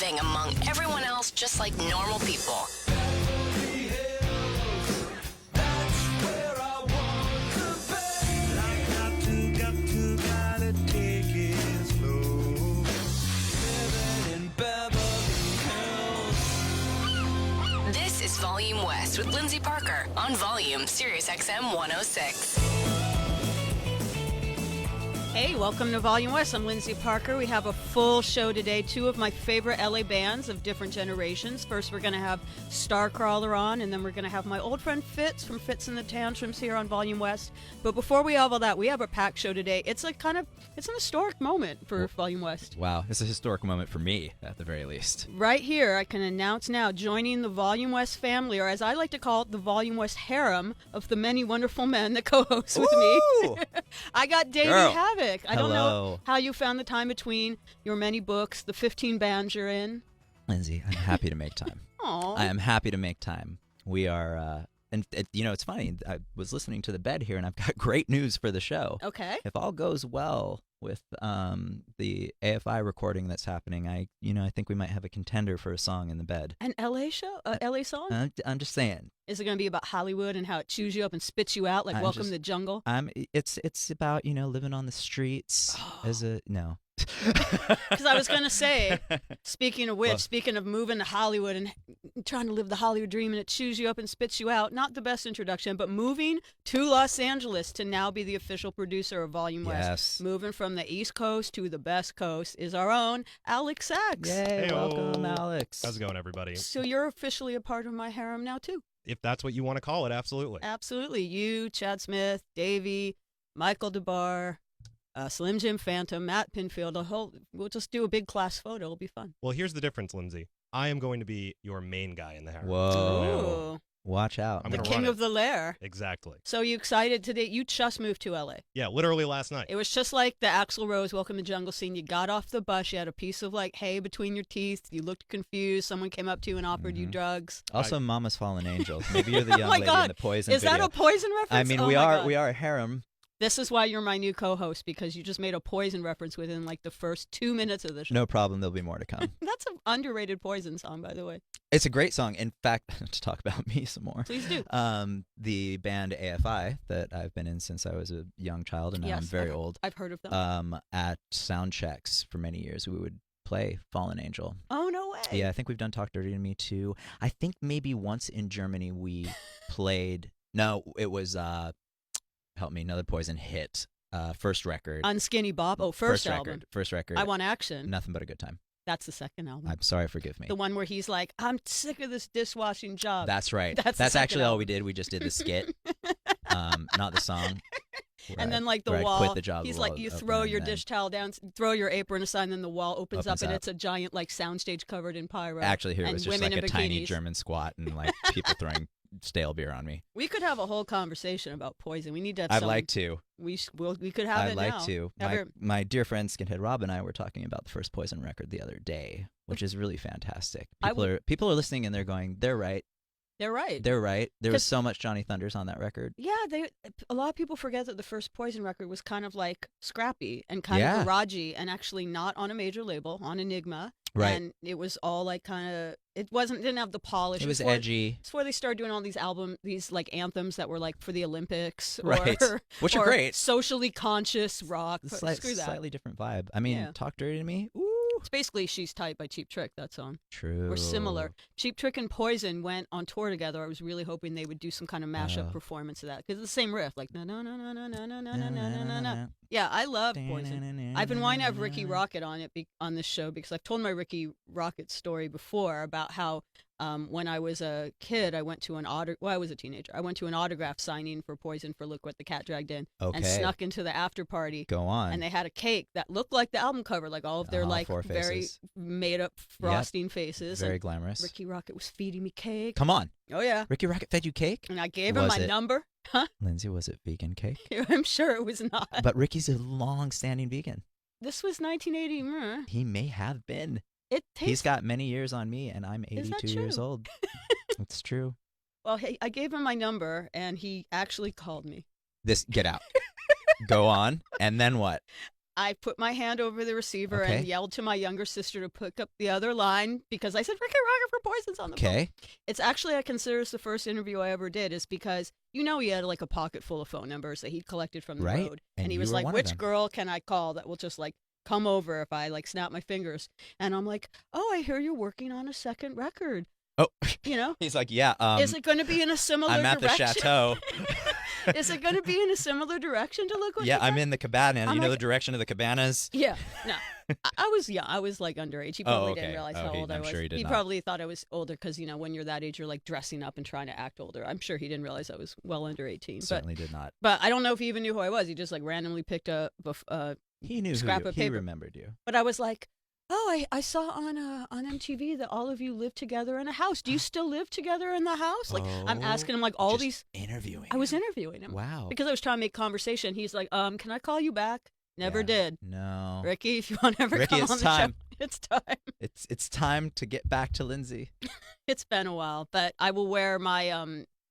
living among everyone else just like normal people. This is Volume West with Lyndsey Parker on Volume, SiriusXM 106. Hey, welcome to Volume West. I'm Lyndsey Parker. We have a full show today. Two of my favorite LA bands of different generations. First, we're going to have Starcrawler on, and then we're going to have my old friend Fitz from Fitz and the Tantrums here on Volume West. But before we have all that, we have a packed show today. It's an historic moment for Volume West. Wow, it's a historic moment for me, at the very least. Right here, I can announce now, joining the Volume West family, or as I like to call it, the Volume West harem of the many wonderful men that co-host with me. I got Davey Havok. I don't know how you found the time between your many books, the 15 bands you're in. Lyndsey, I'm happy to make time. Aww. I am happy to make time. We are, it's funny. I was listening to the bed here, and I've got great news for the show. Okay. If all goes well with the AFI recording that's happening, I think we might have a contender for a song in the bed. An LA show? LA song? I'm just saying. Is it going to be about Hollywood and how it chews you up and spits you out like Welcome to the Jungle? It's about, living on the streets no. Because I was going to say, speaking of which, speaking of moving to Hollywood and trying to live the Hollywood dream and it chews you up and spits you out, not the best introduction, but moving to Los Angeles to now be the official producer of Volume West. Yes. Moving from the East Coast to the Best Coast is our own Alex Sachs. Yay, Hey-o. welcome, Alex. How's it going, everybody? So you're officially a part of my harem now, too. If that's what you want to call it, absolutely. Absolutely. You, Chad Smith, Davey, Michael DeBar, Slim Jim Phantom, Matt Pinfield. We'll just do a big class photo. It'll be fun. Well, here's the difference, Lyndsey. I am going to be your main guy in the harem. Whoa. Ooh. Watch out. I'm The gonna king run of the lair. Exactly. So you excited today? You just moved to LA. Yeah, literally last night. It was just like the Axl Rose Welcome to Jungle scene. You got off the bus. You had a piece of hay between your teeth. You looked confused. Someone came up to you and offered you drugs. Also, Mama's Fallen Angels. Maybe you're the young my lady God. in the Poison Is video. that a Poison reference? I mean, Oh we my are God. we are a harem. This is why you're my new co-host, because you just made a Poison reference within the first 2 minutes of the show. No problem. There'll be more to come. That's an underrated Poison song, by the way. It's a great song. In fact, to talk about me some more. Please do. The band AFI that I've been in since I was a young child, and now I'm very old. I've heard of them. At sound checks for many years, we would play Fallen Angel. Oh, no way. Yeah, I think we've done Talk Dirty to Me too. I think maybe once in Germany we played. No, it was help me, another Poison hit. First record. Unskinny Bob. Oh, first album. Record. First record. I Want Action. Nothing but a good time. That's the second album. I'm sorry, forgive me. The one where he's like, I'm sick of this dishwashing job. That's right. That's the second actually all album. we did. We just did the skit, not the song. And then the where wall, I quit the job he's the like, wall you open throw and your then- dish towel down, throw your apron aside, and then the wall opens up, Opens and up. it's a giant soundstage covered in pyro. Actually, here it and was just women like a in tiny bikinis. German squat and people throwing stale beer on me. We could have a whole conversation about Poison. We need to have I'd some- like to. We could have I'd it like now. to. My dear friend Skinhead Rob and I were talking about the first Poison record the other day, which is really fantastic. People are listening and they're going, they're right. They're right. They're right. There was 'Cause- so much Johnny Thunders on that record. Yeah, a lot of people forget that the first Poison record was kind of scrappy and kind Yeah. of garagey and actually not on a major label, on Enigma. Right. And it was all didn't have the polish. It was before- edgy. It's before they started doing all these anthems that were for the Olympics. Right. Which are or great. Socially conscious rock. It's Screw that. slightly different vibe. I mean, Yeah. Talk Dirty to Me. Ooh. It's basically She's Tight by Cheap Trick, that song. True. We're similar. Cheap Trick and Poison went on tour together. I was really hoping they would do some kind of mashup performance of that because it's the same riff, na na na na na na na na na na na. Yeah, I love Poison. I've been wanting to have Ricky Rocket on on this show because I've told my Ricky Rocket story before about how when I was a kid, I went to I was a teenager. I went to an autograph signing for Poison for Look What the Cat Dragged In and Okay. snuck into the after party. Go on. And they had a cake that looked like the album cover, like all of their Four very faces. made up frosting faces. Very and glamorous. Ricky Rocket was feeding me cake. Come on. Oh yeah. Ricky Rocket fed you cake? And I gave him Was my it- number. Huh? Lyndsey, was it vegan cake? I'm sure it was not. But Ricky's a long-standing vegan. This was 1980. He may have been. It He's tastes. got many years on me, and I'm Is that 82 years true? old. It's true. Well, I gave him my number, and he actually called me. Get out. Go on. And then what? I put my hand over the receiver Okay. and yelled to my younger sister to pick up the other line because I said, Ricky Rocker for Poison's on the phone. Okay. It's actually, I consider this the first interview I ever did, is because, he had like a pocket full of phone numbers that he'd collected from the Right. road. And he you was were like, one of which them. girl can I call that will just like come over if I like snap my fingers? And I'm like, oh, I hear you're working on a second record. Oh, He's like, yeah. is it going to be in a similar I'm at direction? the chateau. Is it going to be in a similar direction to look? Yeah, I'm in the cabana. I'm You know like- the direction of the cabanas? Yeah, no. I was young. I was like underage. He probably didn't okay. realize Oh, how old I I'm was. sure he did not. Probably thought I was older because, when you're that age, you're like dressing up and trying to act older. I'm sure he didn't realize I was well under 18. Certainly did not. But I don't know if he even knew who I was. He just like randomly picked up He knew scrap who you, of he paper. remembered you. But I was like, oh, I saw on MTV that all of you live together in a house. Do you still live together in the house? Like, I'm asking him like all Just these. interviewing. I was interviewing him. Wow. Because I was trying to make conversation. He's like, can I call you back? Never Yeah. did. No. Ricky, if you want to ever Ricky, come it's on the time. show, it's time. It's time to get back to Lyndsey. It's been a while, but I will wear my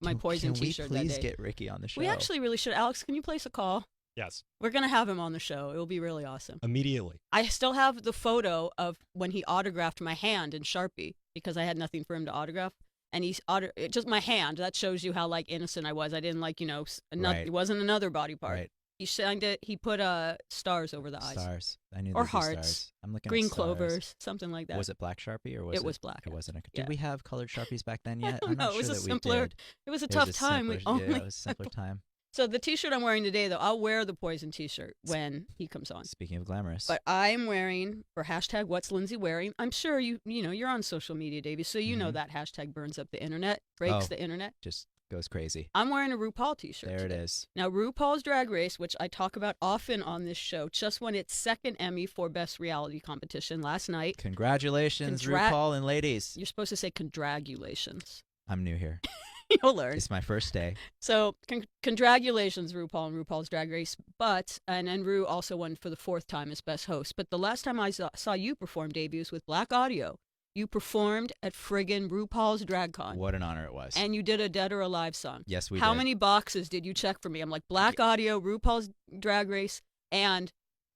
my Poison Can we T-shirt please that day. get Ricky on the show? We actually really should. Alex, can you place a call? Yes. We're gonna have him on the show. It will be really awesome. Immediately. I still have the photo of when he autographed my hand in Sharpie because I had nothing for him to autograph. And just my hand. That shows you how like innocent I was. I didn't like Right. it wasn't another body part. Right. He signed it. He put stars over the eyes, Stars. I knew or there'd be hearts, stars. I'm looking green at stars. clovers, something like that. Was it black Sharpie or was it? It was black. It wasn't. Yeah. Did we have colored Sharpies back then yet? don't I'm not know. It sure was a that simpler- we did. It was a It tough was time. We simpler- only Yeah, it was a simpler time. So the T-shirt I'm wearing today, though, I'll wear the Poison T-shirt when he comes on. Speaking of glamorous. But I'm wearing, for hashtag What's Lyndsey Wearing, I'm sure you're on social media, Davey, so you know that hashtag burns up the internet, breaks the internet. Just goes crazy. I'm wearing a RuPaul T-shirt There today. it is. Now, RuPaul's Drag Race, which I talk about often on this show, just won its second Emmy for Best Reality Competition last night. Congratulations, RuPaul and ladies. You're supposed to say congratulations. I'm new here. You'll learn. It's my first day. So, congratulations, RuPaul and RuPaul's Drag Race. But, and Ru also won for the fourth time as Best Host. But the last time I saw you perform, debuts with Black Audio, you performed at friggin' RuPaul's DragCon. What an honor it was. And you did a Dead or Alive song. Yes, we How did. many boxes did you check for me? I'm like, Black Audio, RuPaul's Drag Race, and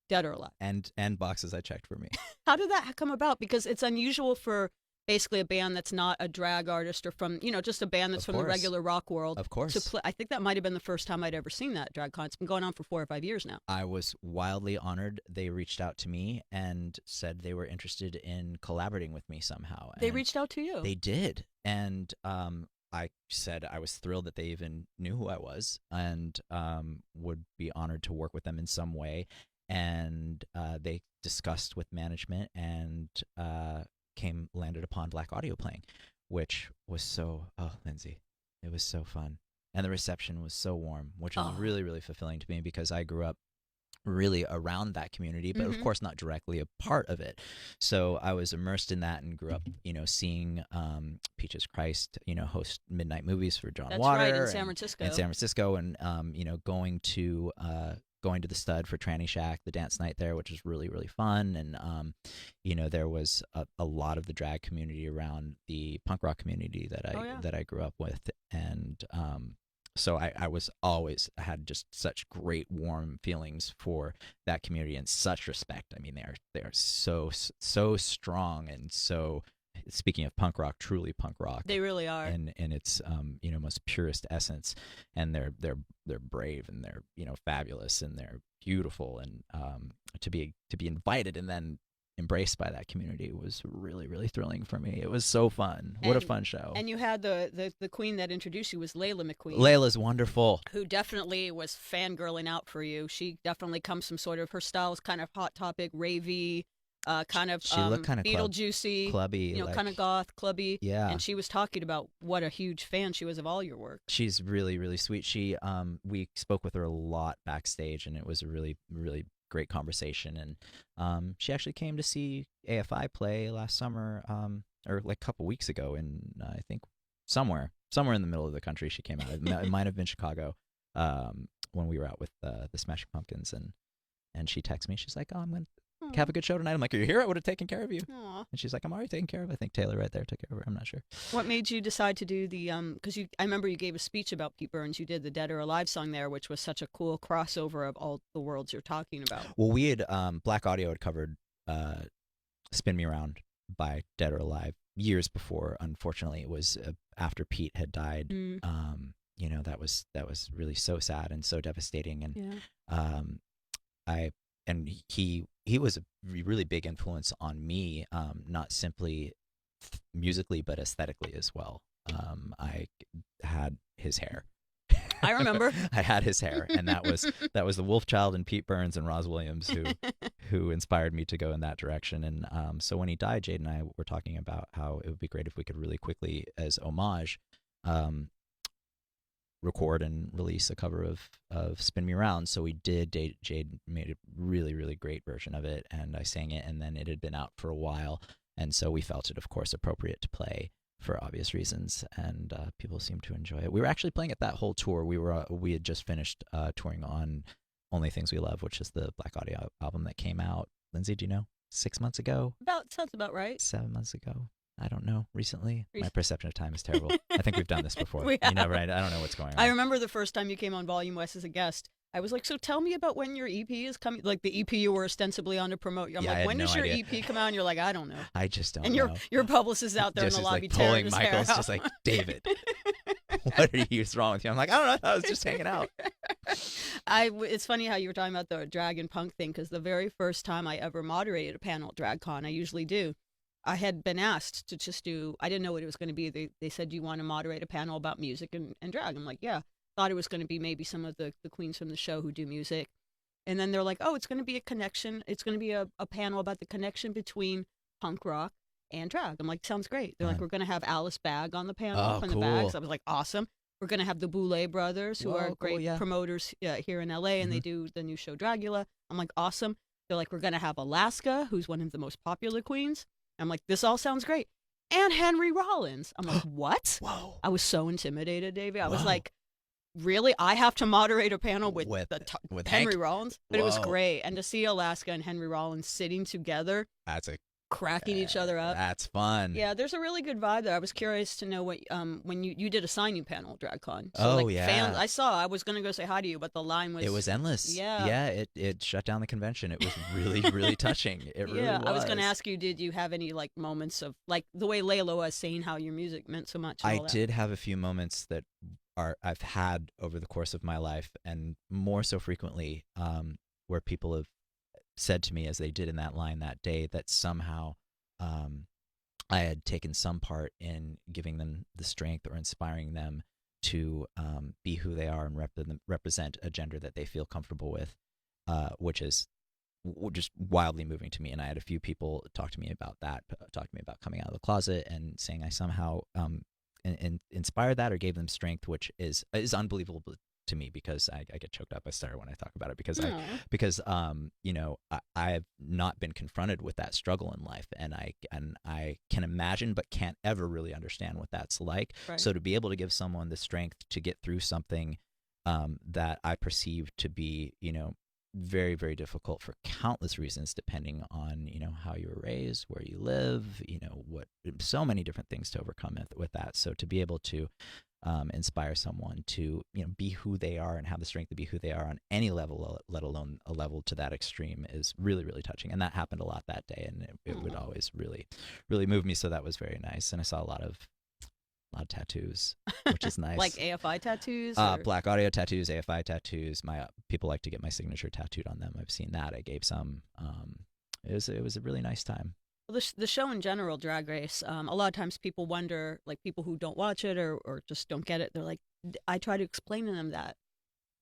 Dead or Alive. And boxes I checked for me. How did that come about? Because it's unusual for basically a band that's not a drag artist or from, just a band that's Of from the course. regular rock world. Of course. To play. I think that might have been the first time I'd ever seen that DragCon. It's been going on for 4 or 5 years now. I was wildly honored. They reached out to me and said they were interested in collaborating with me somehow. They And reached out to you. They did. And I said I was thrilled that they even knew who I was and would be honored to work with them in some way. And they discussed with management and landed upon Black Audio playing, which was Lyndsey, it was so fun. And the reception was so warm, which was really, really fulfilling to me because I grew up really around that community, but of course not directly a part of it. So I was immersed in that and grew up, seeing Peaches Christ, host midnight movies for John That's Water. right, in San Francisco. In San Francisco, and going to the Stud for Tranny Shack, the dance night there, which was really, really fun. And, there was a lot of the drag community around the punk rock community that I grew up with. And so I had just such great warm feelings for that community and such respect. I mean, they are so strong and so, speaking of punk rock, truly punk rock. They really are. And its most purest essence, and they're brave and they're fabulous and they're beautiful, and to be invited and then embraced by that community was really, really thrilling for me. It was so fun. What a fun show. And you had the queen that introduced you was Layla McQueen. Layla's wonderful. Who definitely was fangirling out for you. She definitely comes from sort of, her style is kind of Hot Topic, ravey, kind of She looked kind of Beetlejuicy, clubby, kind of goth, clubby. Yeah. And she was talking about what a huge fan she was of all your work. She's really, really sweet. She we spoke with her a lot backstage, and it was a really, really great conversation. And she actually came to see AFI play last summer, or like a couple weeks ago, in I think somewhere in the middle of the country. She came out. It might have been Chicago, when we were out with the Smashing Pumpkins, and she texted me. She's like, "Oh, I'm have a good show tonight. I'm like, are you here? I would have taken care of you. Aw. And she's like, I'm already taken care of. I think Taylor right there took care of her. I'm not sure. What made you decide to do the because I remember you gave a speech about Pete Burns. You did the Dead or Alive song there, which was such a cool crossover of all the worlds you're talking about. Well, we had Black Audio had covered "Spin Me Around" by Dead or Alive years before. Unfortunately, it was after Pete had died. You know, that was really so sad and so devastating. And he was a really big influence on me, not simply musically but aesthetically as well. I had his hair. I remember. I had his hair, and that was the Wolf Child and Pete Burns and Roz Williams who inspired me to go in that direction. And so when he died, Jade and I were talking about how it would be great if we could really quickly, as homage, record and release a cover of Spin Me Around. So we did. Jade made a really, really great version of it, and I sang it, and then it had been out for a while, and so we felt it, of course, appropriate to play for obvious reasons, and people seemed to enjoy it. We were actually playing it that whole tour. We had just finished touring on Only Things We Love, which is the Black Audio album that came out, Lyndsey, do you know, 6 months ago? Sounds about right. 7 months ago? I don't know. Recently? My perception of time is terrible. I think we've done this before. We have. You know, right? I don't know what's going on. I remember the first time you came on Volume West as a guest. I was like, so tell me about when your EP is coming. Like the EP you were ostensibly on to promote. I'm like, when does your EP come out? And you're like, I don't know. I just don't know. And your publicist out there just in the lobby like pulling tearing his Michael's hair out. just like, David, what are you wrong with you? I'm like, I don't know. I was just hanging out. It's funny how you were talking about the drag and punk thing, because the very first time I ever moderated a panel at DragCon, I usually do, I had been asked to just do, I didn't know what it was going to be. They said, do you want to moderate a panel about music and drag? I'm like, yeah. Thought it was going to be maybe some of the queens from the show who do music. And then they're like, oh, it's going to be a connection. It's going to be a panel about the connection between punk rock and drag. I'm like, sounds great. They're like, we're going to have Alice Bag on the panel from the Bags. I was like, awesome. We're going to have the Boulay brothers, who are great promoters here in LA, and they do the new show Dragula. I'm like, awesome. They're like, we're going to have Alaska, who's one of the most popular queens. I'm like, this all sounds great. And Henry Rollins. I'm like, what? Whoa. I was so intimidated, Davey. I was like, really? I have to moderate a panel with Henry Rollins? But it was great. And to see Alaska and Henry Rollins sitting together, cracking each other up. That's fun. Yeah, there's a really good vibe there. I was curious to know what when you did a sign you panel at DragCon. So, fans, I was going to go say hi to you, but the line was... It was endless. Yeah. Yeah, it shut down the convention. It was really, really touching. It really was. I was going to ask you, did you have any like moments of, like the way Layla was saying how your music meant so much? I did have a few moments that I've had over the course of my life, and more so frequently, where people have said to me, as they did in that line that day, that somehow I had taken some part in giving them the strength or inspiring them to be who they are and represent a gender that they feel comfortable with, which is just wildly moving to me. And I had a few people talk to me about that, talk to me about coming out of the closet and saying I somehow inspired that or gave them strength, which is unbelievable to me, because I get choked up. I start when I talk about it because you know, I have not been confronted with that struggle in life, and I can imagine but can't ever really understand what that's like. Right. So to be able to give someone the strength to get through something that I perceive to be, you know, very, very difficult for countless reasons, depending on, you know, how you were raised, where you live, you know, what, so many different things to overcome with that. So to be able to inspire someone to, you know, be who they are and have the strength to be who they are on any level, let alone a level to that extreme, is really, really touching. And that happened a lot that day, and it would always really, really move me. So that was very nice. And I saw a lot of tattoos, which is nice. Like AFI tattoos? Black Audio tattoos, AFI tattoos. My people like to get my signature tattooed on them. I've seen that. I gave some. It was a really nice time. Well, the show in general, Drag Race, a lot of times people wonder, like people who don't watch it or just don't get it, they're like, I try to explain to them that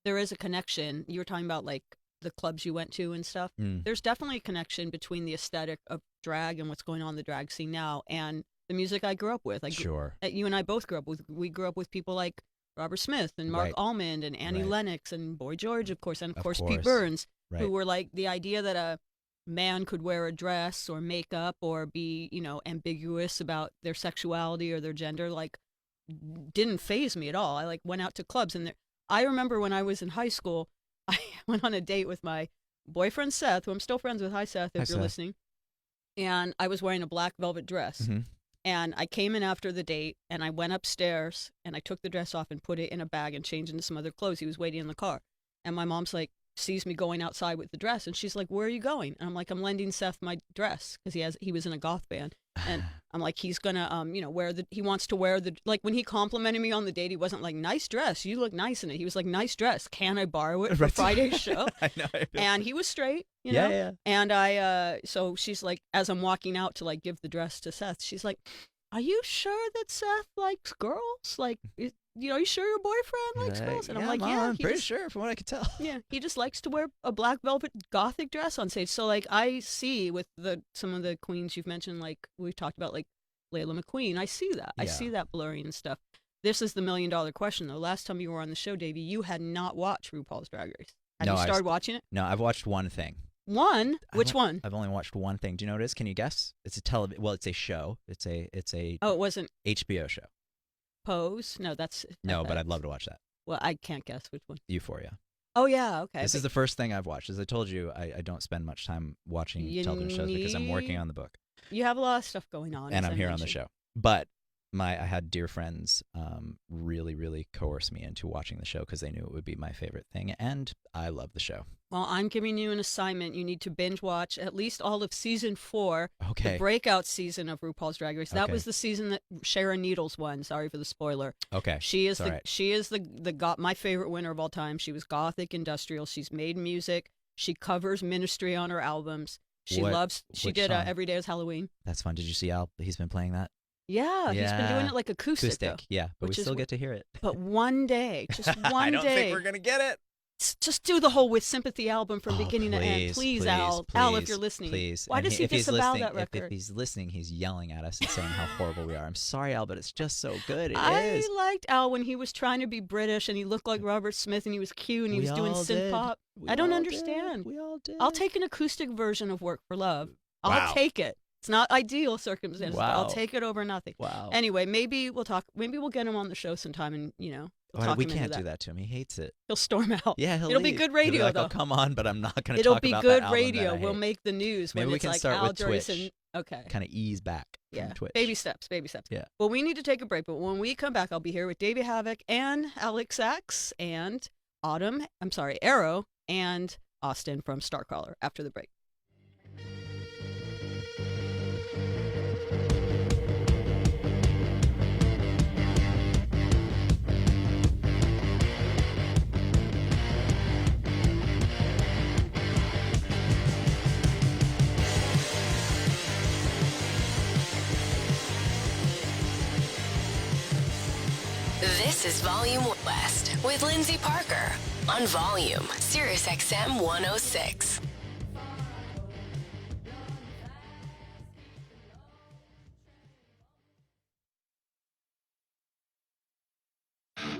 there is a connection. You were talking about like the clubs you went to and stuff. There's definitely a connection between the aesthetic of drag and what's going on in the drag scene now and the music I grew up with. Sure. You and I both grew up with. We grew up with people like Robert Smith and Mark Almond and Annie Lennox and Boy George, of course, and of course Pete Burns, who were like the idea that a man could wear a dress or makeup or be, you know, ambiguous about their sexuality or their gender, like, didn't faze me at all. I like went out to clubs, and I remember when I was in high school, I went on a date with my boyfriend Seth, who I'm still friends with. Hi, Seth, if Hi, you're Seth. listening. And I was wearing a black velvet dress. Mm-hmm. And I came in after the date, and I went upstairs, and I took the dress off and put it in a bag and changed into some other clothes. He was waiting in the car. And my mom's like, sees me going outside with the dress, and she's like, where are you going? And I'm like, I'm lending Seth my dress, because he was in a goth band. And I'm like, he's gonna he wants to wear the, like, when he complimented me on the date, he wasn't like, nice dress, you look nice in it. He was like, nice dress, can I borrow it for Friday's show? I know. And he was straight, you know? Yeah. And so she's like, as I'm walking out to like give the dress to Seth, she's like, are you sure that Seth likes girls? Like, are you sure your boyfriend likes girls? And I'm like, yeah, I'm pretty sure from what I can tell. Yeah, he just likes to wear a black velvet gothic dress on stage. So like, I see with some of the queens you've mentioned, like we've talked about, like Layla McQueen. I see that. I see that blurring and stuff. This is the $1 million question, though. Last time you were on the show, Davey, you had not watched RuPaul's Drag Race. Have you started watching it? No, I've watched one thing. One? Which one? I've only watched one thing. Do you know what it is? Can you guess? It's a it's a show. It's a Oh, it wasn't HBO show. Pose? No, that's No, but I'd love to watch that. Well, I can't guess which one. Euphoria. Oh yeah, okay. This is the first thing I've watched. As I told you, I don't spend much time watching television shows because I'm working on the book. You have a lot of stuff going on. And I'm here on the show. But I had dear friends really, really coerce me into watching the show because they knew it would be my favorite thing, and I love the show. Well, I'm giving you an assignment. You need to binge watch at least all of season 4, okay. The breakout season of RuPaul's Drag Race. That was the season that Sharon Needles won. Sorry for the spoiler. Okay, she is my favorite winner of all time. She was gothic industrial. She's made music. She covers Ministry on her albums. She did Every Day is Halloween. That's fun. Did you see Al? He's been playing that. Yeah, he's been doing it like acoustic though, yeah, but we still get to hear it. But one day, just one day. I don't think we're gonna get it. Just do the whole With Sympathy album from beginning to end. Please, Al. Al, if you're listening. Please. Why does he disavow that record? If he's listening, he's yelling at us and saying how horrible we are. I'm sorry, Al, but it's just so good. I liked Al when he was trying to be British and he looked like Robert Smith and he was cute and he was doing synth pop. I don't understand. We all did. I'll take an acoustic version of Work for Love. Wow. I'll take it. It's not ideal circumstances, but I'll take it over nothing. Wow. Anyway, maybe we'll talk. Maybe we'll get him on the show sometime and, we'll talk we him can't into do that to him. He hates it. He'll storm out. Yeah, it'll be good radio, like, though. Oh, come on, but I'm not going to talk talk about that. It'll be good radio. We'll make the news. Maybe when we it's can like start Al with Joyce Twitch. and okay. Kind of ease back from Twitch. Baby steps. Yeah. Well, we need to take a break, but when we come back, I'll be here with Davey Havok and Alex Sachs and Arrow and Austin from Starcaller after the break. This is Volume West with Lyndsey Parker on Volume, SiriusXM 106.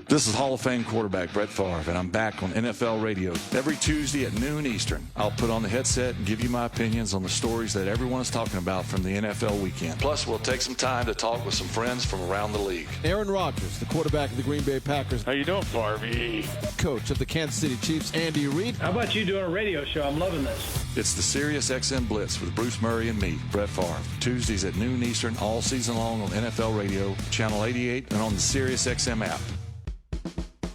This is Hall of Fame quarterback Brett Favre, and I'm back on NFL radio every Tuesday at noon Eastern. I'll put on the headset and give you my opinions on the stories that everyone is talking about from the NFL weekend. Plus, we'll take some time to talk with some friends from around the league. Aaron Rodgers, the quarterback of the Green Bay Packers. How you doing, Farby? Coach of the Kansas City Chiefs, Andy Reid. How about you doing a radio show? I'm loving this. It's the SiriusXM Blitz with Bruce Murray and me, Brett Favre. Tuesdays at noon Eastern, all season long on NFL radio, Channel 88, and on the SiriusXM app.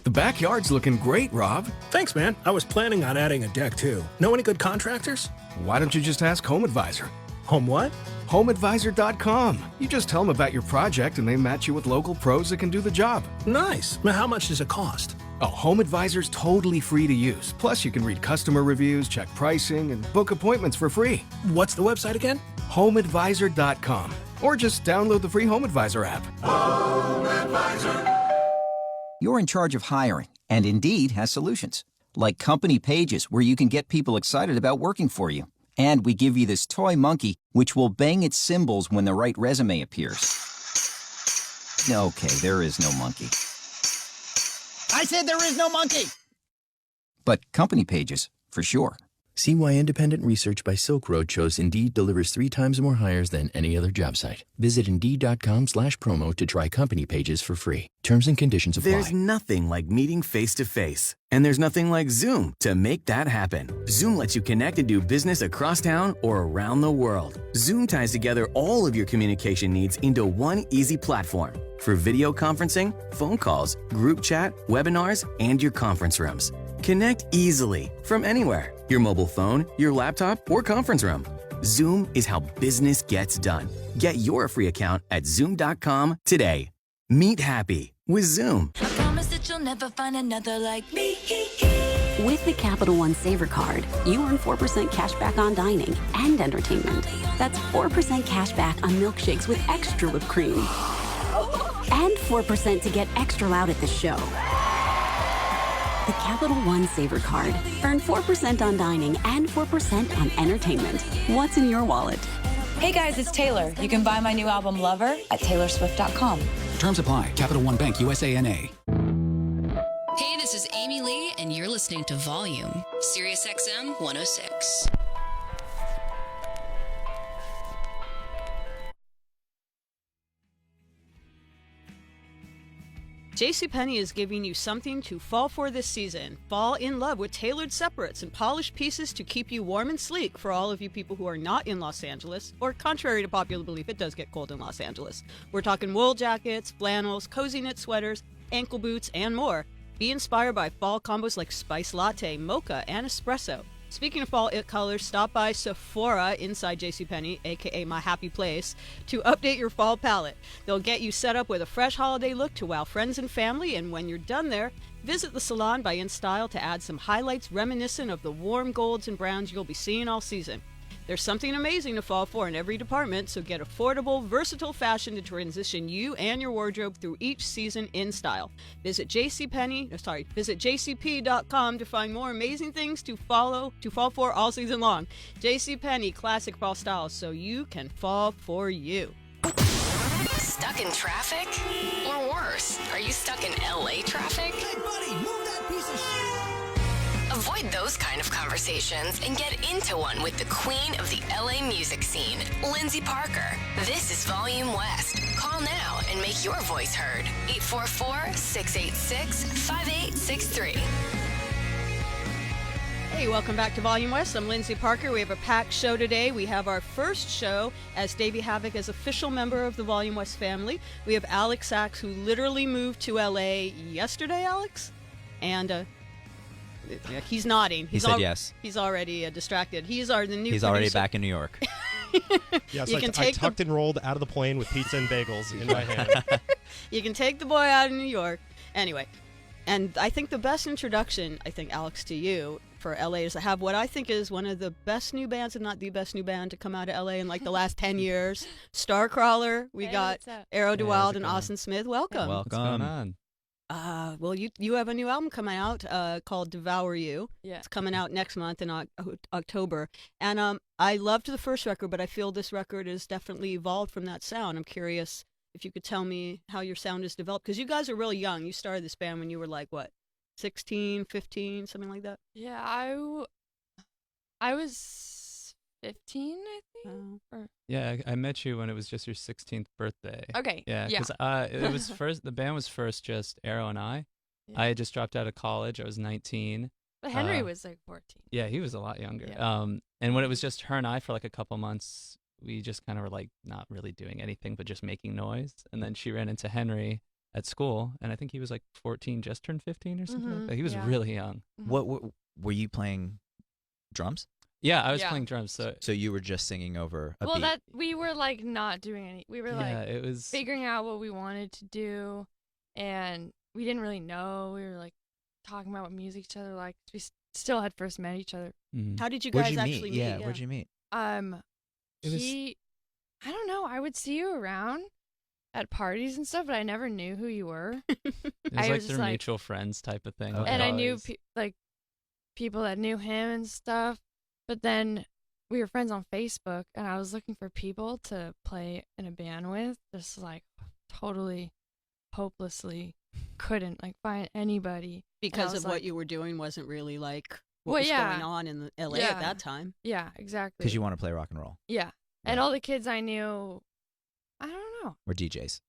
The backyard's looking great, Rob. Thanks, man. I was planning on adding a deck, too. Know any good contractors? Why don't you just ask Home Advisor? Home what? HomeAdvisor.com. You just tell them about your project and they match you with local pros that can do the job. Nice. Now, how much does it cost? Oh, Home Advisor's totally free to use. Plus, you can read customer reviews, check pricing, and book appointments for free. What's the website again? HomeAdvisor.com. Or just download the free Home Advisor app. Home Advisor. You're in charge of hiring, and Indeed has solutions. Like Company Pages, where you can get people excited about working for you. And we give you this toy monkey, which will bang its cymbals when the right resume appears. Okay, there is no monkey. I said there is no monkey! But Company Pages, for sure. See why independent research by Silk Road shows Indeed delivers 3 times more hires than any other job site. Visit Indeed.com/promo to try company pages for free. Terms and conditions apply. There's nothing like meeting face-to-face. And there's nothing like Zoom to make that happen. Zoom lets you connect and do business across town or around the world. Zoom ties together all of your communication needs into one easy platform for video conferencing, phone calls, group chat, webinars, and your conference rooms. Connect easily from anywhere, your mobile phone, your laptop, or conference room. Zoom is how business gets done. Get your free account at Zoom.com today. Meet happy with Zoom. I promise that you'll never find another like me. With the Capital One Saver Card, you earn 4% cash back on dining and entertainment. That's 4% cash back on milkshakes with extra whipped cream. And 4% to get extra loud at the show. The Capital One Saver Card. Earn 4% on dining and 4% on entertainment. What's in your wallet? Hey guys, it's Taylor. You can buy my new album Lover at taylorswift.com. Terms apply. Capital One Bank, USA, N.A. Hey, this is Amy Lee, and you're listening to Volume, SiriusXM 106. JCPenney is giving you something to fall for this season. Fall in love with tailored separates and polished pieces to keep you warm and sleek for all of you people who are not in Los Angeles, or contrary to popular belief, it does get cold in Los Angeles. We're talking wool jackets, flannels, cozy knit sweaters, ankle boots, and more. Be inspired by fall combos like spice latte, mocha, and espresso. Speaking of fall it colors, stop by Sephora inside JCPenney, aka my happy place, to update your fall palette. They'll get you set up with a fresh holiday look to wow friends and family, and when you're done there, visit the salon by InStyle to add some highlights reminiscent of the warm golds and browns you'll be seeing all season. There's something amazing to fall for in every department, so get affordable, versatile fashion to transition you and your wardrobe through each season in style. Visit JCPenney.com to find more amazing things to fall for all season long. JCPenney, classic fall styles, so you can fall for you. Stuck in traffic? Or worse, are you stuck in LA traffic? Hey buddy, move that piece of shit! Avoid those kind of conversations and get into one with the queen of the LA music scene, Lyndsey Parker. This is Volume West. Call now and make your voice heard. 844-686-5863. Hey, welcome back to Volume West. I'm Lyndsey Parker. We have a packed show today. We have our first show as Davey Havok as official member of the Volume West family. We have Alex Sachs, who literally moved to LA yesterday, Alex? And he's nodding. He said yes. He's already distracted. He's already He's already back in New York. Yeah, so I tucked and rolled out of the plane with pizza and bagels in my hand. You can take the boy out of New York. Anyway, and I think the best introduction, Alex, to you for LA is to have what I think is one of the best new bands, if not the best new band to come out of LA in like the last 10 years. Starcrawler. We got Arrow DeWild and Austin Smith. Welcome. What's going on? Well, you have a new album coming out called Devour You. Yeah. It's coming out next month in October. And I loved the first record, but I feel this record has definitely evolved from that sound. I'm curious if you could tell me how your sound has developed, because you guys are really young. You started this band when you were like, what, 16, 15, something like that? Yeah, I was 15, I think. Yeah, I met you when it was just your 16th birthday. Okay. Yeah, because it was first. The band was first just Arrow and I. Yeah. I had just dropped out of college. I was 19. But Henry was like 14. Yeah, he was a lot younger. Yeah. And when it was just her and I for like a couple months, we just kind of were like not really doing anything but just making noise. And then she ran into Henry at school, and I think he was like 14, just turned 15 or something like that. He was really young. What were you playing? Drums? Yeah, I was playing drums. So you were just singing over a beat. Well, that we were like not doing any. We were like it was figuring out what we wanted to do, and we didn't really know. We were like talking about what music each other liked. We still had first met each other. Mm-hmm. How did you guys actually meet? Yeah, where'd you meet? I don't know. I would see you around at parties and stuff, but I never knew who you were. It was like their mutual friends type of thing. And I knew people that knew him and stuff. But then we were friends on Facebook, and I was looking for people to play in a band with, just like totally hopelessly couldn't like find anybody because of what you were doing wasn't really like what was going on in the LA at that time. Yeah, exactly. Because you want to play rock and roll. Yeah. And all the kids I knew, I don't know. Were DJs.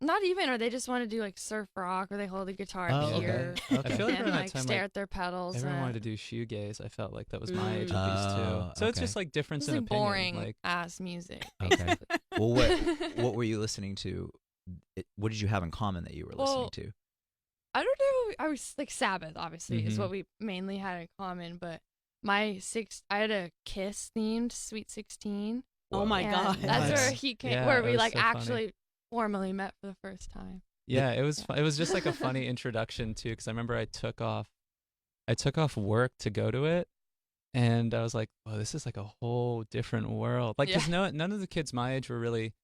Not even, or they just want to do like surf rock, or they hold a guitar here I feel like and around like that time, stare at their pedals. Everyone wanted to do shoegaze. I felt like that was my age at least too. So it's just like difference in like opinion. boring Like ass music. Okay. Well, what were you listening to? What did you have in common that you were listening to? I don't know. I was like Sabbath, obviously, is what we mainly had in common. But I had a Kiss themed Sweet 16. Oh my God! That's where he came. Where we like actually formally met for the first time. Yeah, it was just like a funny introduction too, because I remember I took off work to go to it, and I was like, "Oh, this is like a whole different world." Like, because none of the kids my age were really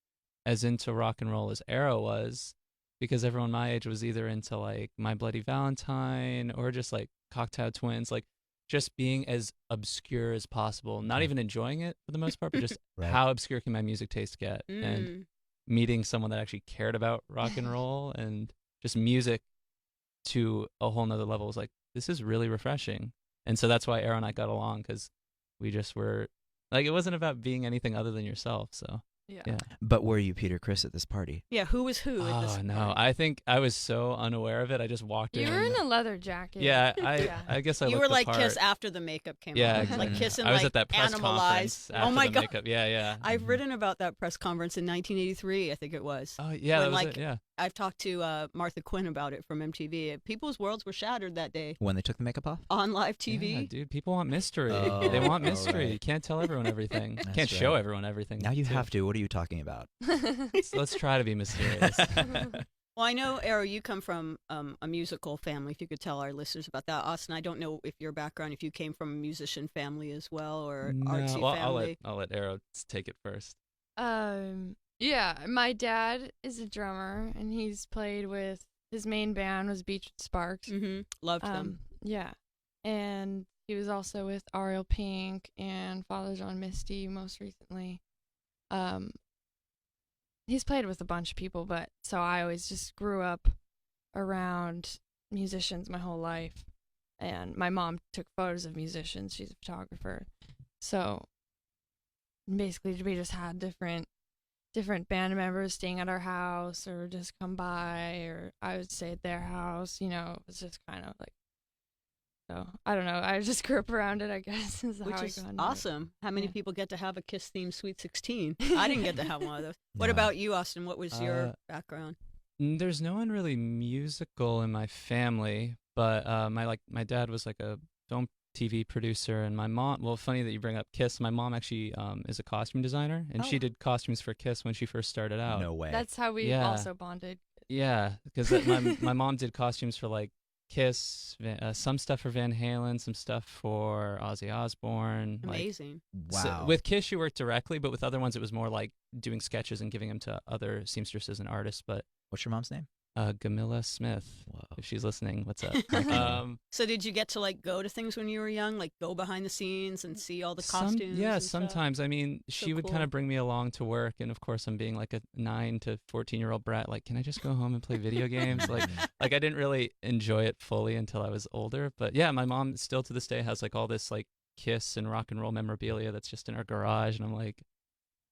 as into rock and roll as Arrow was, because everyone my age was either into like My Bloody Valentine or just like Cocktail Twins, like just being as obscure as possible, not even enjoying it for the most part, but just how obscure can my music taste get, and meeting someone that actually cared about rock and roll and just music to a whole nother level was like, this is really refreshing. And so that's why Arrow and I got along, because we just were like, it wasn't about being anything other than yourself. So yeah. But were you Peter Criss at this party? Yeah, who was who at this Oh, no. party? I think I was so unaware of it. I just walked in. You were in a leather jacket. Yeah, I guess I You looked were like the part. Kiss after the makeup came Yeah, on. exactly. Like Kiss and I was like at that press Animalized. conference after Oh my the God. makeup. Yeah. I've written about that press conference in 1983, I think it was. Oh, yeah, when, that was like, it, yeah. I've talked to Martha Quinn about it from MTV. People's worlds were shattered that day. When they took the makeup off? On live TV. Yeah, dude, people want mystery. Oh, they want mystery. right. You can't tell everyone everything. You That's can't show right. everyone everything. Now you have to. What are you talking about? Let's try to be mysterious. Well, I know, Arrow, you come from a musical family, if you could tell our listeners about that. Austin, I don't know if your background, if you came from a musician family as well, or artsy well, family. I'll let Arrow take it first. Yeah, my dad is a drummer, and he's played with, his main band was Beach Sparks. Loved them. Yeah, and he was also with Ariel Pink and Father John Misty most recently. He's played with a bunch of people, but so I always just grew up around musicians my whole life, and my mom took photos of musicians. She's a photographer, so basically we just had different band members staying at our house or just come by, or I would stay at their house. You know, it was just kind of like, so I don't know. I just grew up around it, I guess. Which is awesome. How many people get to have a Kiss themed Sweet 16? I didn't get to have one of those. What about you, Austin? What was your background? There's no one really musical in my family, but my dad was like a film TV producer, and my mom, well, funny that you bring up Kiss. My mom actually is a costume designer, and she did costumes for Kiss when she first started out. No way. That's how we also bonded. Yeah, because my mom did costumes for like Kiss, some stuff for Van Halen, some stuff for Ozzy Osbourne. Amazing. Wow. So with Kiss, she worked directly, but with other ones, it was more like doing sketches and giving them to other seamstresses and artists. But what's your mom's name? Gamilla Smith. Whoa. If she's listening, what's up? So did you get to like go to things when you were young, like go behind the scenes and see all the costumes? Yeah, and sometimes. Stuff? I mean, she would kind of bring me along to work, and of course, I'm being like a 9 to 14-year-old brat. Like, can I just go home and play video games? like I didn't really enjoy it fully until I was older. But yeah, my mom still to this day has like all this like Kiss and rock and roll memorabilia that's just in her garage, and I'm like,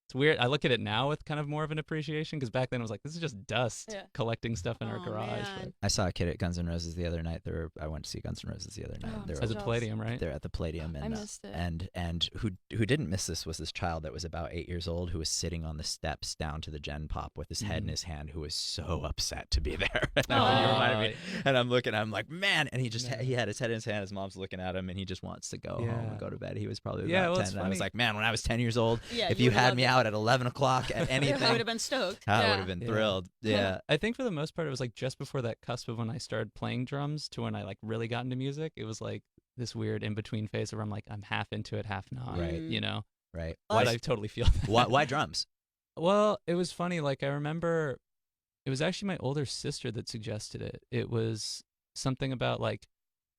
it's weird. I look at it now with kind of more of an appreciation, because back then I was like, this is just dust collecting stuff in our garage. But I saw a kid at Guns N' Roses the other night. I went to see Guns N' Roses the other night. At the Palladium, right? They're at the Palladium, and I missed it. And who didn't miss this was this child that was about 8 years old, who was sitting on the steps down to the Gen Pop with his head in his hand, who was so upset to be there. And you reminded me. And I'm looking, I'm like, man. And he had his head in his hand. His mom's looking at him, and he just wants to go home and go to bed. He was probably about 10. And I was like, man, when I was 10 years old, if you had me out at 11 o'clock at anything, I would have been stoked. I would have been thrilled. Yeah. I think for the most part, it was like just before that cusp of when I started playing drums to when I like really got into music. It was like this weird in between phase where I'm like, I'm half into it, half not. Right. You know. Right. But I totally feel that. Why drums? Well, it was funny. Like I remember, it was actually my older sister that suggested it. It was something about like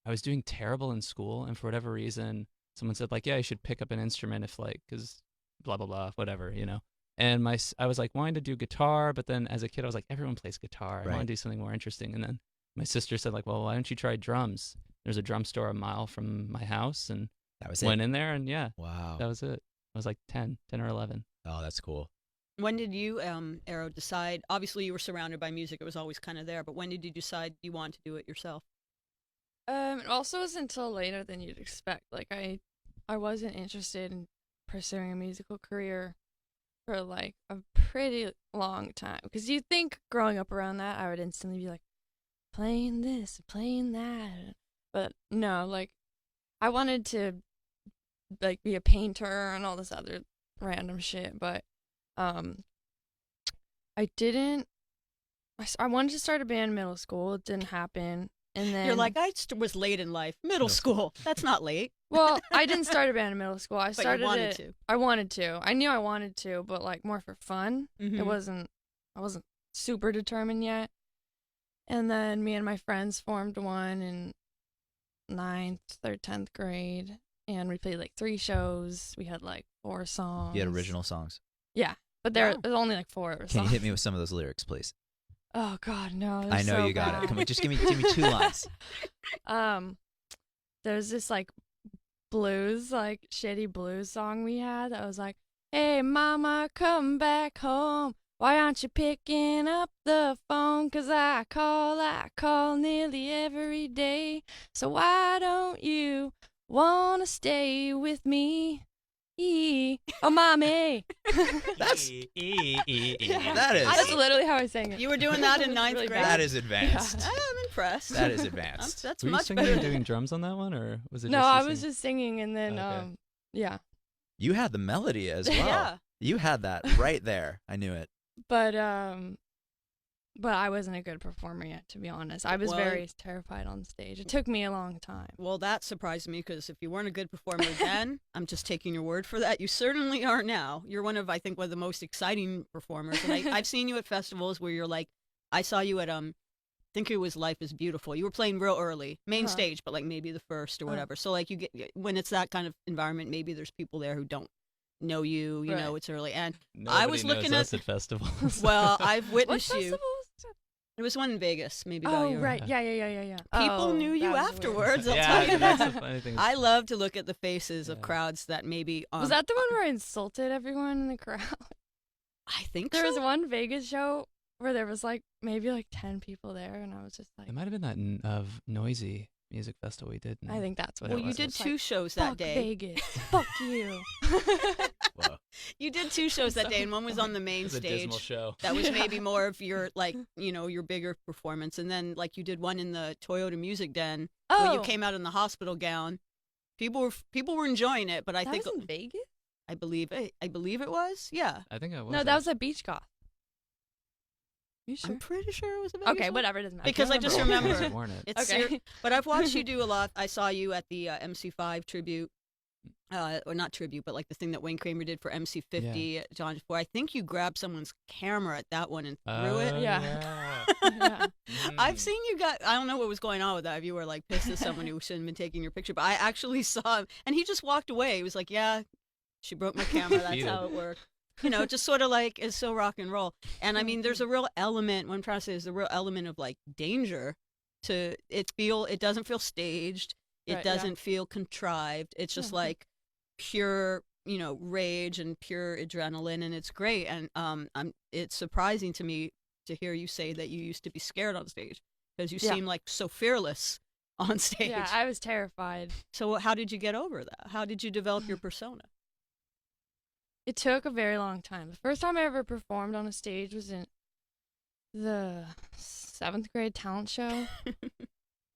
I was doing terrible in school, and for whatever reason, someone said like, yeah, you should pick up an instrument if like, because blah blah blah, whatever, you know. And I was like wanting to do guitar, but then as a kid I was like, everyone plays guitar. I want to do something more interesting. And then my sister said like, well, why don't you try drums? There's a drum store a mile from my house, and that was went in there, and wow, that was it. I was like 10 or 11. Oh, that's cool. When did you, Arrow, decide? Obviously, you were surrounded by music; it was always kind of there. But when did you decide you wanted to do it yourself? It also wasn't until later than you'd expect. Like I wasn't interested in pursuing a musical career for like a pretty long time, because you think growing up around that I would instantly be like playing this, playing that, but no, like I wanted to like be a painter and all this other random shit, but I didn't. I wanted to start a band in middle school. It didn't happen. And then you're like, was late in life. Middle school. That's not late. Well, I didn't start a band in middle school. I started you wanted it. To. I wanted to. I knew I wanted to, but like more for fun. Mm-hmm. I wasn't super determined yet. And then me and my friends formed one in 9th or 10th grade, and we played like 3 shows. We had like 4 songs. You had original songs. Yeah, but there was only like 4 songs. Can you hit me with some of those lyrics, please? Oh God, no! I know so you got bad. it. Come on, just give me 2 lines. There's this like blues, like shitty blues song we had that was like, "Hey mama, come back home. Why aren't you picking up the phone? 'Cause I call nearly every day. So why don't you wanna stay with me? Oh, mommy." That's That's literally how I sang it. You were doing that in 9th really grade? That is advanced. Yeah. I'm impressed. That is advanced. That's Were you much singing better. and doing drums on that one, or was it? No, just I you was singing? just singing, and then Okay. yeah. You had the melody as well. Yeah. You had that right there. I knew it. But I wasn't a good performer yet, to be honest. I was very terrified on stage. It took me a long time. Well, that surprised me, because if you weren't a good performer then, I'm just taking your word for that. You certainly are now. You're one of the most exciting performers. And I've seen you at festivals where you're like, I saw you at, I think it was Life is Beautiful. You were playing real early, main stage, but like maybe the first or whatever. So like when it's that kind of environment, maybe there's people there who don't know you, you know, it's early. And Nobody I was looking knows us at at festivals. Well, I've witnessed What you. festivals? It was one in Vegas, maybe. Oh, right. Yeah. People knew you that was afterwards. weird. I'll tell you that's that. the funny thing. I love to look at the faces of crowds that maybe. Was that the one where I insulted everyone in the crowd? I think there so. was one Vegas show where there was like maybe like 10 people there, and I was just like, It might have been that of Noisy music festival we did. I think that's what Well, it was. you did It's 2 like, shows that fuck day. Vegas. Fuck you. Whoa. You did 2 shows that day, and one was on the main It was a stage. dismal show. That was maybe more of your your bigger performance, and then like you did one in the Toyota Music Den where you came out in the hospital gown. People were enjoying it, but I think was in Vegas. I believe it was. Yeah. I think I was. No, that was at Beach Goth. You sure? I'm pretty sure it was a Vegas Okay, one. whatever, it doesn't matter. Because I just remember all the remember bands that worn it. it's Okay. but I've watched you do a lot. I saw you at the MC5 tribute, or not tribute, but like the thing that Wayne Kramer did for MC50 at John 4. I think you grabbed someone's camera at that one and threw it. Yeah. I've seen you got. I don't know what was going on with that. If you were like pissed at someone who shouldn't have been taking your picture, but I actually saw him, and he just walked away. He was like, "Yeah, she broke my camera. That's how it worked." Just sort of like it's so rock and roll. And I mean, there's a real element. What I'm trying to say is the real element of like danger to it. It doesn't feel staged. It doesn't feel contrived. It's just like pure, rage and pure adrenaline, and it's great. And it's surprising to me to hear you say that you used to be scared on stage, because you seem like so fearless on stage. Yeah, I was terrified. So how did you get over that? How did you develop your persona? It took a very long time. The first time I ever performed on a stage was in the 7th grade talent show.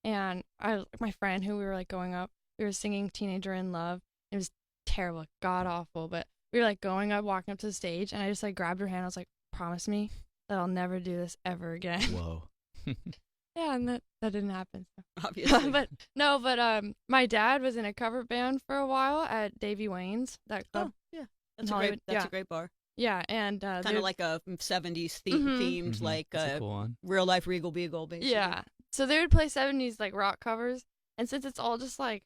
And my friend who we were like going up, we were singing Teenager in Love. It was terrible, god awful, but we were like going up, walking up to the stage, and I just like grabbed her hand. I was like, "Promise me that I'll never do this ever again." Whoa. Yeah, and that didn't happen. So. Obviously. but my dad was in a cover band for a while at Davey Wayne's, that club. Oh, yeah. That's Hollywood. a great bar. Yeah, and Kind of like a 70s themed, like That's a cool one. real life Regal Beagle, basically. Yeah. So they would play 70s like rock covers, and since it's all just like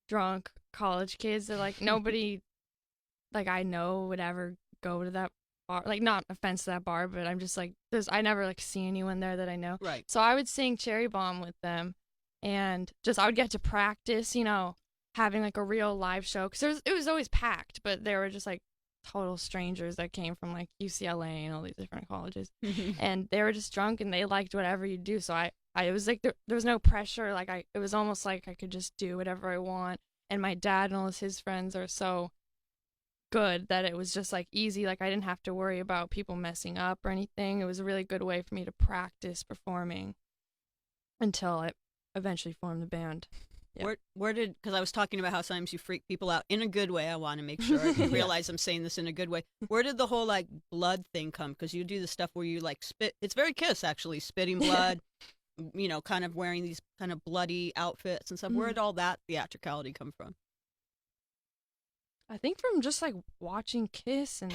drunk college kids that like nobody like I know would ever go to that bar. Like, not offense to that bar, but I'm just like I never like see anyone there that I know. Right. So I would sing Cherry Bomb with them, and just I would get to practice, you know, having like a real live show, because it was always packed, but there were just like total strangers that came from like UCLA and all these different colleges, and they were just drunk and they liked whatever you do. So I it was like there was no pressure. Like it was almost like I could just do whatever I want. And my dad and all his friends are so good that it was just like easy. Like I didn't have to worry about people messing up or anything. It was a really good way for me to practice performing until I eventually formed the band. Yeah. Where did, because I was talking about how sometimes you freak people out in a good way. I want to make sure you realize I'm saying this in a good way. Where did the whole like blood thing come? Because you do the stuff where you like spit. It's very Kiss actually, spitting blood. You know, kind of wearing these kind of bloody outfits and stuff. Where did all that theatricality come from? I think from just like watching Kiss and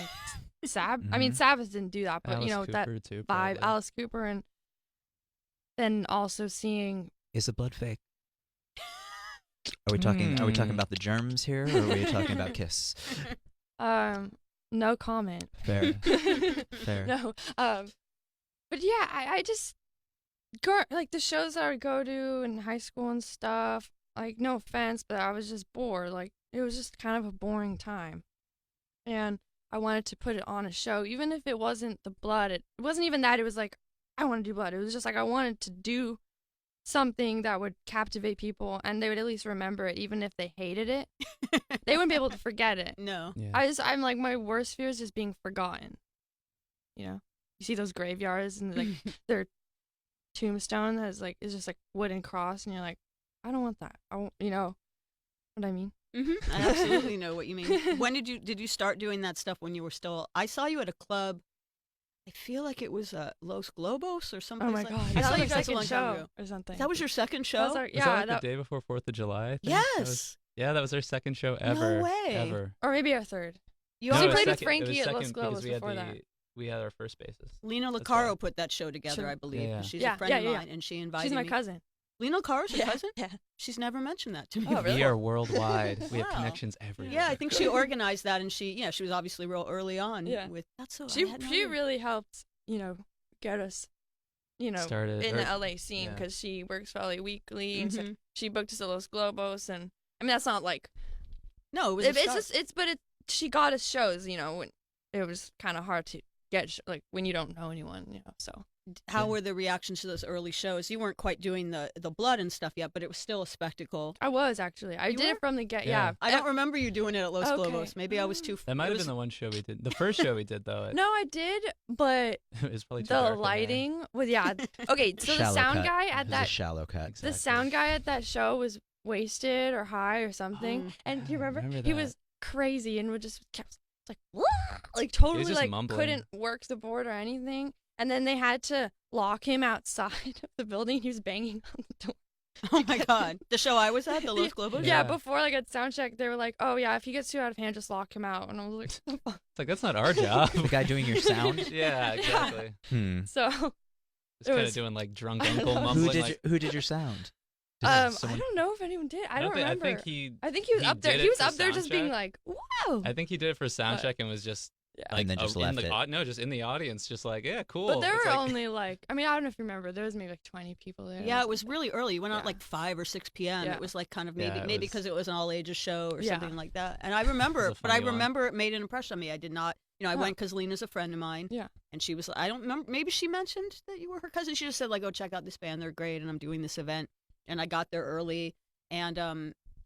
Sabbath. I mean, Sabbath didn't do that, but Alice you know Cooper that too, vibe, probably. Alice Cooper, and then also seeing. Is the blood fake? Are we talking about the germs here, or are we talking about Kiss? No comment. Fair. Fair. No. But yeah, I just go like the shows that I would go to in high school and stuff. Like, no offense, but I was just bored. Like, it was just kind of a boring time, and I wanted to put it on a show, even if it wasn't the blood. It wasn't even that. It was like I want to do blood. It was just like I wanted to do something that would captivate people, and they would at least remember it, even if they hated it. They wouldn't be able to forget it. No. Yeah. I'm like, my worst fear is just being forgotten. You know, you see those graveyards and like their tombstone is just like wooden cross, and you're like, I don't want that. I won't, you know what I mean? Mm-hmm. I absolutely know what you mean. When did you start doing that stuff? When you were still? I saw you at a club. I feel like it was Los Globos or something. Oh my God! I saw That you was such a second long time show ago. or something. That was your second show? Was that like the day before 4th of July? I think? Yes. That was our second show ever. No way. Ever. Or maybe our third. You also also played with second- Frankie it was at Los second because Globos before that. We had our first basis. Lena That's Licaro why. put that show together, Sure. I believe. Yeah. She's Yeah, a friend yeah, of yeah. mine, and she invited She's my me. cousin. Lena Licaro's your cousin? Yeah. She's never mentioned that to me. Oh, really? We are worldwide. We have Wow. connections everywhere. Yeah, I think she organized that, and she was obviously real early on. Yeah. With that's so. She really helped, get us, Started, in the or- LA scene, yeah. because she works for LA Weekly, and so Mhm. she booked us at Los Globos, and I mean that's not like No, it was. she got us shows, when it was kind of hard to get like when you don't know anyone, so. How were the reactions to those early shows? You weren't quite doing the blood and stuff yet, but it was still a spectacle. I was actually. I You did were? it from the get. Yeah. Yeah. I don't remember you doing it at Los Okay. Globos. Maybe I was too. That might it have was- been the one show we did. The first show we did, though. No, I did, but It was probably too the dark in there. lighting was Okay, so the Shallow sound cut. guy It at was that a shallow cut. the sound guy at that show was wasted or high or something. Oh, And do you remember? remember He that. was crazy and would just kept like like totally just like mumbling. couldn't work the board or anything. And then they had to lock him outside of the building. He was banging on the door. Oh my God! The show I was at, the Los Globos. Yeah, Yeah. before like at sound check, they were like, "Oh yeah, if he gets too out of hand, just lock him out." And I was like, "The fuck?" It's like, that's not our job. The guy doing your sound. Yeah, exactly. So Just It kind of was- doing like drunk I uncle know. mumbling. Who did your sound? Did I someone- don't know if anyone did. I don't think- remember. I think he was up there. did He it was for up there just being sound like, "Wow!" I think he did it for sound But- check and was just Yeah. like And then just in left the, it. No, just in the audience, just like, yeah, cool. But there It's were like- only like, I mean, I don't know if you remember. There was maybe like 20 people there. Yeah, it was really early. You went out at Yeah. like 5 or 6 p.m. Yeah. It was like kind of Yeah, maybe it maybe was- because it was an all ages show or Yeah. something like that. And I remember, It was a but I funny one. remember it made an impression on me. I did not, I Huh. went because Lena's a friend of mine. Yeah. And she was, I don't remember, maybe she mentioned that you were her cousin. She just said like, "Oh, check out this band. They're great, and I'm doing this event." And I got there early, and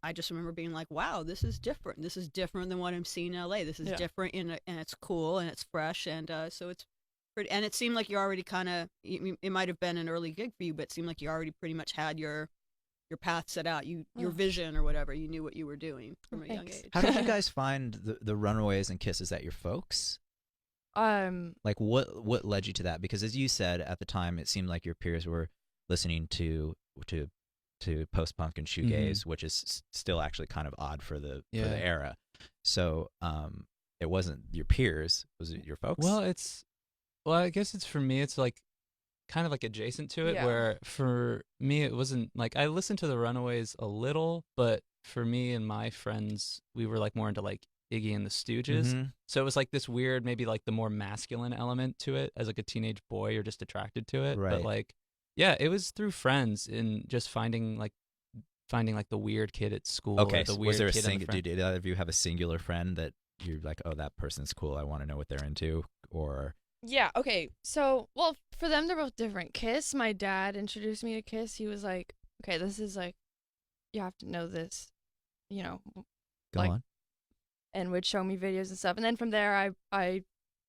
I just remember being like, "Wow, this is different. This is different than what I'm seeing in LA. This is Yeah. different, and it's cool and it's fresh, and so it's pretty." And it seemed like you already kind of, it might have been an early gig for you, but it seemed like you already pretty much had your path set out. Your Oh. vision or whatever. You knew what you were doing from a young Thanks. age. How did you guys find the Runaways and Kiss? Is that your folks? Like what led you to that? Because as you said at the time, it seemed like your peers were listening to post-punk and shoegaze, which is still actually kind of odd for the era. So it wasn't your peers, was it your folks? Well, I guess it's for me. It's like kind of like adjacent to it. Yeah. Where for me, it wasn't like I listened to the Runaways a little, but for me and my friends, we were like more into like Iggy and the Stooges. Mhm. So it was like this weird, maybe like the more masculine element to it. As like a teenage boy, you're just attracted to it. Right. But like Yeah, it was through friends and just finding like the weird kid at school. Okay, or the so weird was there a kid did either of you have a singular friend that you're like, oh, that person's cool, I want to know what they're into? Or Yeah, okay. So, well, for them, they're both different. Kiss, my dad introduced me to Kiss. He was like, okay, this is like, you have to know this, you know. Go on. And would show me videos and stuff. And then from there, I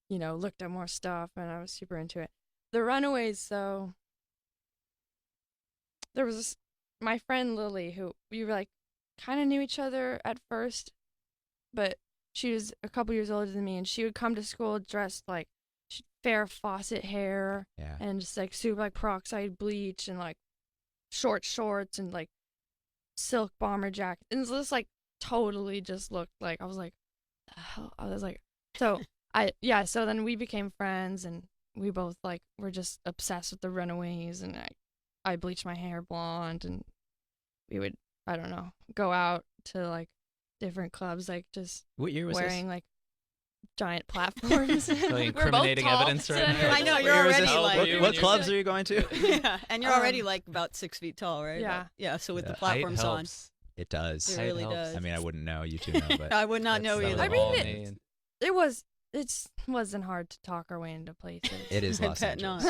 looked at more stuff, and I was super into it. The Runaways, though, there was my friend Lily, who we were like, kind of knew each other at first, but she was a couple years older than me, and she would come to school dressed like Farrah Fawcett hair, and just like super like peroxide bleach and like short shorts and like silk bomber jacket, and it just like totally just looked like, I was like, the hell? I was like, so so then we became friends, and we both like were just obsessed with the Runaways, and I bleached my hair blonde, and we would, I don't know, go out to like different clubs, like just what year was wearing this? like giant platforms. Like incriminating evidence right now. I know, you're already like... What clubs are you going to? Yeah, and you're already like about 6 feet tall, right? Yeah. Yeah, so with the platforms on. It does. It really does. I mean, I wouldn't know. You two know, but I would not know either. I mean, it wasn't hard to talk our way into places. It is Los Angeles.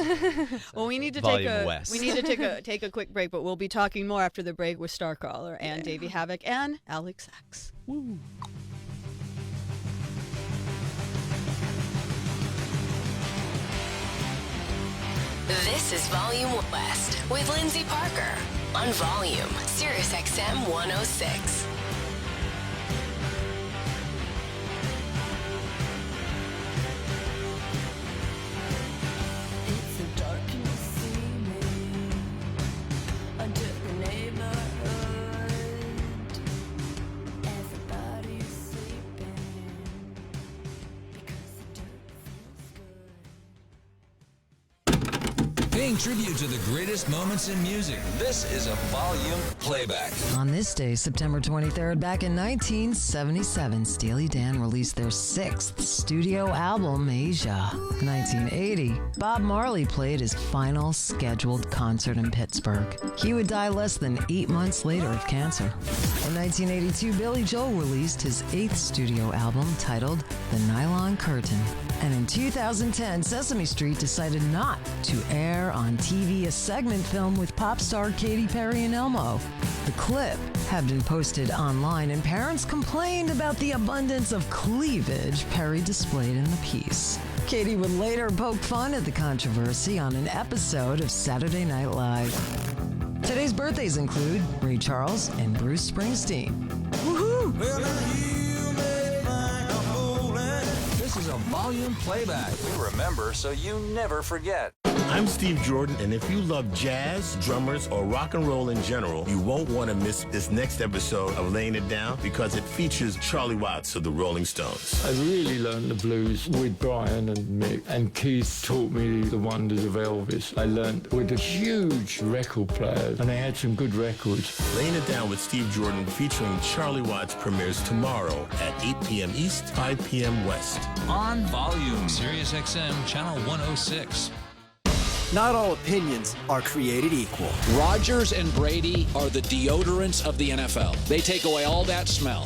Well, we need to take a quick break, but we'll be talking more after the break with Starcaller and Davey Havok and Alex Sachs. Woo. This is Volume West with Lyndsey Parker on Volume, SiriusXM 106. Paying tribute to the greatest moments in music. This is a Volume playback. On this day, September 23rd, back in 1977, Steely Dan released their 6th studio album, Asia. In 1980, Bob Marley played his final scheduled concert in Pittsburgh. He would die less than 8 months later of cancer. In 1982, Billy Joel released his 8th studio album titled The Nylon Curtain. And in 2010, Sesame Street decided not to air on TV a segment film with pop star Katy Perry and Elmo. The clip had been posted online, and parents complained about the abundance of cleavage Perry displayed in the piece. Katy would later poke fun at the controversy on an episode of Saturday Night Live. Today's birthdays include Ray Charles and Bruce Springsteen. Woohoo! This is a Volume playback. We remember so you never forget. I'm Steve Jordan, and if you love jazz, drummers, or rock and roll in general, you won't want to miss this next episode of Laying It Down because it features Charlie Watts of the Rolling Stones. I really learned the blues with Brian and Mick, and Keith taught me the wonders of Elvis. I learned with a huge record player, and they had some good records. Laying It Down with Steve Jordan featuring Charlie Watts premieres tomorrow at 8 p.m. East, 5 p.m. West. On Volume, SiriusXM Channel 106. Not all opinions are created equal. Rodgers and Brady are the deodorants of the NFL. They take away all that smell.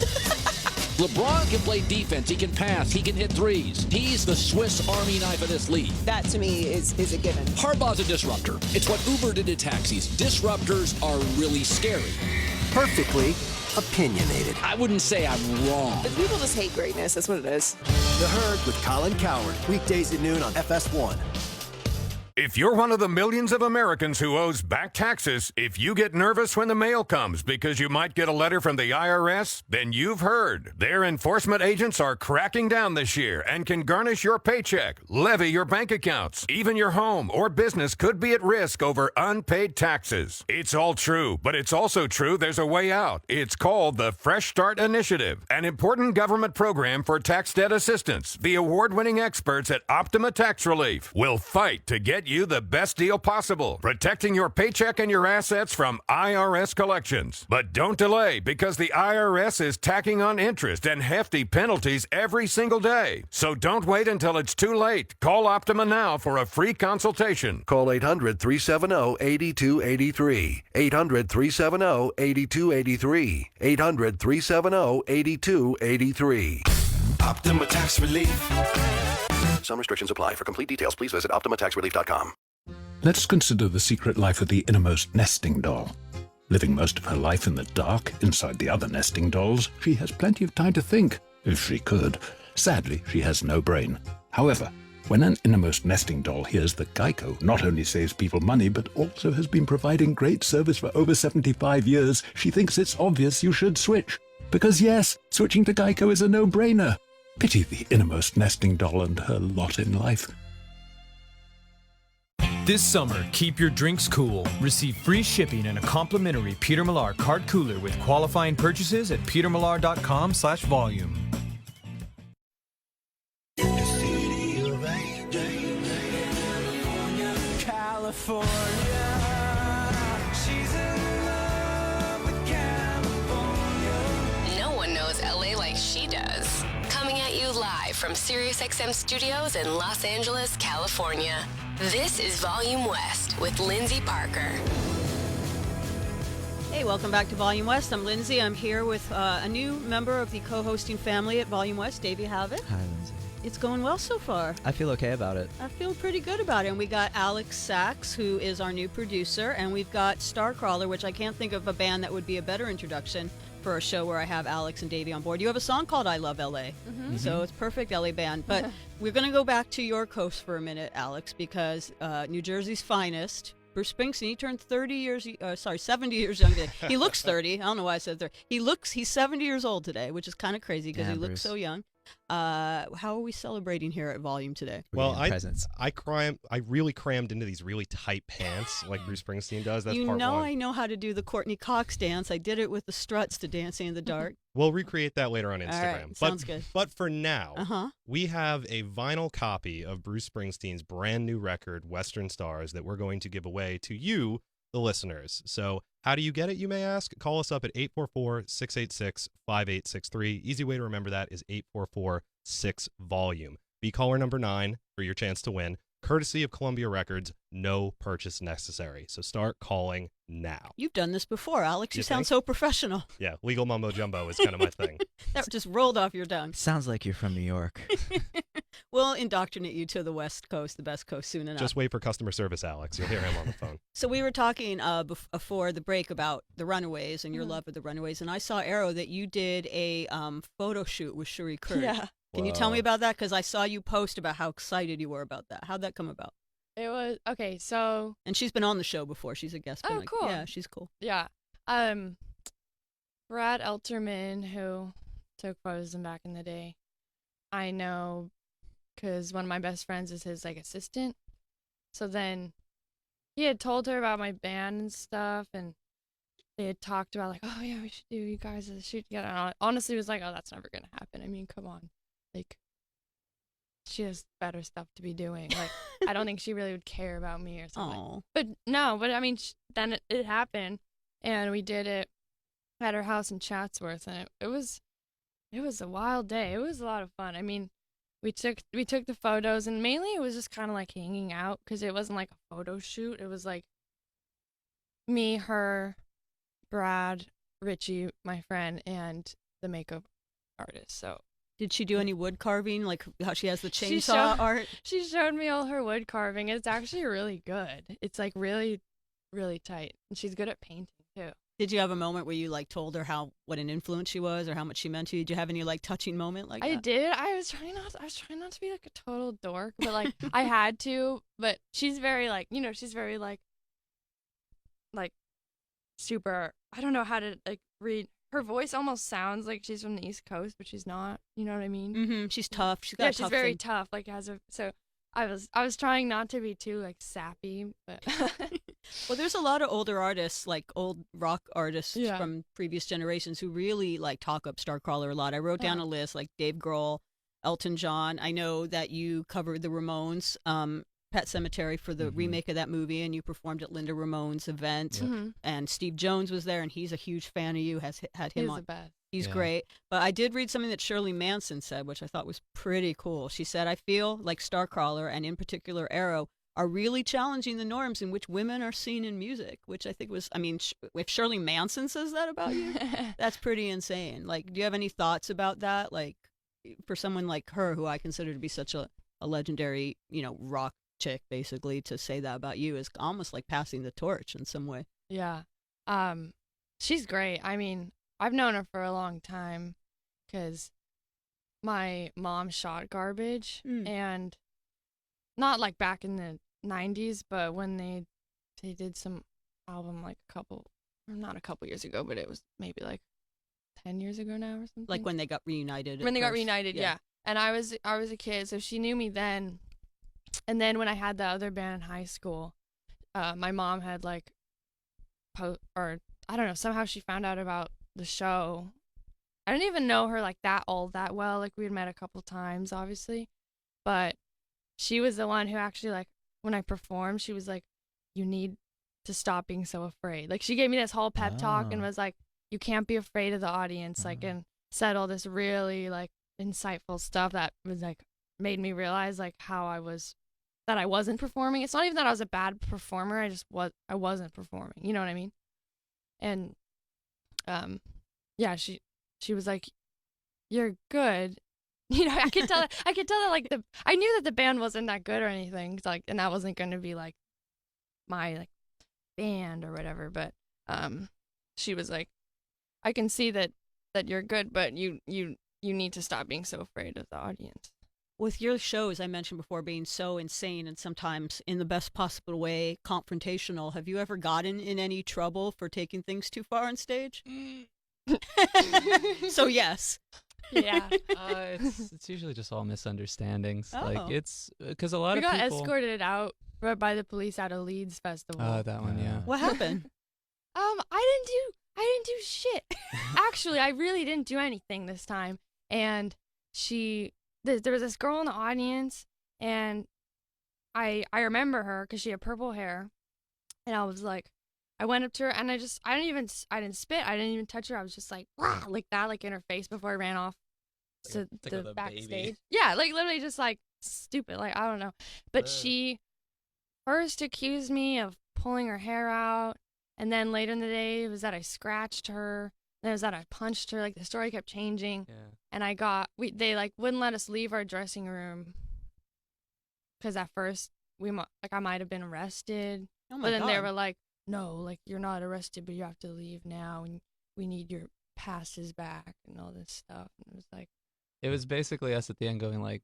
LeBron can play defense. He can pass. He can hit threes. He's the Swiss Army knife of this league. That, to me, is a given. Harbaugh's a disruptor. It's what Uber did to taxis. Disruptors are really scary. Perfectly opinionated. I wouldn't say I'm wrong. People just hate greatness. That's what it is. The Herd with Colin Cowherd. Weekdays at noon on FS1. If you're one of the millions of Americans who owes back taxes, if you get nervous when the mail comes because you might get a letter from the IRS, then you've heard. Their enforcement agents are cracking down this year and can garnish your paycheck, levy your bank accounts. Even your home or business could be at risk over unpaid taxes. It's all true, but it's also true there's a way out. It's called the Fresh Start Initiative, an important government program for tax debt assistance. The award-winning experts at Optima Tax Relief will fight to get get you the best deal possible, protecting your paycheck and your assets from IRS collections. But don't delay, because the IRS is tacking on interest and hefty penalties every single day. So don't wait until it's too late. Call Optima now for a free consultation. Call 800-370-8283. 800-370-8283. 800-370-8283. Optima Tax Relief. Some restrictions apply. For complete details, please visit OptimaTaxRelief.com. Let's consider the secret life of the innermost nesting doll. Living most of her life in the dark, inside the other nesting dolls, she has plenty of time to think, if she could. Sadly, she has no brain. However, when an innermost nesting doll hears that Geico not only saves people money, but also has been providing great service for over 75 years, she thinks it's obvious you should switch. Because yes, switching to Geico is a no-brainer. Pity the innermost nesting doll and her lot in life. This summer, keep your drinks cool. Receive free shipping and a complimentary Peter Millar card cooler with qualifying purchases at petermillar.com/volume. California, she's in love with California. No one knows LA like she does. Coming at you live from SiriusXM studios in Los Angeles, California. This is Volume West with Lyndsey Parker. Hey, welcome back to Volume West. I'm Lyndsey. I'm here with a new member of the co-hosting family at Volume West, Davey Havok. Hi, Lyndsey. It's going well so far. I feel okay about it. I feel pretty good about it. And we got Alex Sachs, who is our new producer, and we've got Starcrawler, which I can't think of a band that would be a better introduction for a show where I have Alex and Davey on board. You have a song called I Love LA, so it's perfect LA band. But we're going to go back to your coast for a minute, Alex, because New Jersey's finest, Bruce Springsteen, he turned 70 years younger. He looks 30. I don't know why I said 30. He's 70 years old today, which is kind of crazy because he looks so young. How are we celebrating here at Volume today? Well, I really crammed into these really tight pants like Bruce Springsteen does. That's part one. I know how to do the Courtney Cox dance. I did it with the struts to Dancing in the Dark. We'll recreate that later on Instagram. All right, sounds good. But for now, we have a vinyl copy of Bruce Springsteen's brand new record, Western Stars, that we're going to give away to you, the listeners. So how do you get it, you may ask? Call us up at 844-686-5863. Easy way to remember that is 844-6-VOLUME. Be caller number 9 for your chance to win. Courtesy of Columbia Records, no purchase necessary. So start calling now. You've done this before, Alex. You sound so professional. Yeah, legal mumbo jumbo is kind of my thing. That just rolled off your tongue. Sounds like you're from New York. We'll indoctrinate you to the West Coast, the best coast, soon enough. Just wait for customer service, Alex. You'll hear him on the phone. So we were talking before the break about the Runaways and your love of the Runaways, and I saw, Arrow, that you did a photo shoot with Cherie Curry. Yeah. Can you tell me about that? Because I saw you post about how excited you were about that. How'd that come about? It was, okay, so. And she's been on the show before. She's a guest. Oh, cool. Yeah, she's cool. Yeah. Brad Elterman, who took photos back in the day, I know because one of my best friends is his, assistant. So then he had told her about my band and stuff, and they had talked about, oh, yeah, we should do you guys a shoot together. And I honestly was like, oh, that's never going to happen. I mean, come on. She has better stuff to be doing. I don't think she really would care about me or something. Aww. But I mean, then it happened, and we did it at her house in Chatsworth, and it was a wild day. It was a lot of fun. I mean, we took the photos, and mainly it was just kind of hanging out because it wasn't a photo shoot. It was me, her, Brad, Richie, my friend, and the makeup artist. So. Did she do any wood carving, like how she has the chainsaw art? She showed me all her wood carving. It's actually really good. It's really, really tight. And she's good at painting too. Did you have a moment where you told her what an influence she was or how much she meant to you? Did you have any touching moment like that? I did. I was trying not to be a total dork, but I had to. But she's very she's very super. I don't know how to read. Her voice almost sounds like she's from the East Coast, but she's not. You know what I mean? Mm-hmm. She's tough. She's got she's very tough. So I was trying not to be too sappy, but well, there's a lot of older artists, old rock artists from previous generations, who really talk up Starcrawler a lot. I wrote down a list Dave Grohl, Elton John. I know that you covered the Ramones. Pet Sematary for the remake of that movie, and you performed at Linda Ramone's event, and Steve Jones was there, and he's a huge fan of you. Has had him He's on. the best. He's great. But I did read something that Shirley Manson said, which I thought was pretty cool. She said, "I feel like Starcrawler and in particular Arrow are really challenging the norms in which women are seen in music," which I think was, I mean, if Shirley Manson says that about you, that's pretty insane. Like, do you have any thoughts about that? Like, for someone like her, who I consider to be such a legendary, rock chick, basically, to say that about you is almost like passing the torch in some way. Yeah. She's great. I mean, I've known her for a long time because my mom shot Garbage, and not like back in the 90s, but when they did some album like not a couple years ago, but it was maybe like 10 years ago now or something. Like when they got reunited. When they got reunited, yeah. And I was a kid, so she knew me then. And then when I had the other band in high school, my mom had like, or I don't know, somehow she found out about the show. I didn't even know her like that well. Like we had met a couple times, obviously, but she was the one who actually, like, when I performed, she was like, "You need to stop being so afraid." Like, she gave me this whole pep talk and was like, "You can't be afraid of the audience." Like, and said all this really, like, insightful stuff that was, like, made me realize, like, that I wasn't performing. It's not even that I was a bad performer. I wasn't performing. You know what I mean? And, yeah, she was like, "You're good." I could tell that like I knew that the band wasn't that good or anything, like, and that wasn't going to be like my like band or whatever, but she was like, "I can see that you're good, but you need to stop being so afraid of the audience." With your shows, I mentioned before, being so insane and sometimes in the best possible way confrontational, have you ever gotten in any trouble for taking things too far on stage? So yes. Yeah. It's usually just all misunderstandings. Like, it's because a lot of people... We got escorted out by the police out of Leeds Festival. Oh, that one, yeah. What happened? I didn't do shit. Actually, I really didn't do anything this time. And there was this girl in the audience, and I remember her because she had purple hair, and I was like, I went up to her, and I didn't spit, I didn't even touch her. I was just like, "Wah!" like that, like in her face before I ran off to the backstage. Baby. Yeah, like literally just like stupid, like I don't know. But she first accused me of pulling her hair out, and then later in the day it was that I scratched her, then it was that I punched her. Like the story kept changing, and they like wouldn't let us leave our dressing room because at first I might have been arrested, but then they were like, "No, like you're not arrested, but you have to leave now, and we need your passes back and all this stuff." And it was basically us at the end going like,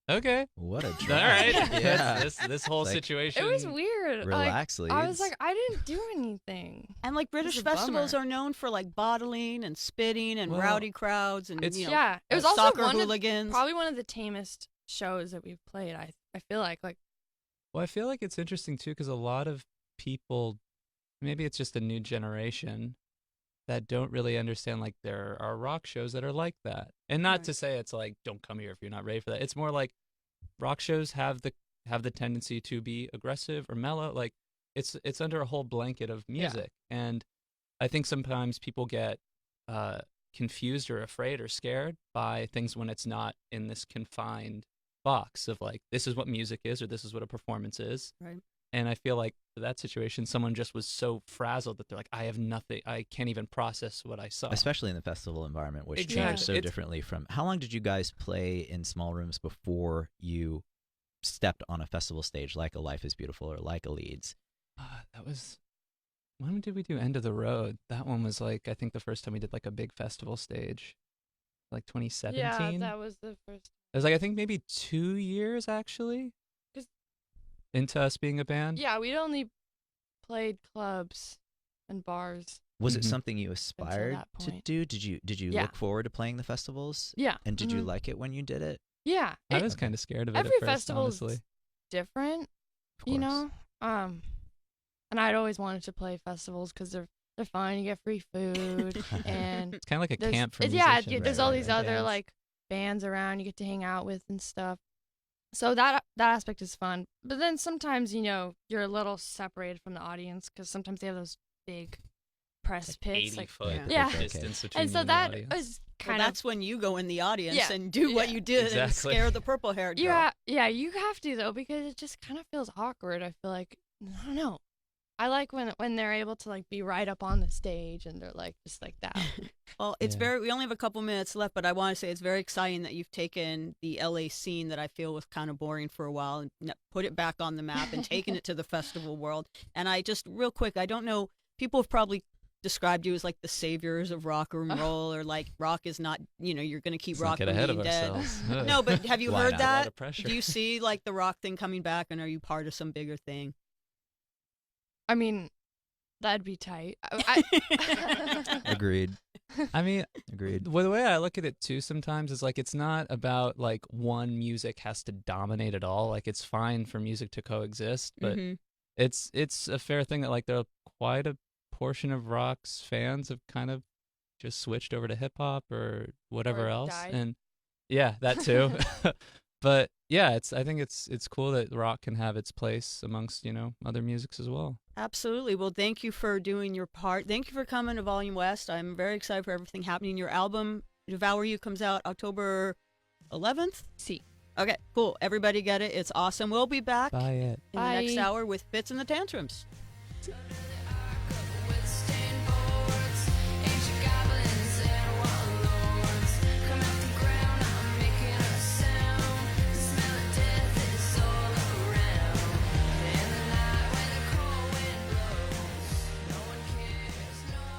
"Okay, what a drag." All right, yeah. this whole situation. It was weird. Relax, like, I was like, I didn't do anything. And like British festivals are known for like bottling and spitting and rowdy crowds and it was also soccer hooligans. Probably one of the tamest shows that we've played. I feel like. Well, I feel like it's interesting too because a lot of people, maybe it's just a new generation that don't really understand, like, there are rock shows that are like that. And not to say it's like, don't come here if you're not ready for that. It's more like rock shows have the tendency to be aggressive or mellow. Like, it's under a whole blanket of music. Yeah. And I think sometimes people get confused or afraid or scared by things when it's not in this confined box of like, this is what music is or this is what a performance is. Right. And I feel like for that situation, someone just was so frazzled that they're like, I have nothing. I can't even process what I saw. Especially in the festival environment, which changes so differently from... How long did you guys play in small rooms before you stepped on a festival stage like a Life is Beautiful or like a Leeds? That was... When did we do End of the Road? That one was like, I think the first time we did like a big festival stage. Like 2017? Yeah, that was the first. It was like, I think maybe 2 years actually. Into us being a band? Yeah, we'd only played clubs and bars. Was it something you aspired to do? Did you look forward to playing the festivals? Yeah. And did you like it when you did it? Yeah. I was kind of scared of it every at first, festival honestly. Is different, you know? And I'd always wanted to play festivals because they're fun. You get free food. And it's kind of like a camp for musicians. Yeah, there's all these other like bands around you get to hang out with and stuff. So that that aspect is fun. But then sometimes, you know, you're a little separated from the audience because sometimes they have those big press pits. 80-foot yeah. distance between And so you and that the audience. is kind that's when you go in the audience Yeah. and do what you did and Exactly. scare the purple-haired girl. Yeah, you have to, though, because it just kind of feels awkward. I feel like, I don't know. I like when they're able to like be right up on the stage and they're like just like that. Well, it's we only have a couple minutes left, but I want to say it's very exciting that you've taken the LA scene that I feel was kind of boring for a while and put it back on the map and taken it to the festival world. And I just, real quick, I don't know, people have probably described you as like the saviors of rock and roll, or like rock is not, you know, you're going to keep rock get from ahead being of dead. ourselves. No, but have you Why heard not? A lot that? of pressure. Do you see like the rock thing coming back, and are you part of some bigger thing? I mean, that'd be tight. Agreed. I mean, agreed. Well, the way I look at it too sometimes is like it's not about like one music has to dominate it all. Like it's fine for music to coexist, but it's a fair thing that like there are quite a portion of rock's fans have kind of just switched over to hip hop or whatever Or else, died. and yeah, that too. But yeah, I think it's cool that rock can have its place amongst, you know, other musics as well. Absolutely. Well, thank you for doing your part. Thank you for coming to Volume West. I'm very excited for everything happening. Your album, Devour You, comes out October 11th? See. Okay, cool. Everybody get it. It's awesome. We'll be back Buy it. in the next hour with Fits and the Tantrums.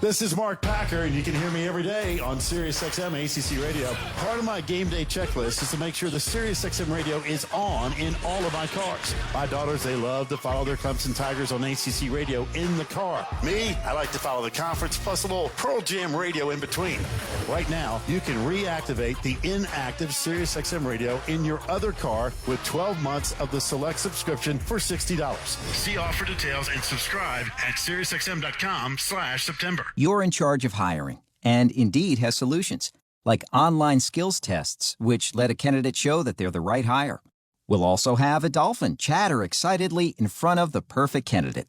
This is Mark Packer, and you can hear me every day on SiriusXM ACC Radio. Part of my game day checklist is to make sure the SiriusXM Radio is on in all of my cars. My daughters, they love to follow their Clemson Tigers on ACC Radio in the car. Me, I like to follow the conference, plus a little Pearl Jam radio in between. Right now, you can reactivate the inactive SiriusXM Radio in your other car with 12 months of the select subscription for $60. See offer details and subscribe at SiriusXM.com/September. You're in charge of hiring, and Indeed has solutions, like online skills tests, which let a candidate show that they're the right hire. We'll also have a dolphin chatter excitedly in front of the perfect candidate.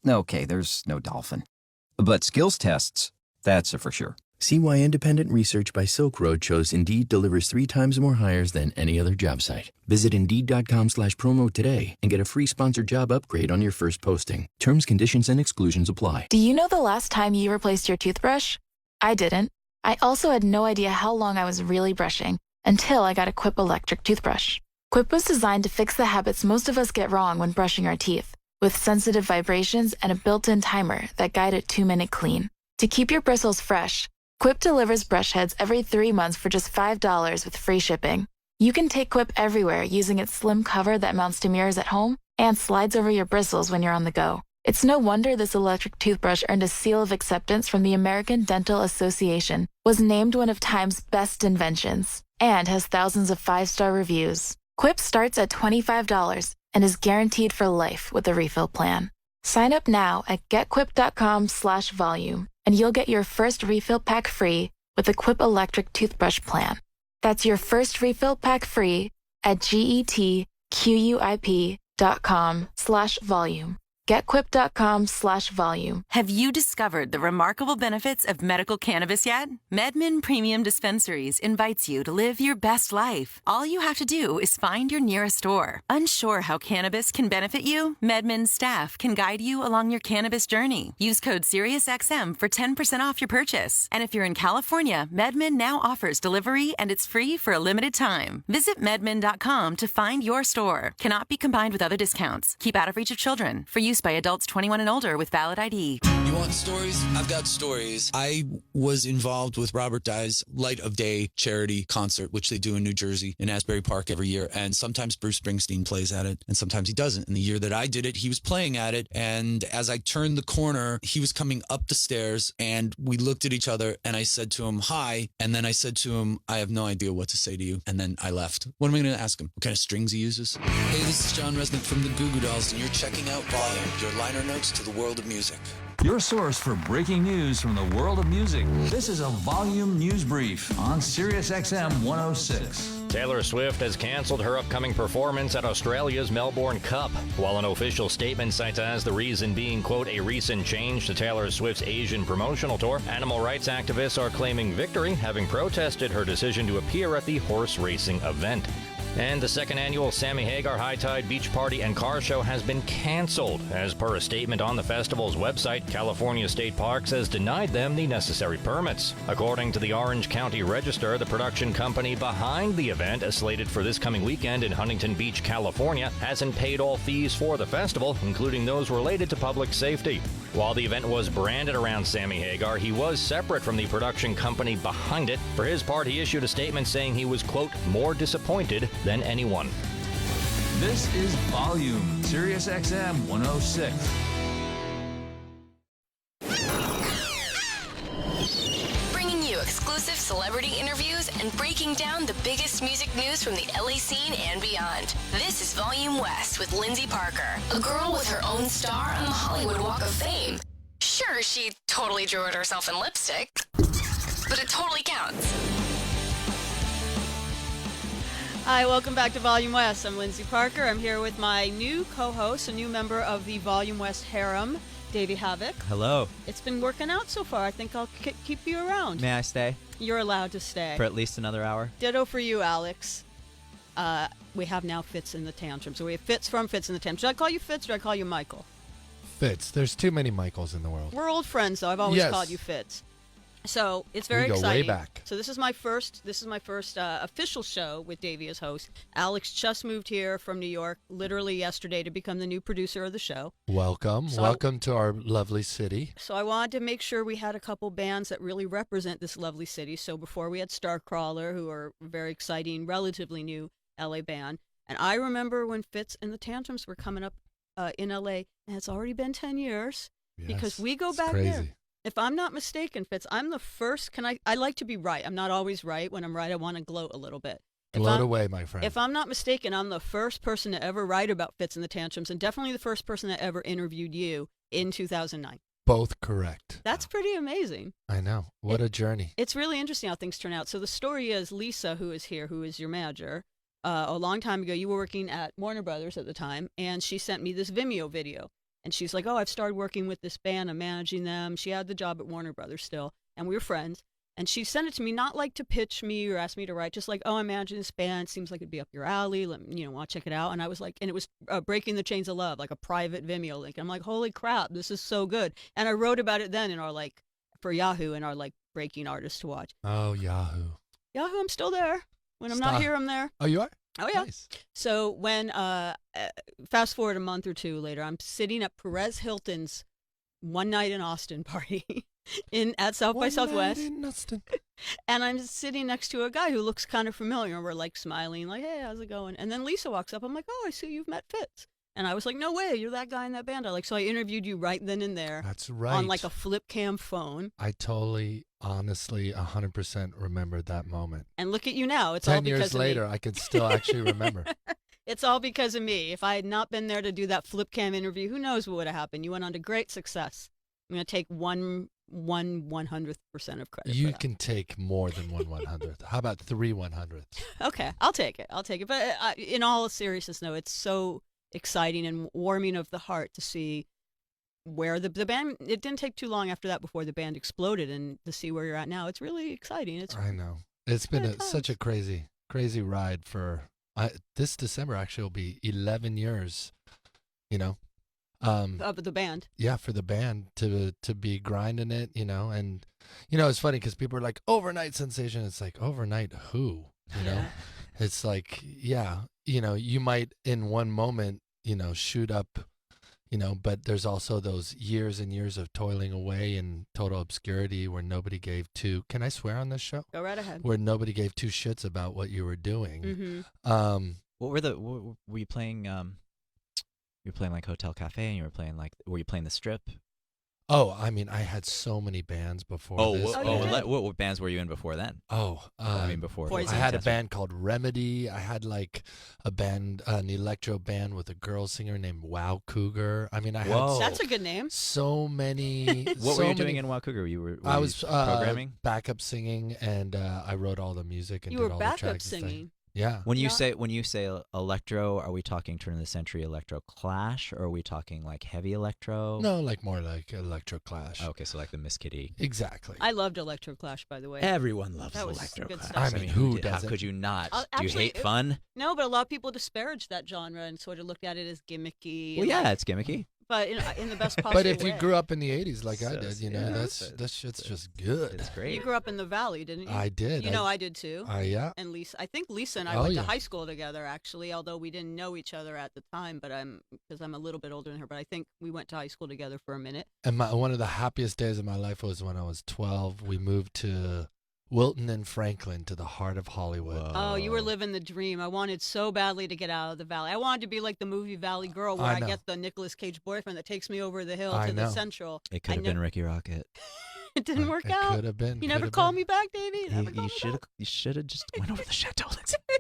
Okay, there's no dolphin. But skills tests, that's a for sure. See why independent research by Silk Road shows Indeed delivers 3 times more hires than any other job site. Visit Indeed.com/promo today and get a free sponsored job upgrade on your first posting. Terms, conditions, and exclusions apply. Do you know the last time you replaced your toothbrush? I didn't. I also had no idea how long I was really brushing until I got a Quip electric toothbrush. Quip was designed to fix the habits most of us get wrong when brushing our teeth, with sensitive vibrations and a built-in timer that guide a 2-minute clean. To keep your bristles fresh, Quip delivers brush heads every 3 months for just $5 with free shipping. You can take Quip everywhere using its slim cover that mounts to mirrors at home and slides over your bristles when you're on the go. It's no wonder this electric toothbrush earned a seal of acceptance from the American Dental Association, was named one of Time's best inventions, and has thousands of 5-star reviews. Quip starts at $25 and is guaranteed for life with a refill plan. Sign up now at getquip.com/volume. and you'll get your first refill pack free with a Quip electric toothbrush plan. That's your first refill pack free at getquip.com/volume. GetQuip.com/volume. Have you discovered the remarkable benefits of medical cannabis yet? MedMen Premium Dispensaries invites you to live your best life. All you have to do is find your nearest store. Unsure how cannabis can benefit you? MedMen staff can guide you along your cannabis journey. Use code SiriusXM for 10% off your purchase. And if you're in California, MedMen now offers delivery and it's free for a limited time. Visit medmen.com to find your store. Cannot be combined with other discounts. Keep out of reach of children. For use by adults 21 and older with valid ID. You want stories? I've got stories. I was involved with Robert Dye's Light of Day charity concert, which they do in New Jersey in Asbury Park every year. And sometimes Bruce Springsteen plays at it, and sometimes he doesn't. And the year that I did it, he was playing at it. And as I turned the corner, he was coming up the stairs, and we looked at each other, and I said to him, hi. And then I said to him, I have no idea what to say to you. And then I left. What am I going to ask him? What kind of strings he uses? Hey, this is John Resnick from the Goo Goo Dolls, and you're checking out Volume, your liner notes to the world of music. Your source for breaking news from the world of music. This is a Volume News Brief on SiriusXM 106. Taylor Swift has canceled her upcoming performance at Australia's Melbourne Cup, while an official statement cites as the reason being, quote, a recent change to Taylor Swift's Asian promotional tour. Animal rights activists are claiming victory, having protested her decision to appear at the horse racing event. And the second annual Sammy Hagar High Tide Beach Party and Car Show has been canceled. As per a statement on the festival's website, California State Parks has denied them the necessary permits. According to the Orange County Register, the production company behind the event, slated for this coming weekend in Huntington Beach, California, hasn't paid all fees for the festival, including those related to public safety. While the event was branded around Sammy Hagar, he was separate from the production company behind it. For his part, he issued a statement saying he was, quote, more disappointed than anyone. This is Volume, SiriusXM 106. Bringing you exclusive celebrity interviews and breaking down the biggest music news from the LA scene and beyond. This is Volume West with Lyndsey Parker, a girl with her own star on the Hollywood Walk of Fame. Sure, she totally drew it herself in lipstick, but it totally counts. Hi, welcome back to Volume West. I'm Lyndsey Parker. I'm here with my new co-host, a new member of the Volume West harem, Davey Havok. Hello. It's been working out so far. I think I'll keep you around. May I stay? You're allowed to stay. For at least another hour? Ditto for you, Alex. We have now Fitz in the Tantrum. So we have Fitz from Fitz in the Tantrum. Should I call you Fitz or should I call you Michael? Fitz. There's too many Michaels in the world. We're old friends, though. I've always called you Fitz. So it's very exciting. We go way back. So this is my first official show with Davey as host. Alex just moved here from New York literally yesterday to become the new producer of the show. Welcome. Welcome to our lovely city. So I wanted to make sure we had a couple bands that really represent this lovely city. So before we had Starcrawler, who are a very exciting, relatively new LA band. And I remember when Fitz and the Tantrums were coming up in LA, and it's already been 10 years because we go back there. If I'm not mistaken, Fitz, I'm the first. I like to be right. I'm not always right. When I'm right, I want to gloat a little bit. Gloat away, my friend. If I'm not mistaken, I'm the first person to ever write about Fitz and the Tantrums, and definitely the first person that ever interviewed you in 2009. Both correct. That's pretty amazing. I know. What a journey. It's really interesting how things turn out. So the story is Lisa, who is here, who is your manager. A long time ago, you were working at Warner Brothers at the time, and she sent me this Vimeo video. And she's like, oh, I've started working with this band. I'm managing them. She had the job at Warner Brothers still, and we were friends. And she sent it to me, not like to pitch me or ask me to write, just like, oh, I'm managing this band. Seems like it'd be up your alley. Want to check it out? And I was like, and it was Breaking the Chains of Love, like a private Vimeo link. I'm like, holy crap, this is so good. And I wrote about it then in our, for Yahoo, in our, Breaking Artists to Watch. Oh, Yahoo. Yahoo, I'm still there. When I'm not here, I'm there. Oh, you are? Oh, yeah. Nice. So when, fast forward a month or two later, I'm sitting at Perez Hilton's One Night in Austin party at South by Southwest. One Night in Austin. And I'm sitting next to a guy who looks kind of familiar. And we're smiling, hey, how's it going? And then Lisa walks up. I'm like, oh, I see you've met Fitz. And I was like, no way, you're that guy in that band. So I interviewed you right then and there. That's right. On a flip cam phone. I totally, honestly, 100% remembered that moment. And look at you now. It's 10 all because years later, I can still actually remember. It's all because of me. If I had not been there to do that flip cam interview, who knows what would have happened? You went on to great success. I'm going to take 1/100th% of credit. You can take more than 1/100th. How about 3/100th? Okay, I'll take it. But in all seriousness, no, it's so exciting and warming of the heart to see where the band, it didn't take too long after that before the band exploded, and to see where you're at now, it's really exciting. I know. It's been such a crazy ride for, this December actually will be 11 years, of the band. Yeah, for the band to be grinding it, and, it's funny because people are like, overnight sensation. It's like, overnight who, It's like, yeah, you might in one moment, shoot up, but there's also those years and years of toiling away in total obscurity where nobody gave two. Can I swear on this show? Go right ahead. Where nobody gave two shits about what you were doing. Mm-hmm. What were you playing? You were playing Hotel Cafe, and you were playing were you playing the Strip? Oh, I mean, I had so many bands before this. What bands were you in before then? Before. I had a band called Remedy. I had a band, an electro band with a girl singer named Wow Cougar. I mean, that's a good name. So many. What were you doing in Wow Cougar? I was programming, backup singing, and I wrote all the music and you did were all backup the tracks. Singing. Yeah. When you say electro, are we talking turn of the century electro clash, or are we talking like heavy electro? No, like more like electro clash. Okay, so like the Miss Kitty. Exactly. I loved Electro Clash, by the way. Everyone loves That was electro good clash. stuff. I mean, who How doesn't? could you not? Do you Actually, hate fun? No, but a lot of people disparaged that genre and sort of looked at it as gimmicky. Well, and yeah, like- it's gimmicky. but in the best possible But if way. you grew up in the 80s like I So, did, yeah, that shit's just good. It's great. You grew up in the Valley, didn't you? I did. You know, I did too. Yeah. And I think Lisa and I Oh, went yeah. to high school together, actually, although we didn't know each other at the time, because I'm a little bit older than her, but I think we went to high school together for a minute. And one of the happiest days of my life was when I was 12. We moved to Wilton and Franklin, to the heart of Hollywood. Oh, you were living the dream. I wanted so badly to get out of the Valley. I wanted to be like the movie Valley Girl, where I I know. get the Nicolas Cage boyfriend that takes me over the hill I to the know. Central. It could have been Ricky Rocket. It didn't work It out. could have been. You never called me back, Davey. You should have just went over the chateau.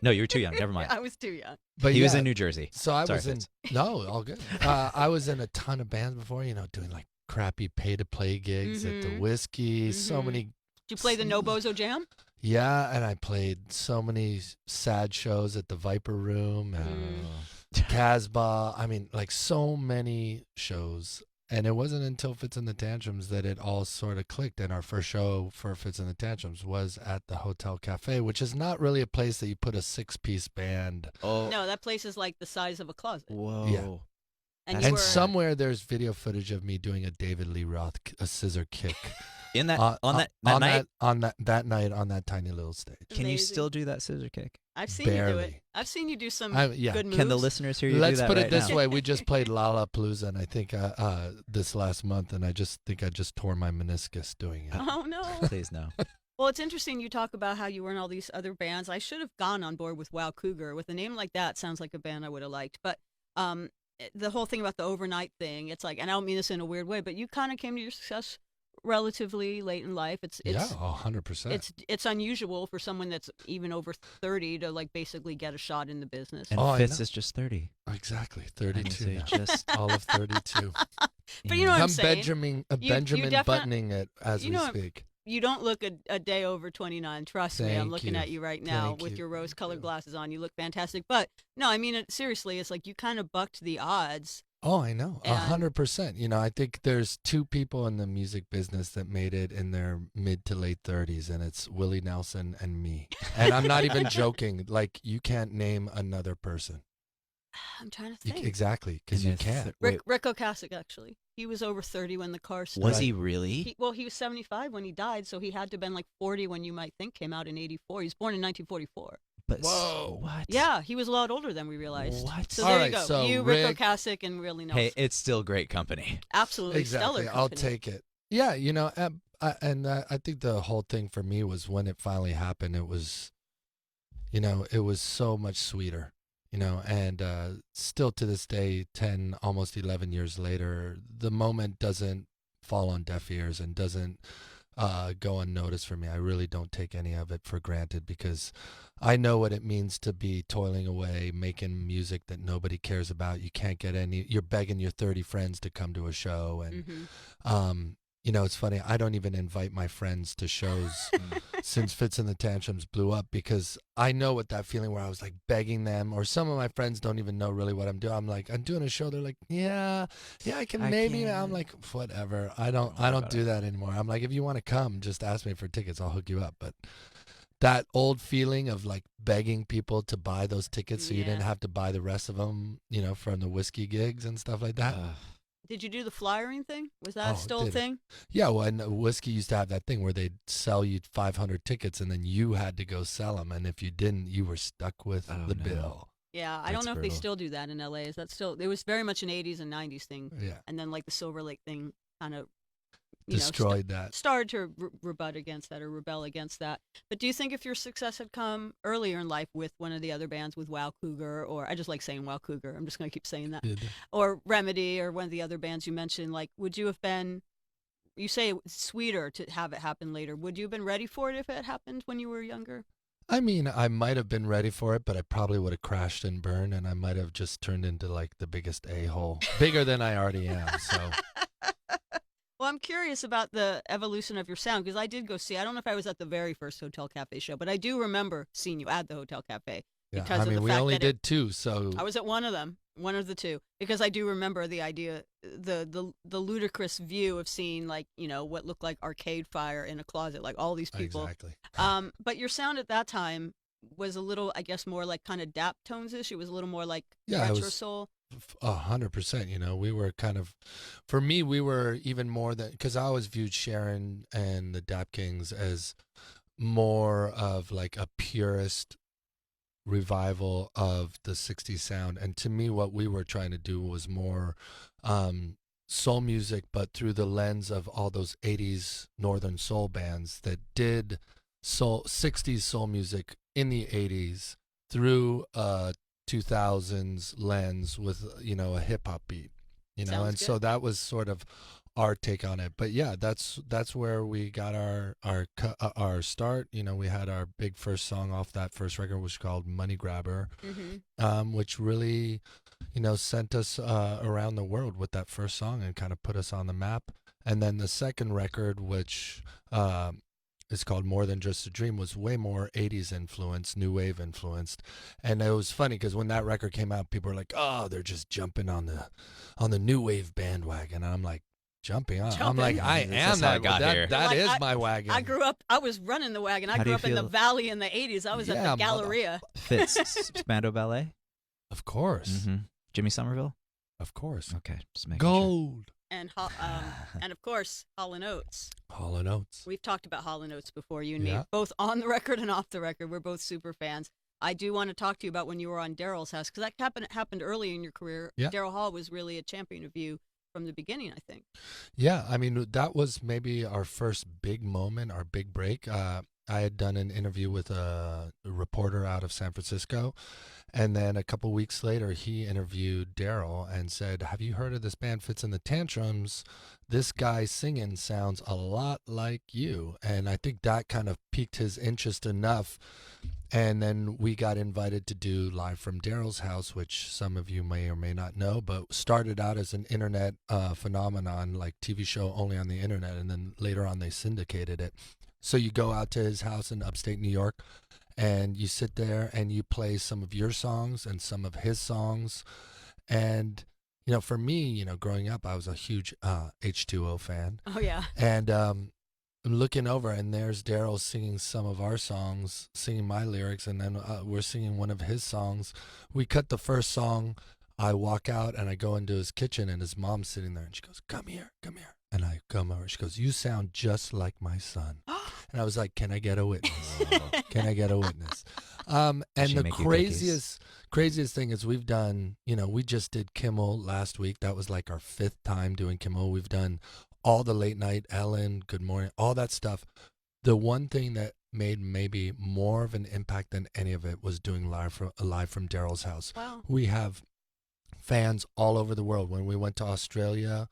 No, you were too young. Never mind. I was too young. But he was yeah, in New Jersey. So I Sorry, was in. Fitz. No, all good. I was in a ton of bands before, doing like crappy pay-to-play gigs at the Whiskey. So many. Did you play the No Bozo Jam? Yeah, and I played so many sad shows at the Viper Room and Casbah. I mean, like so many shows. And it wasn't until Fitz and the Tantrums that it all sort of clicked. And our first show for Fitz and the Tantrums was at the Hotel Cafe, which is not really a place that you put a 6-piece band. Oh, No, that place is like the size of a closet. whoa. Yeah. And, And somewhere there's video footage of me doing a David Lee Roth a scissor kick In that on on that night. that night on that tiny little stage. Can you Amazing. still do that scissor kick? I've seen you do it. Barely. I've seen you do some Yeah. good moves. Can the listeners hear you Let's do that put right it this now? way: we just played Lollapalooza, and I think this last month, and I just tore my meniscus doing it. Oh, no. Please no. Well, it's interesting you talk about how you were in all these other bands. I should have gone on board with Wow Cougar. With a name like that, sounds like a band I would have liked. But the whole thing about the overnight thing, it's like, and I don't mean this in a weird way, but you kind of came to your success relatively late in life. It's 100%. It's unusual for someone that's even over 30 to like basically get a shot in the business. And Fitz is just 30. Exactly, 32. So you now. just all of 32. But you know what I'm saying? Benjamin You buttoning it as you we know, speak. You don't look a day over 29. Trust me, I'm Thank looking you. at you right now Thank with you. your rose-colored glasses on. You look fantastic. But no, I mean, seriously, it's like you kind of bucked the odds. Oh, I know, And- 100%. I think there's two people in the music business that made it in their mid to late 30s, and it's Willie Nelson and me. And I'm not even joking. Like, you can't name another person. I'm trying to think. Exactly, because you can't. Rick Ocasek, actually. He was over 30 when the car started. Was he really? He was 75 when he died, so he had to have been like 40 when You Might Think came out in 84. He was born in 1944. But Whoa. What? Yeah, he was a lot older than we realized. What? So All there right, you go. so You, Rick Ocasek, and Willie Nelson. Hey, it's still great company. Absolutely stellar Exactly. company. I'll take it. Yeah, I think the whole thing for me was when it finally happened, it was so much sweeter, and still to this day, 10, almost 11 years later, the moment doesn't fall on deaf ears and doesn't go unnoticed for me. I really don't take any of it for granted because I know what it means to be toiling away, making music that nobody cares about. You can't get you're begging your 30 friends to come to a show. And, it's funny. I don't even invite my friends to shows since Fitz and the Tantrums blew up because I know what that feeling where I was like begging them, or some of my friends don't even know really what I'm doing. I'm like, I'm doing a show. They're like, yeah, I can maybe. I'm like, whatever. I don't do that anymore. I'm like, if you want to come, just ask me for tickets. I'll hook you up. But that old feeling of like begging people to buy those tickets so you didn't have to buy the rest of them, from the Whiskey gigs and stuff like that. Did you do the flyering thing? Was that still a did it. thing? Yeah, well, and Whiskey used to have that thing where they'd sell you 500 tickets and then you had to go sell them. And if you didn't, you were stuck with the bill. Yeah, I don't know if they still do that in LA. Is that still? It was very much an 80s and 90s thing. Yeah. And then like the Silver Lake thing kind of Destroyed that. Started to rebut against that or rebel against that. But do you think if your success had come earlier in life with one of the other bands, with Wow Cougar, or I just like saying Wow Cougar, I'm just going to keep saying that, or Remedy, or one of the other bands you mentioned, like would you have been, you say it's sweeter to have it happen later, would you have been ready for it if it happened when you were younger? I mean, I might have been ready for it, but I probably would have crashed and burned, and I might have just turned into like the biggest a-hole, bigger than I already am. So. Well, I'm curious about the evolution of your sound because I did go see, I don't know if I was at the very first Hotel Cafe show, but I do remember seeing you at the Hotel Cafe. Yeah. because I of mean, the we fact only that did 2, so I was at one of them, one of the 2, because I do remember the idea, the ludicrous view of seeing like what looked like Arcade Fire in a closet, like all these people. Exactly. But your sound at that time was a little, I guess, more like kind of dap tones-ish. It was a little more like retro soul. 100%. We were kind of, for me, we were even more than, because I always viewed Sharon and the Dap Kings as more of like a purist revival of the 60s sound. And to me, what we were trying to do was more soul music, but through the lens of all those 80s Northern soul bands that did 60s soul music in the 80s through 2000s lens with a hip hop beat, and so that was sort of our take on it. But yeah, that's where we got our start. We had our big first song off that first record, which was called Money Grabber, which really sent us around the world with that first song and kind of put us on the map. And then the second record, which it's called More Than Just a Dream, was way more 80s influenced, new wave influenced. And it was funny because when that record came out, people were like, oh, they're just jumping on the new wave bandwagon. And I'm like, jumping on. I'm like, I am that. That is my wagon. I grew up, I was running the wagon. I grew up in the Valley in the 80s. I was at the Galleria. Fitz, Spandau Ballet? Of course. Jimmy Somerville? Of course. Okay, just making Gold. Sure. And of course, Hall & Oates. Hall & Oates. We've talked about Hall & Oates before, you and me, both on the record and off the record. We're both super fans. I do want to talk to you about when you were on Daryl's house, because that happened early in your career. Yeah. Daryl Hall was really a champion of you from the beginning, I think. Yeah, I mean, that was maybe our first big moment, our big break. I had done an interview with a reporter out of San Francisco, and then a couple weeks later, he interviewed Daryl and said, have you heard of this band Fitz and the Tantrums? This guy singing sounds a lot like you. And I think that kind of piqued his interest enough. And then we got invited to do Live from Daryl's House, which some of you may or may not know, but started out as an internet phenomenon, like TV show only on the internet. And then later on, they syndicated it. So you go out to his house in upstate New York, and you sit there and you play some of your songs and some of his songs. And, for me, growing up, I was a huge H2O fan. Oh, yeah. And I'm looking over, and there's Daryl singing some of our songs, singing my lyrics, and then we're singing one of his songs. We cut the first song. I walk out, and I go into his kitchen, and his mom's sitting there, and she goes, come here, come here. And I come over. She goes, you sound just like my son. And I was like, can I get a witness? Can I get a witness? And the craziest thing is we've done, we just did Kimmel last week. That was like our 5th time doing Kimmel. We've done all the late night, Ellen, Good Morning, all that stuff. The one thing that made maybe more of an impact than any of it was doing live from Daryl's house. Wow. We have fans all over the world. When we went to Australia,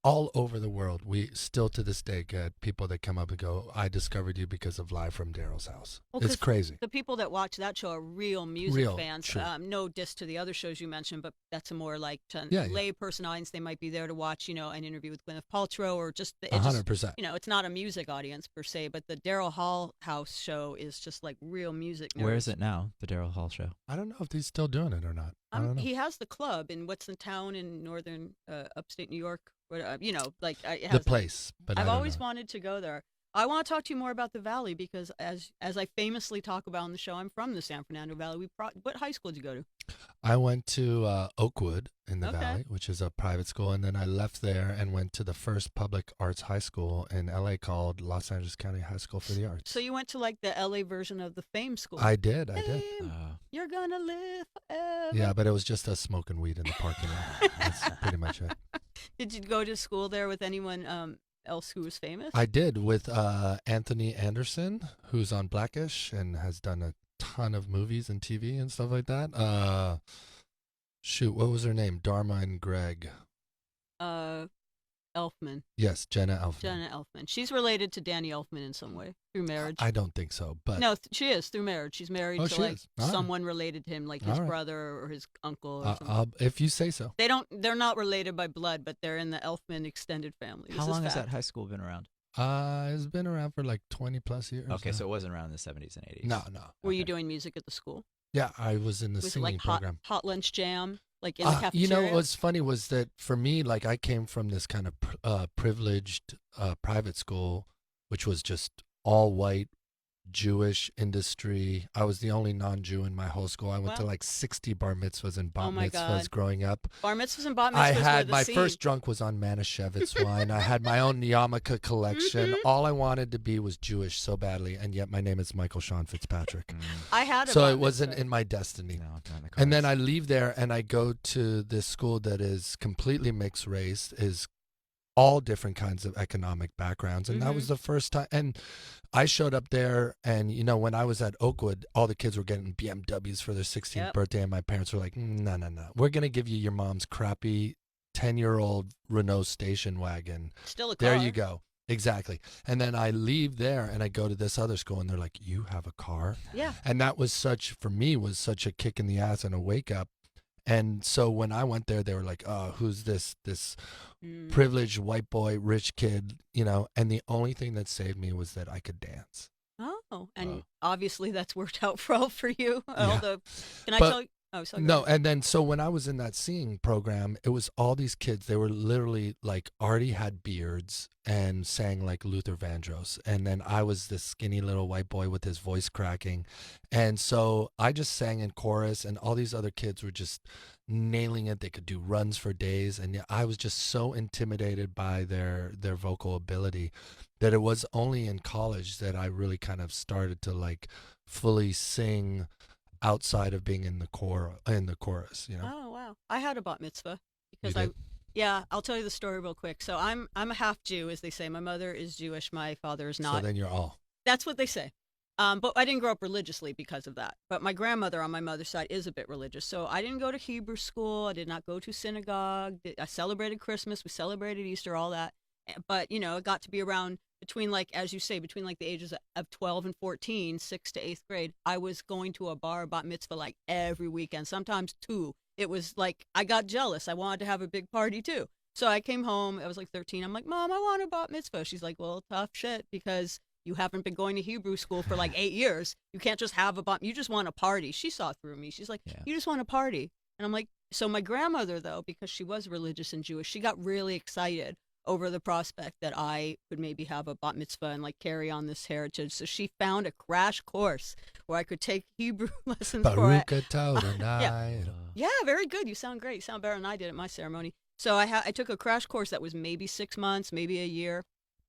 all over the world, we still to this day get people that come up and go, I discovered you because of Live from Daryl's House. Well, it's crazy. The people that watch that show are real music fans. True. No diss to the other shows you mentioned, but that's a more like lay person audience. They might be there to watch, an interview with Gwyneth Paltrow or just 100%. It's not a music audience per se, but the Daryl Hall House show is just like real music nerds. Where is it now, the Daryl Hall show? I don't know if he's still doing it or not. I don't know. He has the club in what's the town in northern upstate New York. The place, but I've always wanted to go there. I want to talk to you more about the Valley because, as I famously talk about on the show, I'm from the San Fernando Valley. What high school did you go to? I went to Oakwood in the Valley, which is a private school, and then I left there and went to the first public arts high school in LA called Los Angeles County High School for the Arts. So you went to like the LA version of the Fame School. I did. You're gonna live forever. Yeah, but it was just us smoking weed in the parking lot. That's pretty much it. Did you go to school there with anyone else who was famous? I did, with Anthony Anderson, who's on Blackish and has done a ton of movies and TV and stuff like that. What was her name? Dharma and Greg. Elfman. Yes, Jenna Elfman. Jenna Elfman. She's related to Danny Elfman in some way through marriage. I don't think so, but no, she is through marriage. She's married to someone related to him, like his brother or his uncle. Or something. If you say so. They're not related by blood, but they're in the Elfman extended family. How long has that high school been around? It's been around for like 20 plus years. Okay, so it wasn't around in the 70s and 80s. No. Were you doing music at the school? Yeah, I was in the Was it singing like program. hot lunch jam, like in the cafeteria? You know, what's funny was that for me, like I came from this kind of privileged private school, which was just all white, Jewish industry. I was the only non-Jew in my whole school. I went to like 60 bar mitzvahs and bat mitzvahs growing up. Bar mitzvahs and bat mitzvahs I had were the my scene. first drunk was on Manischewitz wine. I had my own yarmulke collection. All I wanted to be was Jewish so badly, and yet my name is Michael Sean Fitzpatrick. I had a so bat it wasn't mitzvah. in my destiny. And then I leave there and I go to this school that is completely mixed race, is all different kinds of economic backgrounds. And that was the first time. And I showed up there, and, you know, when I was at Oakwood, all the kids were getting BMWs for their 16th birthday, and my parents were like, no. We're going to give you your mom's crappy 10-year-old Renault station wagon. Still a car. There you go. Exactly. And then I leave there, and I go to this other school, and they're like, you have a car? Yeah. And that was for me, was such a kick in the ass and a wake-up. And so when I went there, they were like, oh, who's this privileged white boy, rich kid, you know? And the only thing that saved me was that I could dance. Oh, and obviously that's worked out for you. Yeah. Can I tell you? Oh, sorry. No, and then so when I was in that singing program, it was all these kids. They were literally like already had beards and sang like Luther Vandross. And then I was this skinny little white boy with his voice cracking. And so I just sang in chorus, and all these other kids were just nailing it. They could do runs for days. And I was just so intimidated by their vocal ability that it was only in college that I really kind of started to like fully sing outside of being in the chorus, you know. Oh wow, I had a bat mitzvah because I'll tell you the story real quick. So I'm a half Jew, as they say. My mother is Jewish, my father is not. So then you're all. That's what they say. But I didn't grow up religiously because of that. But my grandmother on my mother's side is a bit religious. So I didn't go to Hebrew school. I did not go to synagogue. I celebrated Christmas. We celebrated Easter, all that. But, you know, it got to be around between, like, as you say, between like the ages of 12 and 14, 6th to 8th grade, I was going to a bar bat mitzvah like every weekend, sometimes 2. It was like, I got jealous. I wanted to have a big party too. So I came home. I was like 13. I'm like, Mom, I want a bat mitzvah. She's like, well, tough shit, because you haven't been going to Hebrew school for like 8 years. You can't just have a bat. You just want a party. She saw through me. She's like, you just want a party. And I'm like, so my grandmother, though, because she was religious and Jewish, she got really excited over the prospect that I could maybe have a bat mitzvah and like carry on this heritage. So she found a crash course where I could take Hebrew lessons for it. Yeah, very good. You sound great. You sound better than I did at my ceremony. So I took a crash course that was maybe 6 months, maybe a year,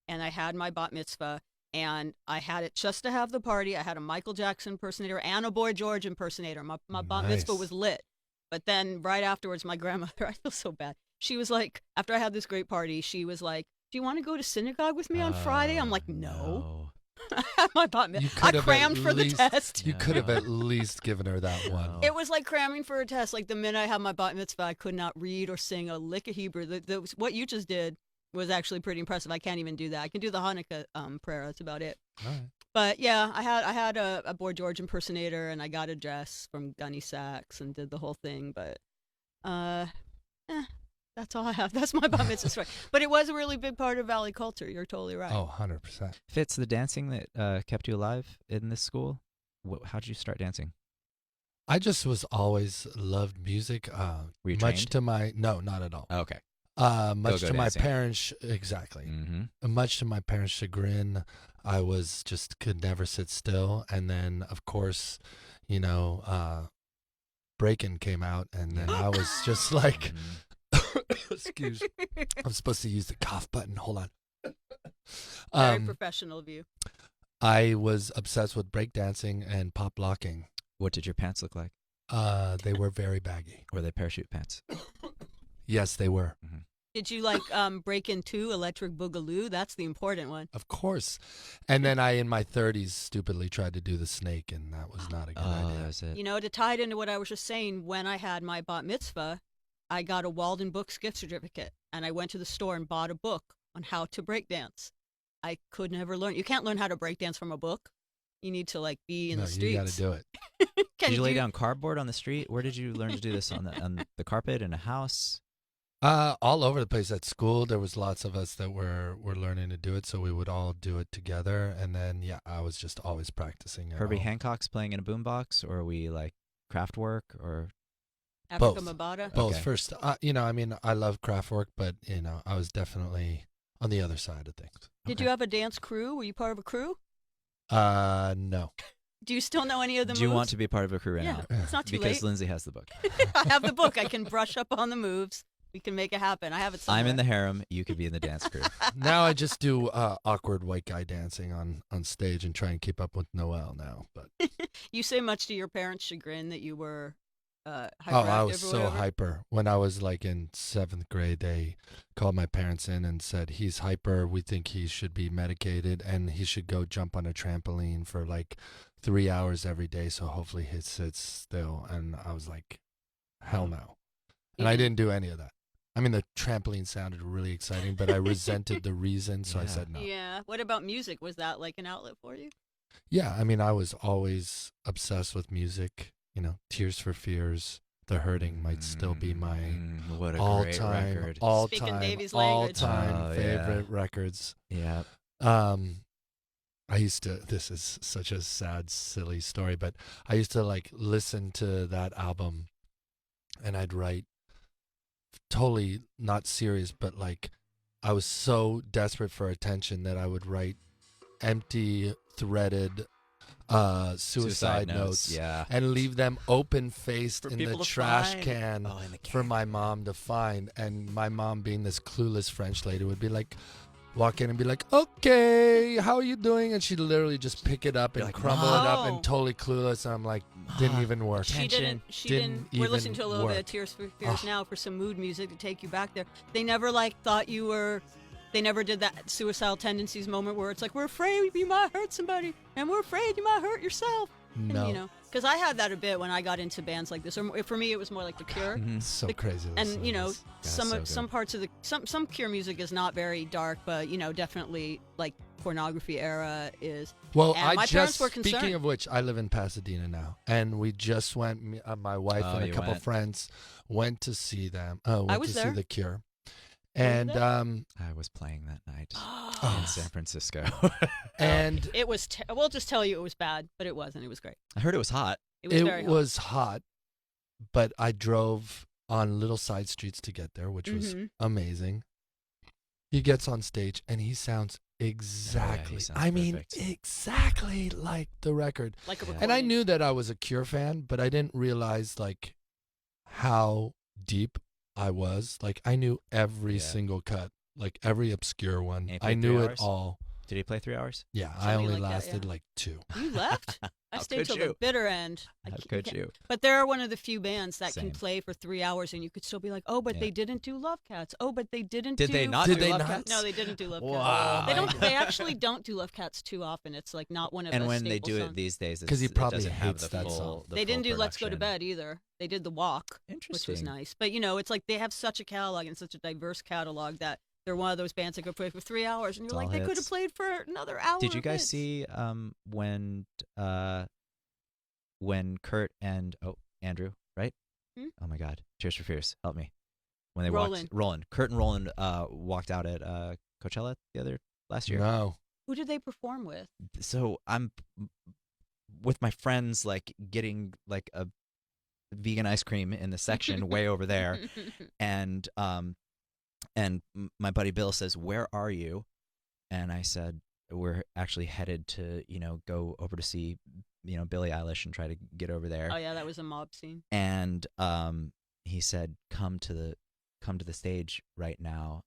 and I had my bat mitzvah, and I had it just to have the party. I had a Michael Jackson impersonator and a Boy George impersonator. My bat mitzvah was lit. But then right afterwards, my grandmother, I feel so bad. She was like, after I had this great party, she was like, do you want to go to synagogue with me on Friday? I'm like, no. I had my bat mitzvah. I crammed for the test. You could have at least given her that one. It was like cramming for a test. Like the minute I had my bat mitzvah, I could not read or sing a lick of Hebrew. What you just did was actually pretty impressive. I can't even do that. I can do the Hanukkah prayer. That's about it. All right. But yeah, I had a Boy George impersonator, and I got a dress from Gunny Sacks and did the whole thing. But that's all I have. That's my bat mitzvah story. But it was a really big part of Valley culture. You're totally right. Oh, 100%. Fitz, the dancing that kept you alive in this school, how did you start dancing? I just was always loved music. Were you much trained? to my no, not at all. Oh, okay. Much Go-go to my dancing. parents, exactly. Much to my parents' chagrin, I was just could never sit still. And then, of course, you know, Breakin' came out, and then I was just like, excuse. I'm supposed to use the cough button. Hold on. Very professional of you. I was obsessed with breakdancing and pop locking. What did your pants look like? They were very baggy. Were they parachute pants? Yes, they were. Did you like break into Electric Boogaloo? That's the important one. Of course. And then I, in my 30s, stupidly tried to do the snake, and that was not a good idea. That was it. You know, to tie it into what I was just saying, when I had my bat mitzvah, I got a Walden Books gift certificate, and I went to the store and bought a book on how to break dance. I could never learn. You can't learn how to break dance from a book. You need to like be in the streets. You got to do it. Did you lay down cardboard on the street? Where did you learn to do this? On the carpet in a house? All over the place. At school, there was lots of us that were learning to do it, so we would all do it together. And then, I was just always practicing. Herbie Hancock's playing in a boombox, or are we like Kraftwerk or Africa Both. Mabata? Both. Okay. First, I mean, I love Kraftwerk, but I was definitely on the other side of things. Did you have a dance crew? Were you part of a crew? No. Do you still know any of the Do moves? you want to be part of a crew right Yeah, now? it's not too because late. Lyndsey has the book. I have the book. I can brush up on the moves. We can make it happen. I have it somewhere. I'm in the harem. You could be in the dance crew. Now I just do awkward white guy dancing on stage and try and keep up with Noel now. But You say much to your parents' chagrin that you were hyperactive I was or so whatever? hyper. When I was like in 7th grade, they called my parents in and said, he's hyper. We think he should be medicated and he should go jump on a trampoline for like 3 hours every day. So hopefully he sits still. And I was like, hell no. And I didn't do any of that. I mean, the trampoline sounded really exciting, but I resented the reason. So I said no. Yeah. What about music? Was that like an outlet for you? Yeah. I mean, I was always obsessed with music. Tears for Fears, The Hurting might still be my what a great all-time, record. Speaking Davey's language. all-time favorite records. Yeah. I used to, this is such a sad, silly story, but I used to like listen to that album and I'd write totally not serious, but like I was so desperate for attention that I would write empty threaded suicide notes yeah. and leave them open-faced For in the people to trash find. can Oh, in the for my mom to find. And my mom, being this clueless French lady, would be like, walk in and be like, okay, how are you doing? And she'd literally just pick it up and like, crumble it up "Mom." and totally clueless. And I'm like, didn't even work. She didn't. We're listening to a little bit of Tears for Fears now for some mood music to take you back there. They never thought you were. They never did that suicidal tendencies moment where it's like, we're afraid you might hurt somebody, and we're afraid you might hurt yourself. No. And, because I had that a bit when I got into bands like this. Or for me, it was more like The Cure. So crazy. And some parts of the some Cure music is not very dark, but definitely like pornography era is. Well, and my parents were speaking concerned. of which, I live in Pasadena now, and we just went. My wife and a you couple went. friends went to see them. I Went was to see there. The Cure, Were you and there? I was playing that night in San Francisco. and It was. We'll just tell you it was bad, but it wasn't. It was great. I heard it was hot. It was very hot. was hot, but I drove on little side streets to get there, which was Mhm. amazing. He gets on stage and he sounds exactly. sounds I mean, perfect. exactly like the record. Like a Yeah. recording. And I knew that I was a Cure fan, but I didn't realize like how deep I was. Like I knew every Yeah. single cut, like every obscure one. And he I played knew 3 it hours? all. Did he play 3 hours? Yeah, I Something only like that, lasted yeah. like 2. You left. I How stayed could till you? the bitter end. How can't- could you? But they're one of the few bands that Same. can play for 3 hours, and you could still be like, "Oh, but Yeah. they didn't do Love Cats. Oh, but they didn't." Did do... they not Did do they Love not? Cats? No, they didn't do Love Wow. Cats. They don't. They actually don't do Love Cats too often. It's like not one of And the when they staple do songs. it these days, 'Cause he it probably doesn't have hates the that full. song. the They didn't full do Let's Go to production. Bed either. They did The Walk, which was Interesting. nice. But it's like they have such a catalog and such a diverse catalog that they're one of those bands that could play for 3 hours, and It's you're like, all they could have hits. played for another hour. Did you of guys hits. see when Kurt and Andrew, right? Hmm? Oh my God, Tears for Fears, help me. When they Roland. Kurt and Roland walked out at Coachella last year. No. Who did they perform with? So I'm with my friends, like getting like a vegan ice cream in the section way over there, and my buddy Bill says, "Where are you?" And I said, "We're actually headed to go over to see Billie Eilish and try to get over there." Oh yeah, that was a mob scene. And he said, "Come to the stage right now.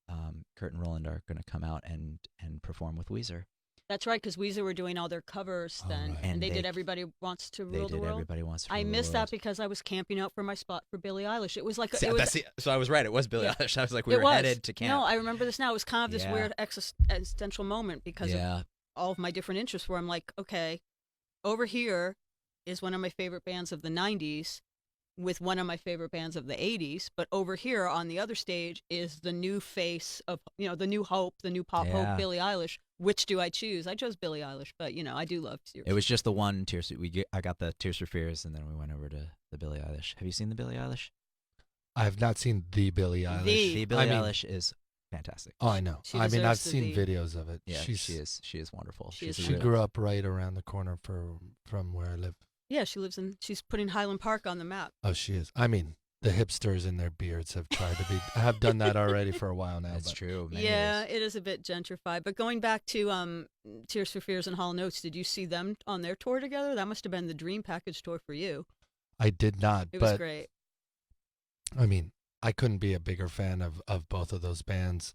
Kurt and Roland are going to come out and perform with Weezer." That's right, because Weezer were doing all their covers then, right. and And they they- did Everybody Wants to They Rule the did World. Everybody Wants to Rule I the missed World. that because I was camping out for my spot for Billie Eilish. It was like See, it was. so I was right. It was Billie Yeah. Eilish. I was like, we It were was. headed to camp. No, I remember this now. It was kind of this Yeah. weird existential moment because Yeah. of all of my different interests where I'm like, okay, over here is one of my favorite bands of the 90s with one of my favorite bands of the 80s, but over here on the other stage is the new face of, the new hope, the new pop Yeah. hope, Billie Eilish. Which do I choose? I chose Billie Eilish, but, I do love Tears. It was just the one Tears. I got the Tears for Fears, and then we went over to the Billie Eilish. Have you seen the Billie Eilish? I have not seen the Billie Eilish. The Billie I mean, Eilish is fantastic. Oh, I know. She I mean, I've deserves to seen be. videos of it. Yeah, She's, she is wonderful. She is She's a She real- grew up right around the corner from where I live. Yeah, she's putting Highland Park on the map. Oh, she is. I mean, the hipsters in their beards have done that already for a while now. That's true. Yeah, it is a bit gentrified. But going back to Tears for Fears and Hall & Oates, did you see them on their tour together? That must have been the dream package tour for you. I did not. It was great. I mean, I couldn't be a bigger fan of both of those bands.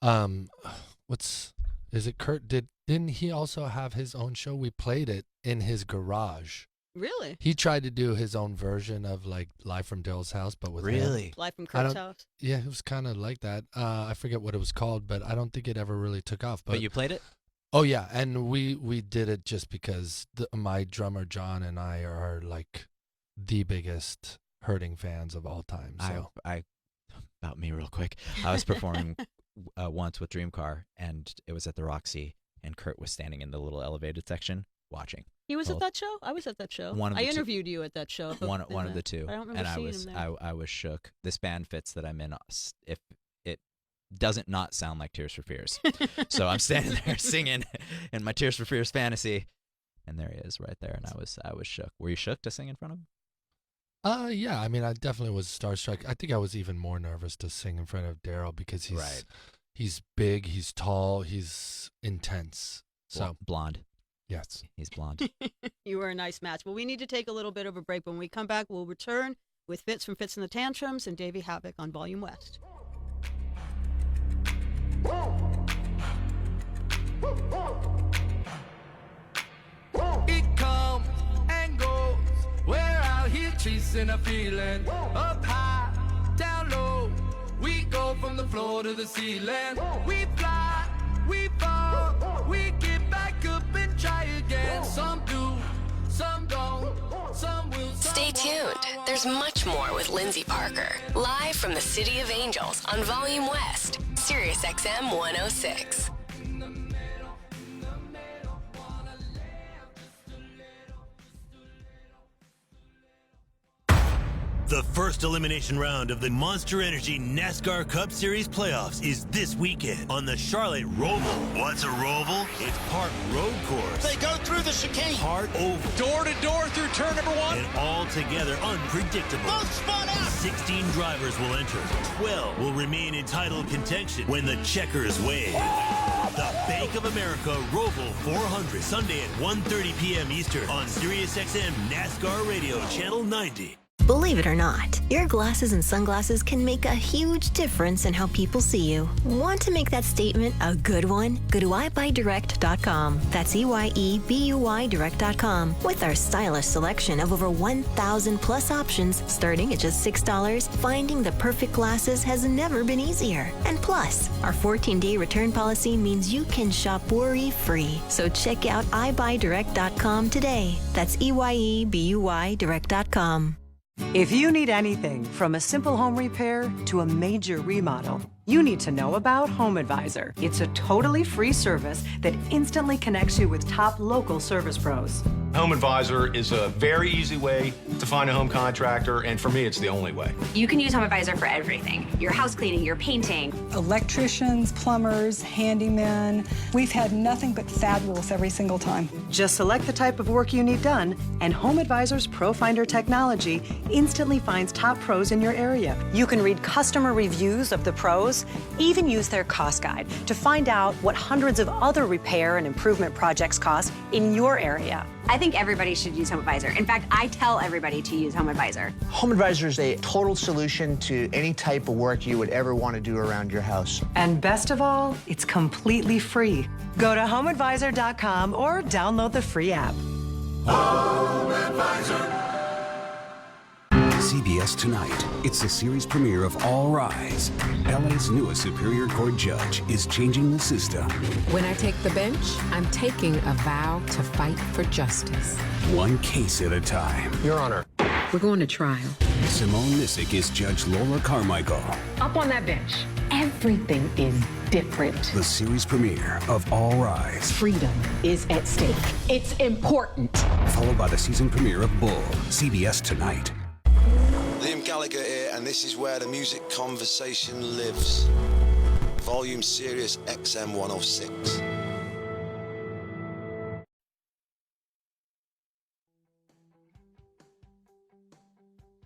Is it Kurt? Didn't he also have his own show? We played it in his garage. Really? He tried to do his own version of like Live from Dale's house, but with him. Live from Kurt's house? Yeah, it was kind of like that. I forget what it was called, but I don't think it ever really took off. But you played it? Oh, yeah, and we did it just because my drummer, John, and I are like the biggest Hurting fans of all time. So. About me real quick. I was performing once with Dreamcar, and it was at the Roxy, and Kurt was standing in the little elevated section watching. He was at that show? I was at that show. I interviewed you at that show. One of the two. I don't remember seeing him there. I was shook. This band fits that I'm in. If it doesn't not sound like Tears for Fears, so I'm standing there singing in my Tears for Fears fantasy, and there he is right there, and I was shook. Were you shook to sing in front of him? Yeah. I mean, I definitely was starstruck. I think I was even more nervous to sing in front of Daryl because he's big, he's tall, he's intense. So blonde. Yes, he's blonde. You were a nice match. Well, we need to take a little bit of a break. When we come back, we'll return with Fitz from Fitz and the Tantrums and Davey Havok on Volume West. It comes and goes. We're out here chasing a feeling. Up high, down low. We go from the floor to the ceiling. We fly, we fall. We get back up and try again. Some do, some don't. Some will. Stay tuned. There's much more with Lyndsey Parker. Live from the City of Angels on Volume West, SiriusXM 106. The first elimination round of the Monster Energy NASCAR Cup Series playoffs is this weekend on the Charlotte Roval. What's a Roval? It's part road course. They go through the chicane. Part oval. Door to door through turn number 1. And altogether unpredictable. Both spun out. 16 drivers will enter. 12 will remain in title contention when the checkers wave. The Bank of America Roval 400, Sunday at 1:30 p.m. Eastern on SiriusXM NASCAR Radio, Channel 90. Believe it or not, your glasses and sunglasses can make a huge difference in how people see you. Want to make that statement a good one? Go to EyeBuyDirect.com. That's EYEBUY Direct.com. With our stylish selection of over 1,000 plus options starting at just $6, finding the perfect glasses has never been easier. And plus, our 14-day return policy means you can shop worry-free. So check out EyeBuyDirect.com today. That's EYEBUY Direct.com. If you need anything from a simple home repair to a major remodel, you need to know about Home Advisor. It's a totally free service that instantly connects you with top local service pros. Home Advisor is a very easy way to find a home contractor, and for me, it's the only way. You can use Home Advisor for everything. Your house cleaning, your painting. Electricians, plumbers, handymen. We've had nothing but fabulous every single time. Just select the type of work you need done, and Home Advisor's Pro Finder technology instantly finds top pros in your area. You can read customer reviews of the pros, even use their cost guide to find out what hundreds of other repair and improvement projects cost in your area. I think everybody should use Home Advisor. In fact, I tell everybody to use Home Advisor. Home Advisor is a total solution to any type of work you would ever want to do around your house. And best of all, it's completely free. Go to HomeAdvisor.com or download the free app. Home Advisor. CBS Tonight. It's the series premiere of All Rise. LA's newest Superior Court judge is changing the system. When I take the bench, I'm taking a vow to fight for justice. One case at a time. Your Honor. We're going to trial. Simone Missick is Judge Laura Carmichael. Up on that bench. Everything is different. The series premiere of All Rise. Freedom is at stake. It's important. Followed by the season premiere of Bull. CBS Tonight. Liam Gallagher here, and this is where the music conversation lives. Volume Sirius XM 106.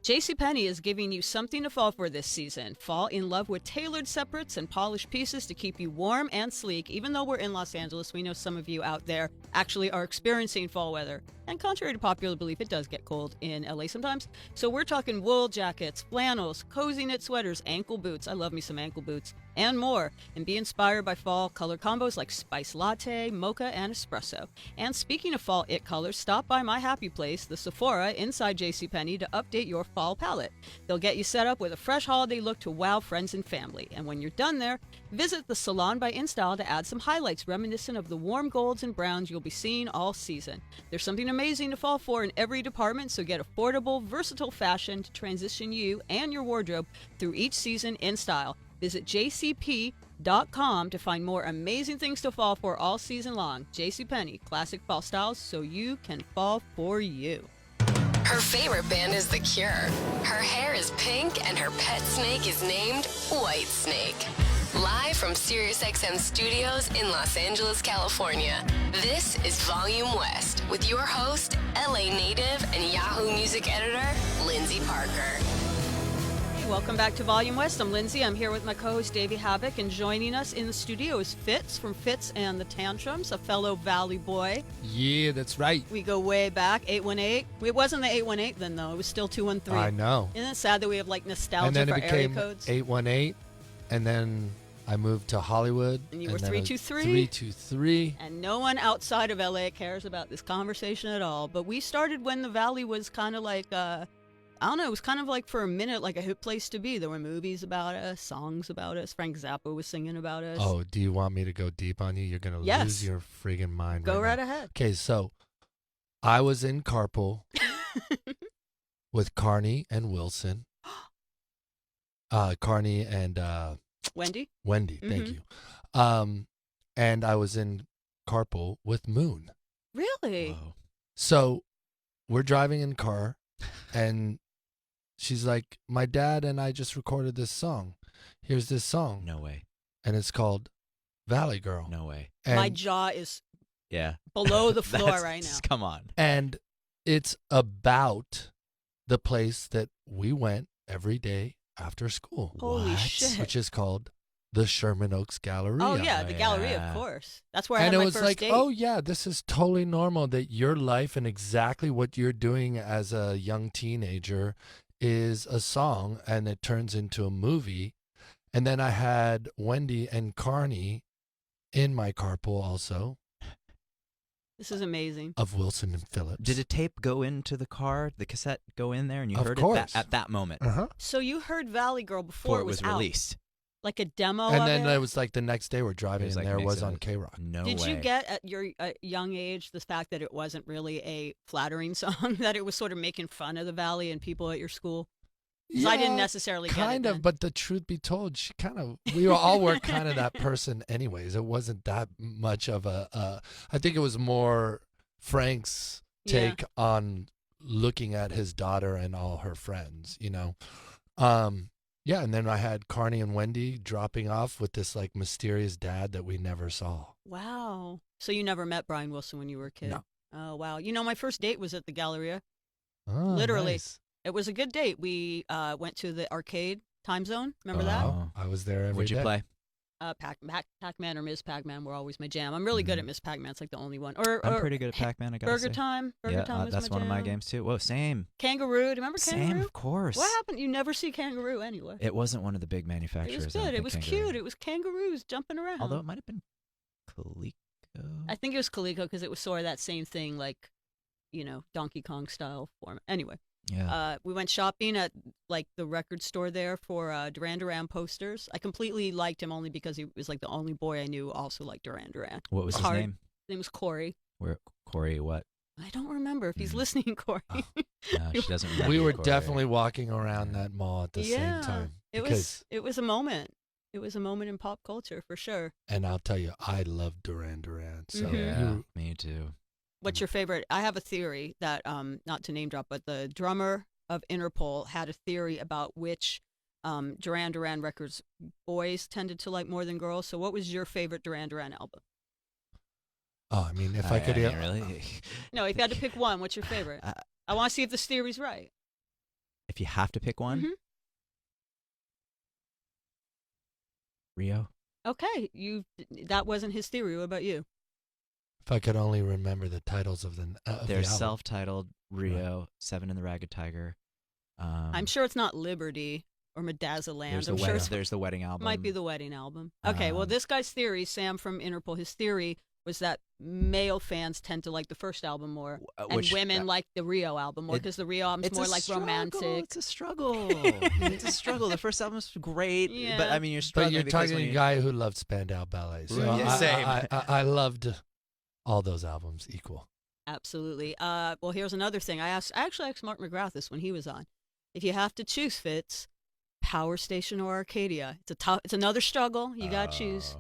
JCPenney is giving you something to fall for this season. Fall in love with tailored separates and polished pieces to keep you warm and sleek. Even though we're in Los Angeles, we know some of you out there actually are experiencing fall weather. And contrary to popular belief, it does get cold in LA sometimes. So we're talking wool jackets, flannels, cozy knit sweaters, ankle boots. I love me some ankle boots. And more. And be inspired by fall color combos like spice latte, mocha, and espresso. And speaking of fall it colors, stop by my happy place, the Sephora inside JCPenney, to update your fall palette. They'll get you set up with a fresh holiday look to wow friends and family. And when you're done there, visit the Salon by InStyle to add some highlights reminiscent of the warm golds and browns you'll be seeing all season. There's something amazing to fall for in every department, so get affordable, versatile fashion to transition you and your wardrobe through each season in style. Visit jcp.com to find more amazing things to fall for all season long. JCPenney, classic fall styles so you can fall for you. Her favorite band is The Cure. Her hair is pink and her pet snake is named White Snake. Live from SiriusXM studios in Los Angeles, California, this is Volume West with your host, LA native and Yahoo Music editor, Lyndsey Parker. Welcome back to Volume West. I'm Lyndsey. I'm here with my co-host Davey Havok, and joining us in the studio is Fitz from Fitz and the Tantrums, a fellow Valley boy. Yeah, that's right. We go way back, 818. It wasn't the 818 then, though. It was still 213. I know. Isn't it sad that we have like nostalgia and then for it area became codes? 818, and then I moved to Hollywood. And you were 323. 323. And no one outside of LA cares about this conversation at all. But we started when the Valley was kind of like, I don't know, it was kind of like for a minute like a hip place to be. There were movies about us, songs about us. Frank Zappa was singing about us. Oh, do you want me to go deep on you? You're going to lose your friggin' mind. Go right now. ahead. Okay, so I was in carpool with Carney and Wilson. Carney and Wendy. Wendy, thank you. And I was in carpool with Moon. Really? Whoa. So we're driving in car, and she's like, my dad and I just recorded this song. Here's this song. No way. And it's called Valley Girl. No way. And my jaw is yeah below the floor right now. Come on. And it's about the place that we went every day after school. Holy shit. Which is called the Sherman Oaks Galleria. Oh, yeah, the Galleria, of course. That's where I had my my first first date. Oh, yeah, this is totally normal that your life and exactly what you're doing as a young teenager is a song, and it turns into a movie. And then I had Wendy and Carney in my carpool also. This is amazing. Of Wilson and Phillips. Did a tape go into the car, the cassette go in there, and you heard it at that moment? Uh-huh. So you heard Valley Girl before it was released. Like a demo and of then it? it was like the next day we're driving, and there was on K-Rock. No Did way. you get at your young age the fact that it wasn't really a flattering song, that it was sort of making fun of the Valley and people at your school? Because I didn't necessarily get it kind of, then. but the truth be told, we all were kind of that person anyways. It wasn't that much of a, I think it was more Frank's take on looking at his daughter and all her friends, you know? Yeah, and then I had Carney and Wendy dropping off with this like mysterious dad that we never saw. Wow. So you never met Brian Wilson when you were a kid? No. Oh, wow. You know, my first date was at the Galleria. Oh, Literally. nice. It was a good date. We went to the arcade time zone. Remember that? I was there every day. What'd you play? Pac-Man or Ms. Pac-Man were always my jam. I'm really good at Ms. Pac-Man. It's like the only one. Or I'm pretty good at Pac-Man, I gotta Burger say. Time. Burger Time was that's my one of my jam. games too. Whoa, same. Kangaroo. Do you remember Kangaroo? Same, of course. What happened? You never see Kangaroo anywhere. It wasn't one of the big manufacturers. It was I don't good. It think, was Kangaroo. cute. It was kangaroos jumping around. Although it might have been Coleco. I think it was Coleco because it was sort of that same thing, like, you know, Donkey Kong style format. Anyway. Yeah. We went shopping at like the record store there for Duran Duran posters. I completely liked him only because he was like the only boy I knew also liked Duran Duran. What was his name? His name was Corey. Corey what? I don't remember if he's listening, Corey. No, she doesn't remember. We were Corey. definitely walking around that mall at the same time. It was a moment. It was a moment in pop culture for sure. And I'll tell you, I love Duran Duran. So yeah, me too. What's your favorite? I have a theory that, not to name drop, but the drummer of Interpol had a theory about which Duran Duran records boys tended to like more than girls. So what was your favorite Duran Duran album? Oh, I mean, if I could... really? No, if you had to pick one, what's your favorite? I want to see if this theory's right. If you have to pick one, Rio. Okay, that wasn't his theory. What about you? If I could only remember the titles of the They're the album. self-titled Rio, right. 7 and the Ragged Tiger. I'm sure it's not Liberty or Medazzaland. There's the wedding album. Might be the wedding album. Okay, well, this guy's theory, Sam from Interpol, his theory was that male fans tend to like the first album more, and women like the Rio album more because the Rio album's more like romantic. It's a struggle. It's a struggle. The first album's great, but I mean, you're struggling. But you're talking to a guy who loved Spandau Ballet. So same. I loved all those albums equal. Absolutely. Well, here's another thing. I actually asked Mark McGrath this when he was on. If you have to choose, Fitz, Power Station or Arcadia? It's another struggle. You got to choose.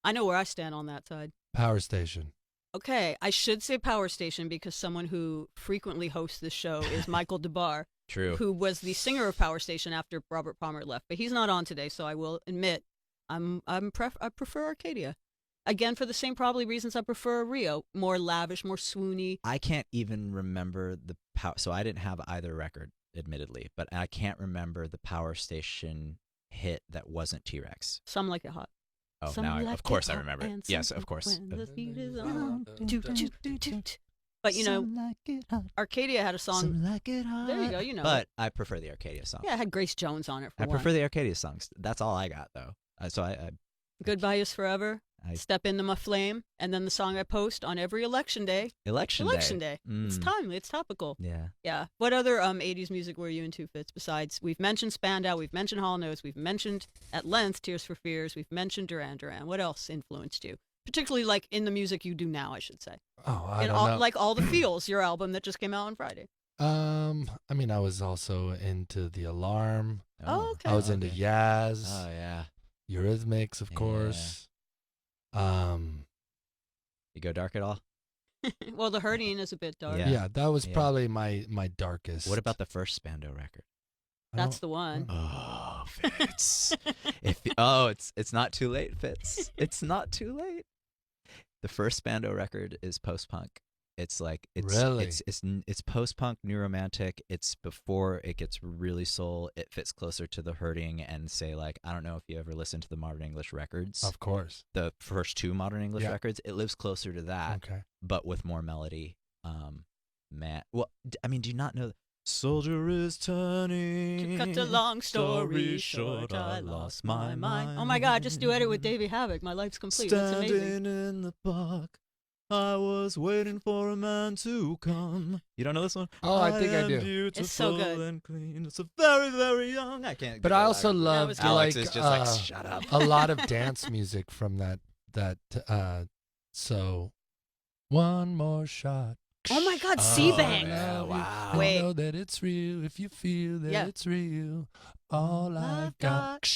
I know where I stand on that side. Power Station. Okay, I should say Power Station because someone who frequently hosts this show is Michael DeBar. True. Who was the singer of Power Station after Robert Palmer left. But he's not on today, so I will admit I prefer Arcadia. Again, for the same probably reasons I prefer Rio. More lavish, more swoony. I can't even remember the power. So I didn't have either record, admittedly, but I can't remember the Power Station hit that wasn't T-Rex. Some Like It Hot. Oh, now of course I remember it. Yes, of course. When the heat is on. But you know, Arcadia had a song. Like it hot. There you go. You know. But I prefer the Arcadia song. Yeah, it had Grace Jones on it. I prefer the Arcadia songs. That's all I got though. So I Goodbye Is Forever. Step Into My Flame, and then the song I post on every election day. Election day. It's timely. It's topical. Yeah. Yeah. What other 80s music were you into, Fitz? Besides, we've mentioned Spandau, we've mentioned Hall & Oates, we've mentioned at length Tears for Fears, we've mentioned Duran Duran. What else influenced you? Particularly like in the music you do now, I should say. Oh, I don't know. Like All the Feels, your album that just came out on Friday. I mean, I was also into The Alarm. Oh, okay. I was into Yaz. Oh yeah. Eurythmics, of course. You go dark at all? Well, The Hurting is a bit dark. Yeah, that was probably my darkest. What about the first Spandau record? That's the one. Oh, Fitz. It's not too late, Fitz. It's not too late. The first Spandau record is post-punk. It's like it's post-punk, new romantic. It's before it gets really soul. It fits closer to The Hurting and say like, I don't know if you ever listened to the Modern English records. Of course. The first two Modern English records, it lives closer to that. Okay. But with more melody. Well, I mean, do you not know? Soldier is turning. To cut a long story short, I lost my mind. Oh my God! Just duet it with Davey Havok. My life's complete. That's amazing. Standing in the park. I was waiting for a man to come. You don't know this one? Oh, I think I do. Beautiful it's so good. And clean. It's a very, very young. I can't. But I also love Alex is just like shut up. A lot of dance music from that. So, one more shot. Oh my God, C-Bang. Yeah, wow. I know that it's real if you feel that it's real. All I've got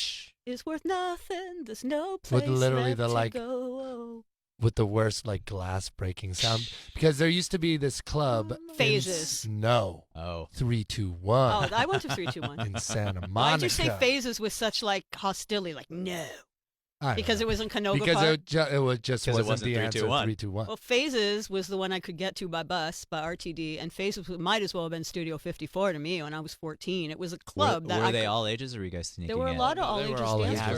is worth nothing. There's no place with literally left the to go. With the worst like glass breaking sound, because there used to be this club Phases. No. 3, 2, 1. Oh, I went to 3, 2, 1 in Santa Monica. Why'd you say Phases with such like hostility? Like no. Because it was in Canoga because Park? it wasn't the 3, answer. 2, 1. 3, 2, 1. Well, Phases was the one I could get to by bus, by RTD, and Phases might as well have been Studio 54 to me when I was 14. It was a club were they all ages, or were you guys sneaking in? There were a lot of all ages dancers. Yeah,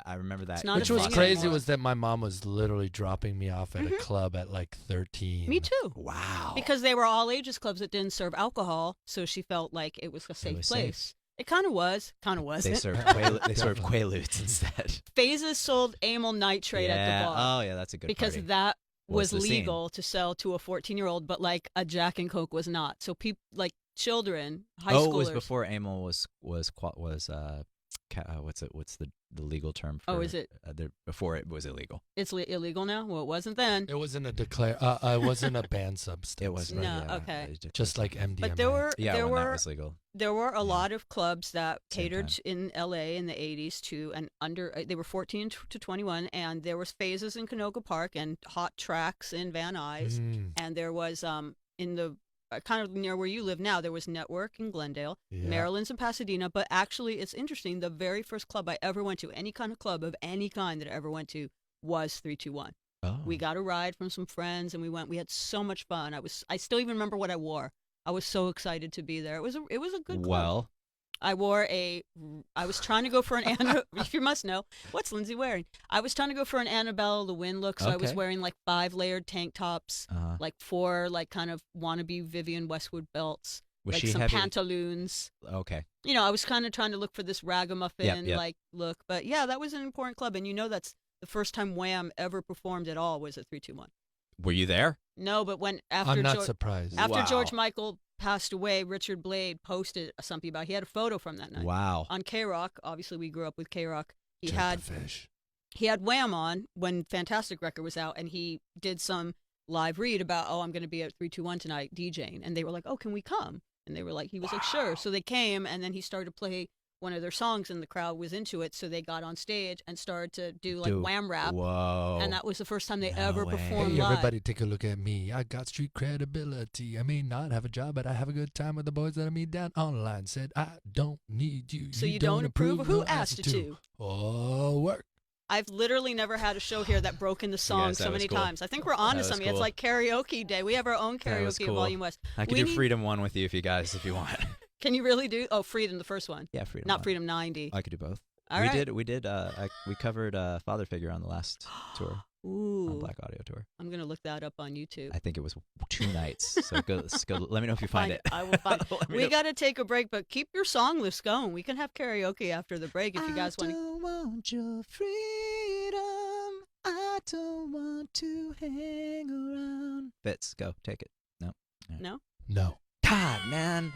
I remember that. Which was crazy was that my mom was literally dropping me off at a club at like 13. Me too. Wow. Because they were all ages clubs that didn't serve alcohol, so she felt like it was a safe place. It kind of was. Kind of wasn't. They served Quaaludes instead. Phases sold amyl nitrate at the bar. Oh, yeah, that's a good because party. that was legal to sell to a 14-year-old, but like a Jack and Coke was not. So people, like children, high schoolers. Oh, it was before amyl was what's the legal term for? Oh, is it? Before it was illegal. It's illegal now? Well, it wasn't then. It wasn't it wasn't a banned substance. It wasn't. No, okay. Just like MDMA. But there were that was legal. There were a lot of clubs that catered in LA in the 80s to they were 14 to 21, and there was Phases in Canoga Park and Hot Tracks in Van Nuys, and there was in the kind of near where you live now, there was Network in Glendale, Maryland's in Pasadena, but actually it's interesting, the very first club I ever went to, any kind of club of any kind that I ever went to, was 321. Oh. We got a ride from some friends and we had so much fun. I still even remember what I wore. I was so excited to be there. It was a good club. Well, I was trying to go for an if you must know, what's Lyndsey wearing? I was trying to go for an Annabelle the Wind look, so I was Okay. wearing like 5 layered tank tops, like 4 like kind of wannabe Vivienne Westwood belts, Was like she some heavy? pantaloons. Okay. You know, I was kind of trying to look for this ragamuffin Yep. like look, but yeah, that was an important club, and you know that's the first time Wham ever performed at all was at 321. Were you there? No, but after I'm not surprised. After Wow. George Michael passed away, Richard Blade posted something about he had a photo from that night. Wow. On K-Rock, obviously we grew up with K-Rock. He Check had the fish. he had Wham on when Fantastic Record was out, and he did some live read about, I'm going to be at 321 tonight DJing, and they were like, can we come? And they were like, he was like, sure. So they came, and then he started to play one of their songs, and the crowd was into it, so they got on stage and started to do like Wham rap. Whoa. And that was the first time they ever performed Hey, live. everybody, take a look at me. I got street credibility. I may not have a job, but I have a good time with the boys that I meet down online. Said, I don't need you. So you don't approve? Who asked you to? Oh, work. I've literally never had a show here that broke into song Yes, that so was many cool. times. I think we're on to That was something. It's cool. like karaoke day. We have our own That was karaoke at cool. Volume West. I could do Freedom 1 with you if you want. Can you really do? Oh, Freedom, the first one. Yeah, Freedom Not 1. Freedom 90. I could do both. All we right. did. We covered Father Figure on the last tour. Ooh. On Black Audio Tour. I'm going to look that up on YouTube. I think it was 2 nights. So go. Let me know if you find it. I will find it. Let me We know. got to take a break, but keep your song list going. We can have karaoke after the break if you guys want to. I don't want your freedom. I don't want to hang around. Fitz, go. Take it. No. No? No. God, man.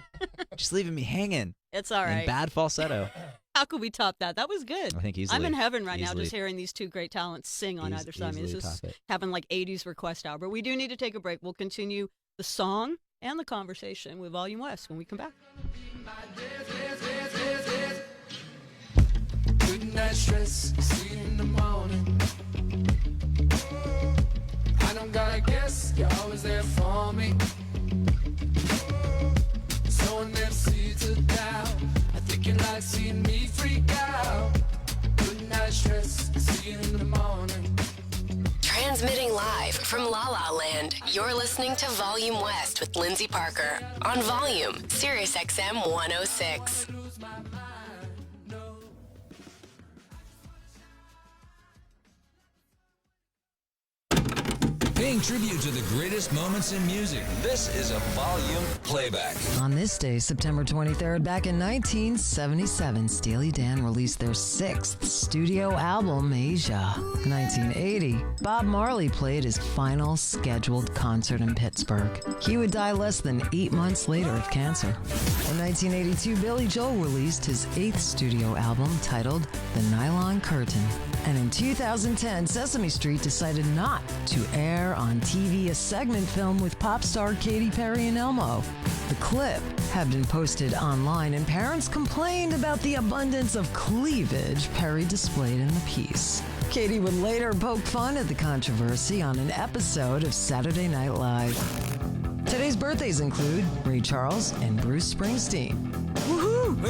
Just leaving me hanging. It's all right. In bad falsetto. How could we top that? That was good. I think easily. I'm in heaven right now Easily. just hearing these two great talents sing on either side. I mean, this easily is top it. having like 80s request hour. But we do need to take a break. We'll continue the song and the conversation with Volume West when we come back. Good night stress, see you in the morning. I don't gotta guess, you're always there for me. Sowing them seeds of doubt. I think you like seeing me freak out. Good night stress, see you in the morning. Transmitting live from La La Land, you're listening to Volume West with Lyndsey Parker on Volume, SiriusXM 106. Paying tribute to the greatest moments in music. This is a Volume Playback. On this day, September 23rd, back in 1977, Steely Dan released their 6th studio album, Asia. In 1980, Bob Marley played his final scheduled concert in Pittsburgh. He would die less than 8 months later of cancer. In 1982, Billy Joel released his 8th studio album titled The Nylon Curtain. And in 2010, Sesame Street decided not to air on TV a segment film with pop star Katy Perry and Elmo. The clip had been posted online, and parents complained about the abundance of cleavage Perry displayed in the piece. Katy would later poke fun at the controversy on an episode of Saturday Night Live. Today's birthdays include Ray Charles and Bruce Springsteen. Woohoo!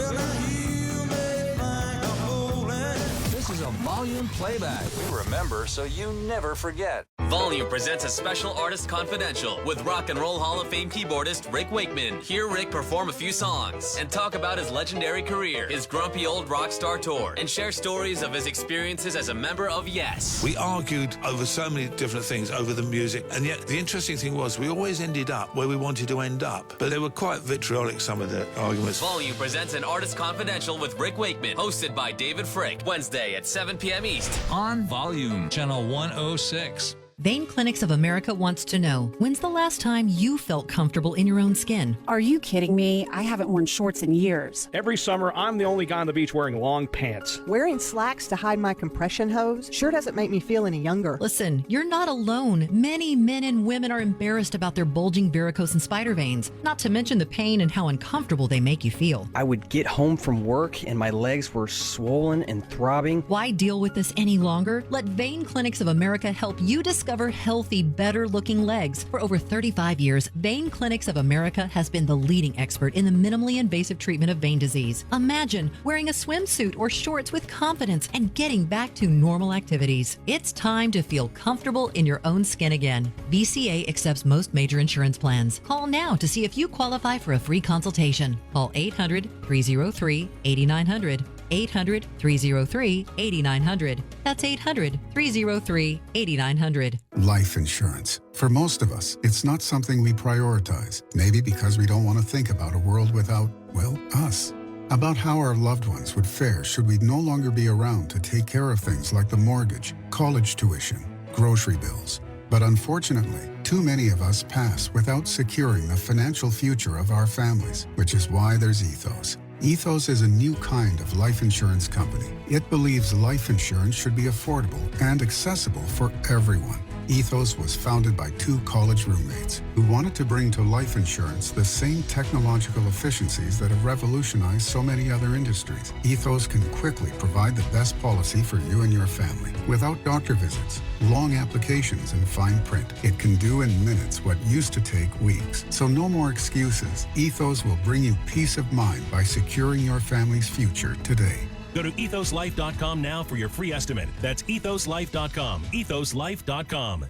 This is a Volume Playback. We remember so you never forget. Volume presents a special Artist Confidential with Rock and Roll Hall of Fame keyboardist Rick Wakeman. Hear Rick perform a few songs and talk about his legendary career, his grumpy old rock star tour, and share stories of his experiences as a member of Yes. We argued over so many different things over the music, and yet the interesting thing was we always ended up where we wanted to end up, but they were quite vitriolic, some of the arguments. Volume presents an Artist Confidential with Rick Wakeman, hosted by David Frick, Wednesday at 7 p.m. East. On Volume, Channel 106. Vein Clinics of America wants to know, when's the last time you felt comfortable in your own skin? Are you kidding me? I haven't worn shorts in years. Every summer, I'm the only guy on the beach wearing long pants. Wearing slacks to hide my compression hose sure doesn't make me feel any younger. Listen, you're not alone. Many men and women are embarrassed about their bulging varicose and spider veins, not to mention the pain and how uncomfortable they make you feel. I would get home from work and my legs were swollen and throbbing. Why deal with this any longer? Let Vein Clinics of America help you discover discover healthy, better-looking legs. For over 35 years, Vein Clinics of America has been the leading expert in the minimally invasive treatment of vein disease. Imagine wearing a swimsuit or shorts with confidence and getting back to normal activities. It's time to feel comfortable in your own skin again. VCA accepts most major insurance plans. Call now to see if you qualify for a free consultation. Call 800-303-8900. 800-303-8900. That's 800-303-8900. Life insurance. For most of us, it's not something we prioritize. Maybe because we don't want to think about a world without, well, us. About how our loved ones would fare should we no longer be around to take care of things like the mortgage, college tuition, grocery bills. But unfortunately, too many of us pass without securing the financial future of our families, which is why there's Ethos. Ethos is a new kind of life insurance company. It believes life insurance should be affordable and accessible for everyone. Ethos was founded by two college roommates who wanted to bring to life insurance the same technological efficiencies that have revolutionized so many other industries. Ethos can quickly provide the best policy for you and your family without doctor visits, long applications, and fine print. It can do in minutes what used to take weeks. So no more excuses. Ethos will bring you peace of mind by securing your family's future today. Go to ethoslife.com now for your free estimate. That's ethoslife.com. Ethoslife.com.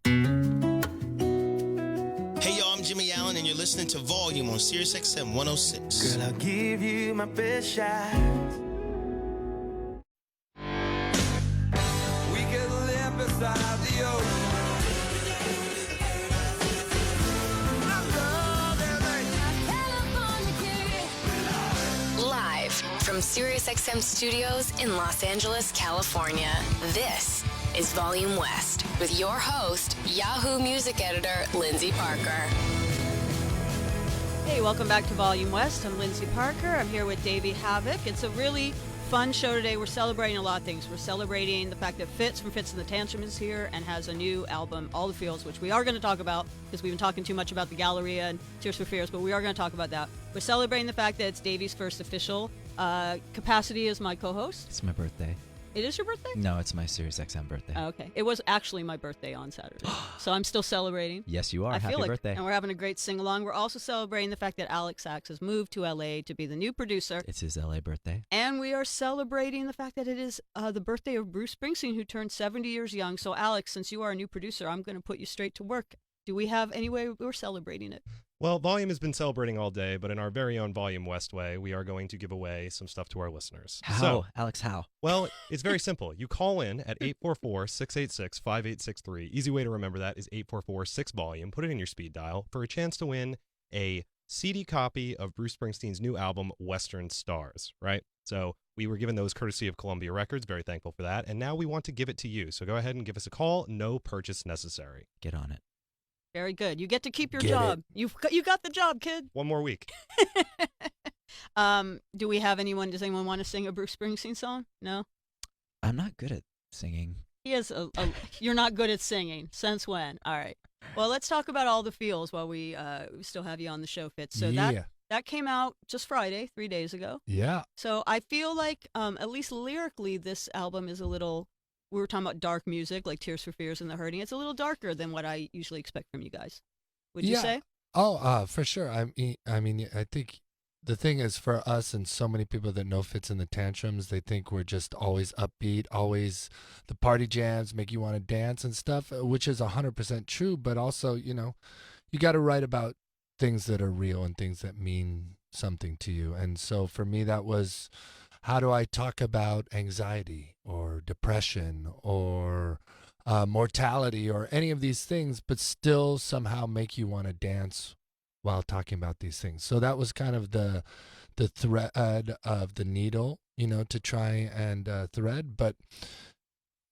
Hey, y'all, I'm Jimmy Allen, and you're listening to Volume on SiriusXM 106. Girl, I'll give you my best shot. We could live beside the ocean. Live from SiriusXM Studios in Los Angeles, California, this is Volume West with your host, Yahoo Music Editor, Lyndsey Parker. Hey, welcome back to Volume West. I'm Lyndsey Parker. I'm here with Davey Havok. It's a really fun show today. We're celebrating a lot of things. We're celebrating the fact that Fitz from Fitz and the Tantrum is here and has a new album, All the Feels, which we are going to talk about because we've been talking too much about the Galleria and Tears for Fears, but we are going to talk about that. We're celebrating the fact that it's Davey's first official capacity as my co-host. It's my birthday. It is your birthday? No, it's my SiriusXM birthday. Oh, okay. It was actually my birthday on Saturday, so I'm still celebrating. Yes, you are. I Happy feel like, birthday. and we're having a great sing-along. We're also celebrating the fact that Alex Sachs has moved to L.A. to be the new producer. It's his LA birthday. And we are celebrating the fact that it is the birthday of Bruce Springsteen, who turned 70 years young. So, Alex, since you are a new producer, I'm going to put you straight to work. Do we have any way we're celebrating it? Well, Volume has been celebrating all day, but in our very own Volume West way, we are going to give away some stuff to our listeners. How? So, Alex, how? Well, it's very simple. You call in at 844-686-5863. Easy way to remember that is 844-6-VOLUME. Put it in your speed dial for a chance to win a CD copy of Bruce Springsteen's new album, Western Stars, right? So we were given those courtesy of Columbia Records. Very thankful for that. And now we want to give it to you. So go ahead and give us a call. No purchase necessary. Get on it. Very good. You get to keep your job. You got the job, kid. One more week. Do we have anyone? Does anyone want to sing a Bruce Springsteen song? No. I'm not good at singing. He is you're not good at singing. Since when? All right. Well, let's talk about All the Feels while we still have you on the show, Fitz. So that came out just Friday, 3 days ago. Yeah. So I feel like, at least lyrically, this album is a little. We were talking about dark music like Tears for Fears and The Hurting. It's a little darker than what I usually expect from you guys. Would you say? Oh, for sure. I mean, I think the thing is for us and so many people that know Fitz and the Tantrums, they think we're just always upbeat, always the party jams make you want to dance and stuff, which is 100% true. But also, you got to write about things that are real and things that mean something to you. And so for me, that was, how do I talk about anxiety or depression or mortality or any of these things, but still somehow make you want to dance while talking about these things? So that was kind of the thread of the needle, to try and thread. But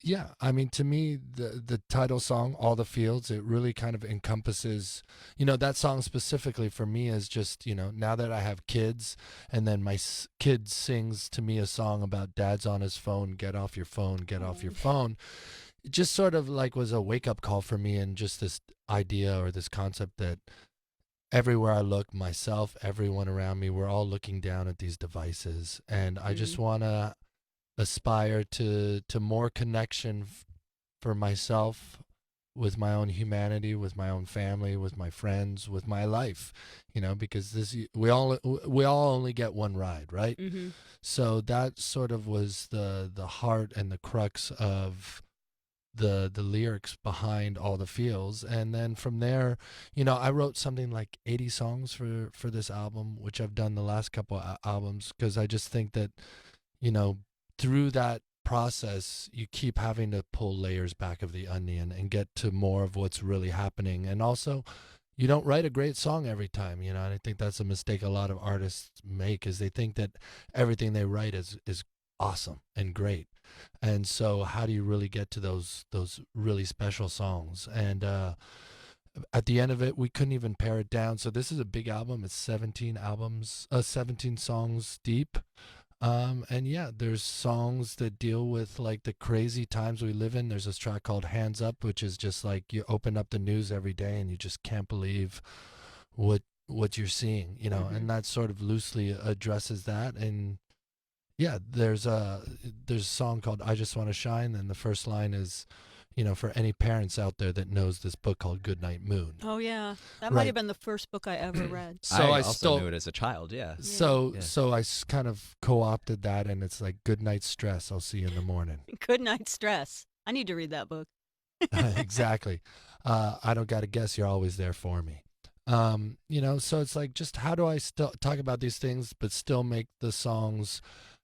yeah, I mean, to me, the title song, All the Fields, it really kind of encompasses, that song specifically for me is just, now that I have kids and then my kid sings to me a song about dad's on his phone, get off your phone, get off your phone. It just sort of like was a wake-up call for me, and just this idea or this concept that everywhere I look, myself, everyone around me, we're all looking down at these devices. And I just want to aspire to more connection for myself with my own humanity, with my own family, with my friends, with my life, because we all only get one ride, right? Mm-hmm. So that sort of was the heart and the crux of the lyrics behind All the Feels. And then from there, I wrote something like 80 songs for this album, which I've done the last couple albums, because I just think that, through that process, you keep having to pull layers back of the onion and get to more of what's really happening. And also, you don't write a great song every time, and I think that's a mistake a lot of artists make, is they think that everything they write is awesome and great. And so how do you really get to those really special songs? And at the end of it, we couldn't even pare it down. So this is a big album. It's 17 songs deep. And yeah, there's songs that deal with like the crazy times we live in. There's this track called Hands Up, which is just like you open up the news every day and you just can't believe what you're seeing, Mm-hmm. and that sort of loosely addresses that. And yeah, there's a song called I Just Want to Shine, and the first line is, for any parents out there that knows this book called Goodnight Moon. Oh yeah, that Right. might have been the first book I ever read. So I I also still knew it as a child. Yeah. So Yeah. so I kind of co-opted that, and it's like good night stress. I'll see you in the morning. Good Night Stress. I need to read that book. Exactly. I don't got to guess. You're always there for me. So it's like, just how do I still talk about these things, but still make the songs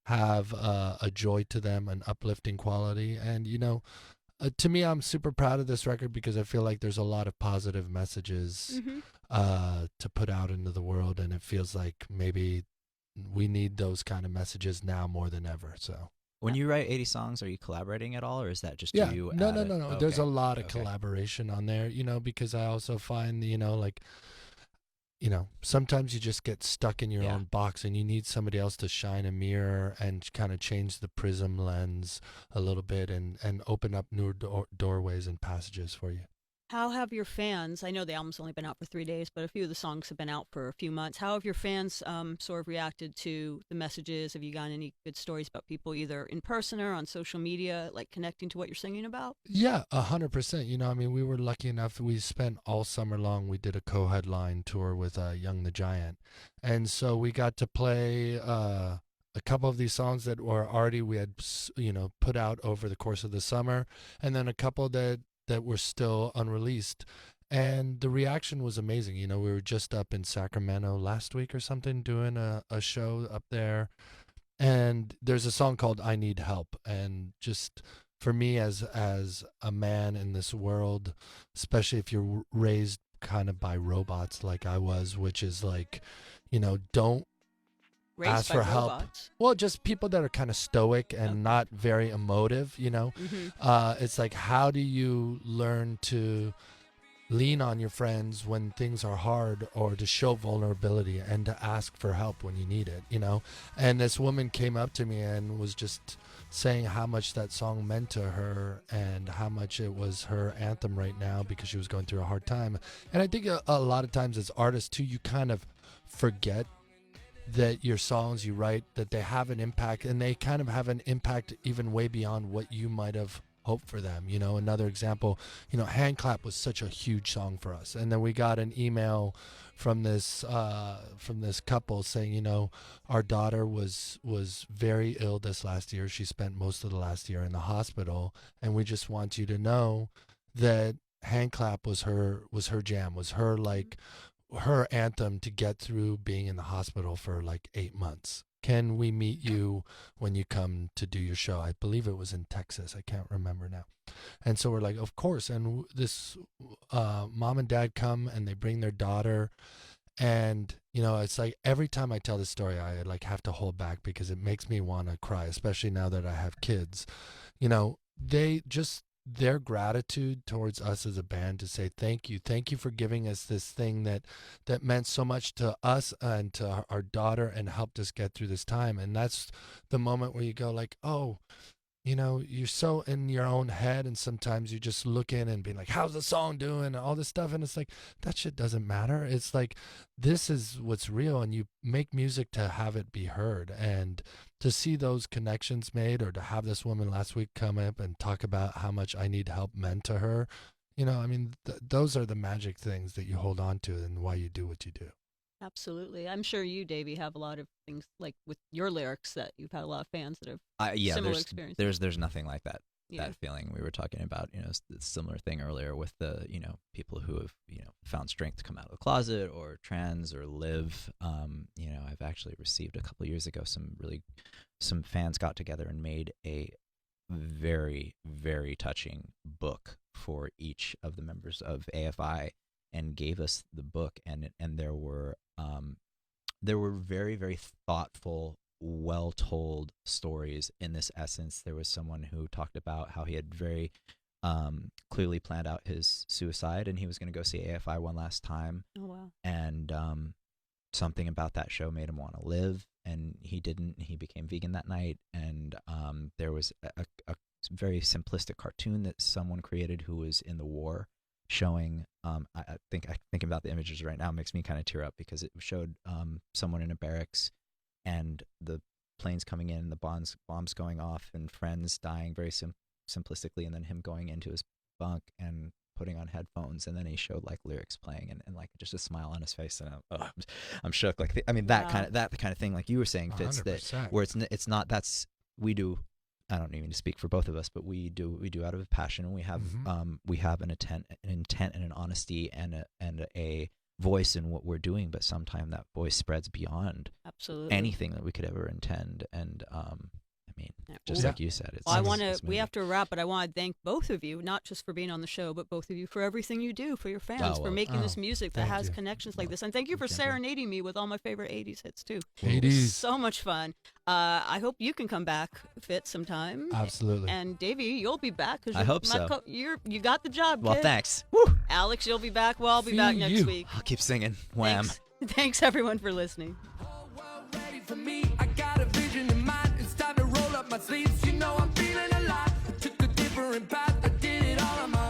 have a joy to them, an uplifting quality. And, to me, I'm super proud of this record because I feel like there's a lot of positive messages to put out into the world. And it feels like maybe we need those kind of messages now more than ever. So When you write 80 songs, are you collaborating at all, or is that just yeah, you? no. Okay. There's a lot of Okay. collaboration on there, because I also find, sometimes you just get stuck in your Yeah. own box and you need somebody else to shine a mirror and kind of change the prism lens a little bit and open up new doorways and passages for you. How have your fans, I know the album's only been out for 3 days, but a few of the songs have been out for a few months. How have your fans sort of reacted to the messages? Have you gotten any good stories about people either in person or on social media, like connecting to what you're singing about? Yeah, 100%. We were lucky enough. We spent all summer long. We did a co-headline tour with Young the Giant, and so we got to play a couple of these songs that were already we had put out over the course of the summer, and then a couple that were still unreleased. And the reaction was amazing. We were just up in Sacramento last week or something doing a show up there, and there's a song called I Need Help. And just for me as a man in this world, especially if you're raised kind of by robots like I was, which is like, don't Raised ask by for help. robots. Well, just people that are kind of stoic and not very emotive, Mm-hmm. It's like, how do you learn to lean on your friends when things are hard, or to show vulnerability and to ask for help when you need it, And this woman came up to me and was just saying how much that song meant to her and how much it was her anthem right now because she was going through a hard time. And I think a lot of times as artists too, you kind of forget that your songs you write, that they have an impact, and they kind of have an impact even way beyond what you might have hoped for them. Another example, Hand Clap was such a huge song for us, and then we got an email from this couple saying, our daughter was very ill this last year. She spent most of the last year in the hospital, and we just want you to know that Hand Clap was her jam, was her her anthem to get through being in the hospital for like 8 months. Can we meet you when you come to do your show? I believe it was in Texas. I can't remember now. And so we're like, of course. And this mom and dad come and they bring their daughter. And, it's like every time I tell this story, I like have to hold back because it makes me want to cry, especially now that I have kids. They just, their gratitude towards us as a band to say thank you for giving us this thing that meant so much to us and to our daughter and helped us get through this time. And that's the moment where you go like, oh, you're so in your own head, and sometimes you just look in and be like, how's the song doing and all this stuff, and it's like, that shit doesn't matter. It's like, this is what's real, and you make music to have it be heard. And to see those connections made, or to have this woman last week come up and talk about how much I Need Help meant to her, You know, I mean, those are the magic things that you hold on to and why you do what you do. Absolutely. I'm sure you, Davey, have a lot of things like with your lyrics that you've had a lot of fans that have similar experiences. There's nothing like that. Yeah. That feeling we were talking about, the similar thing earlier with the, people who have, found strength to come out of the closet or trans or live. I've actually received a couple of years ago some fans got together and made a very, very touching book for each of the members of AFI and gave us the book, and there were very, very thoughtful, well-told stories in this essence. There was someone who talked about how he had very clearly planned out his suicide, and he was going to go see AFI one last time. Oh, wow. And something about that show made him want to live, and he didn't. He became vegan that night, and there was a very simplistic cartoon that someone created who was in the war, showing I think about the images right now, it makes me kind of tear up because it showed someone in a barracks and the planes coming in, the bombs going off, and friends dying very simplistically, and then him going into his bunk and putting on headphones, and then he showed like lyrics playing and like just a smile on his face, and I'm shook. Like that kind of thing, like you were saying, Fitz, 100%. That where it's not that's we do. I don't even speak for both of us, but we do out of passion, and we have an intent and an honesty and a voice in what we're doing. But sometimes that voice spreads beyond absolutely anything that we could ever intend. And just like you said, we have to wrap, but I want to thank both of you, not just for being on the show, but both of you for everything you do for your fans, for making this music that has connections like this. And thank you for serenading me with all my favorite 80s hits, too. 80s. So much fun. I hope you can come back, Fitz, sometime. Absolutely. And Davey, you'll be back. I hope so. You got the job, Well, kid. thanks. Woo. Alex, you'll be back. Well, I'll be back next week. I'll keep singing. Wham. Thanks, everyone, for listening. For me, I got a vision in mind. It's time to roll up my sleeves. You know I'm feeling alive. Took a different path.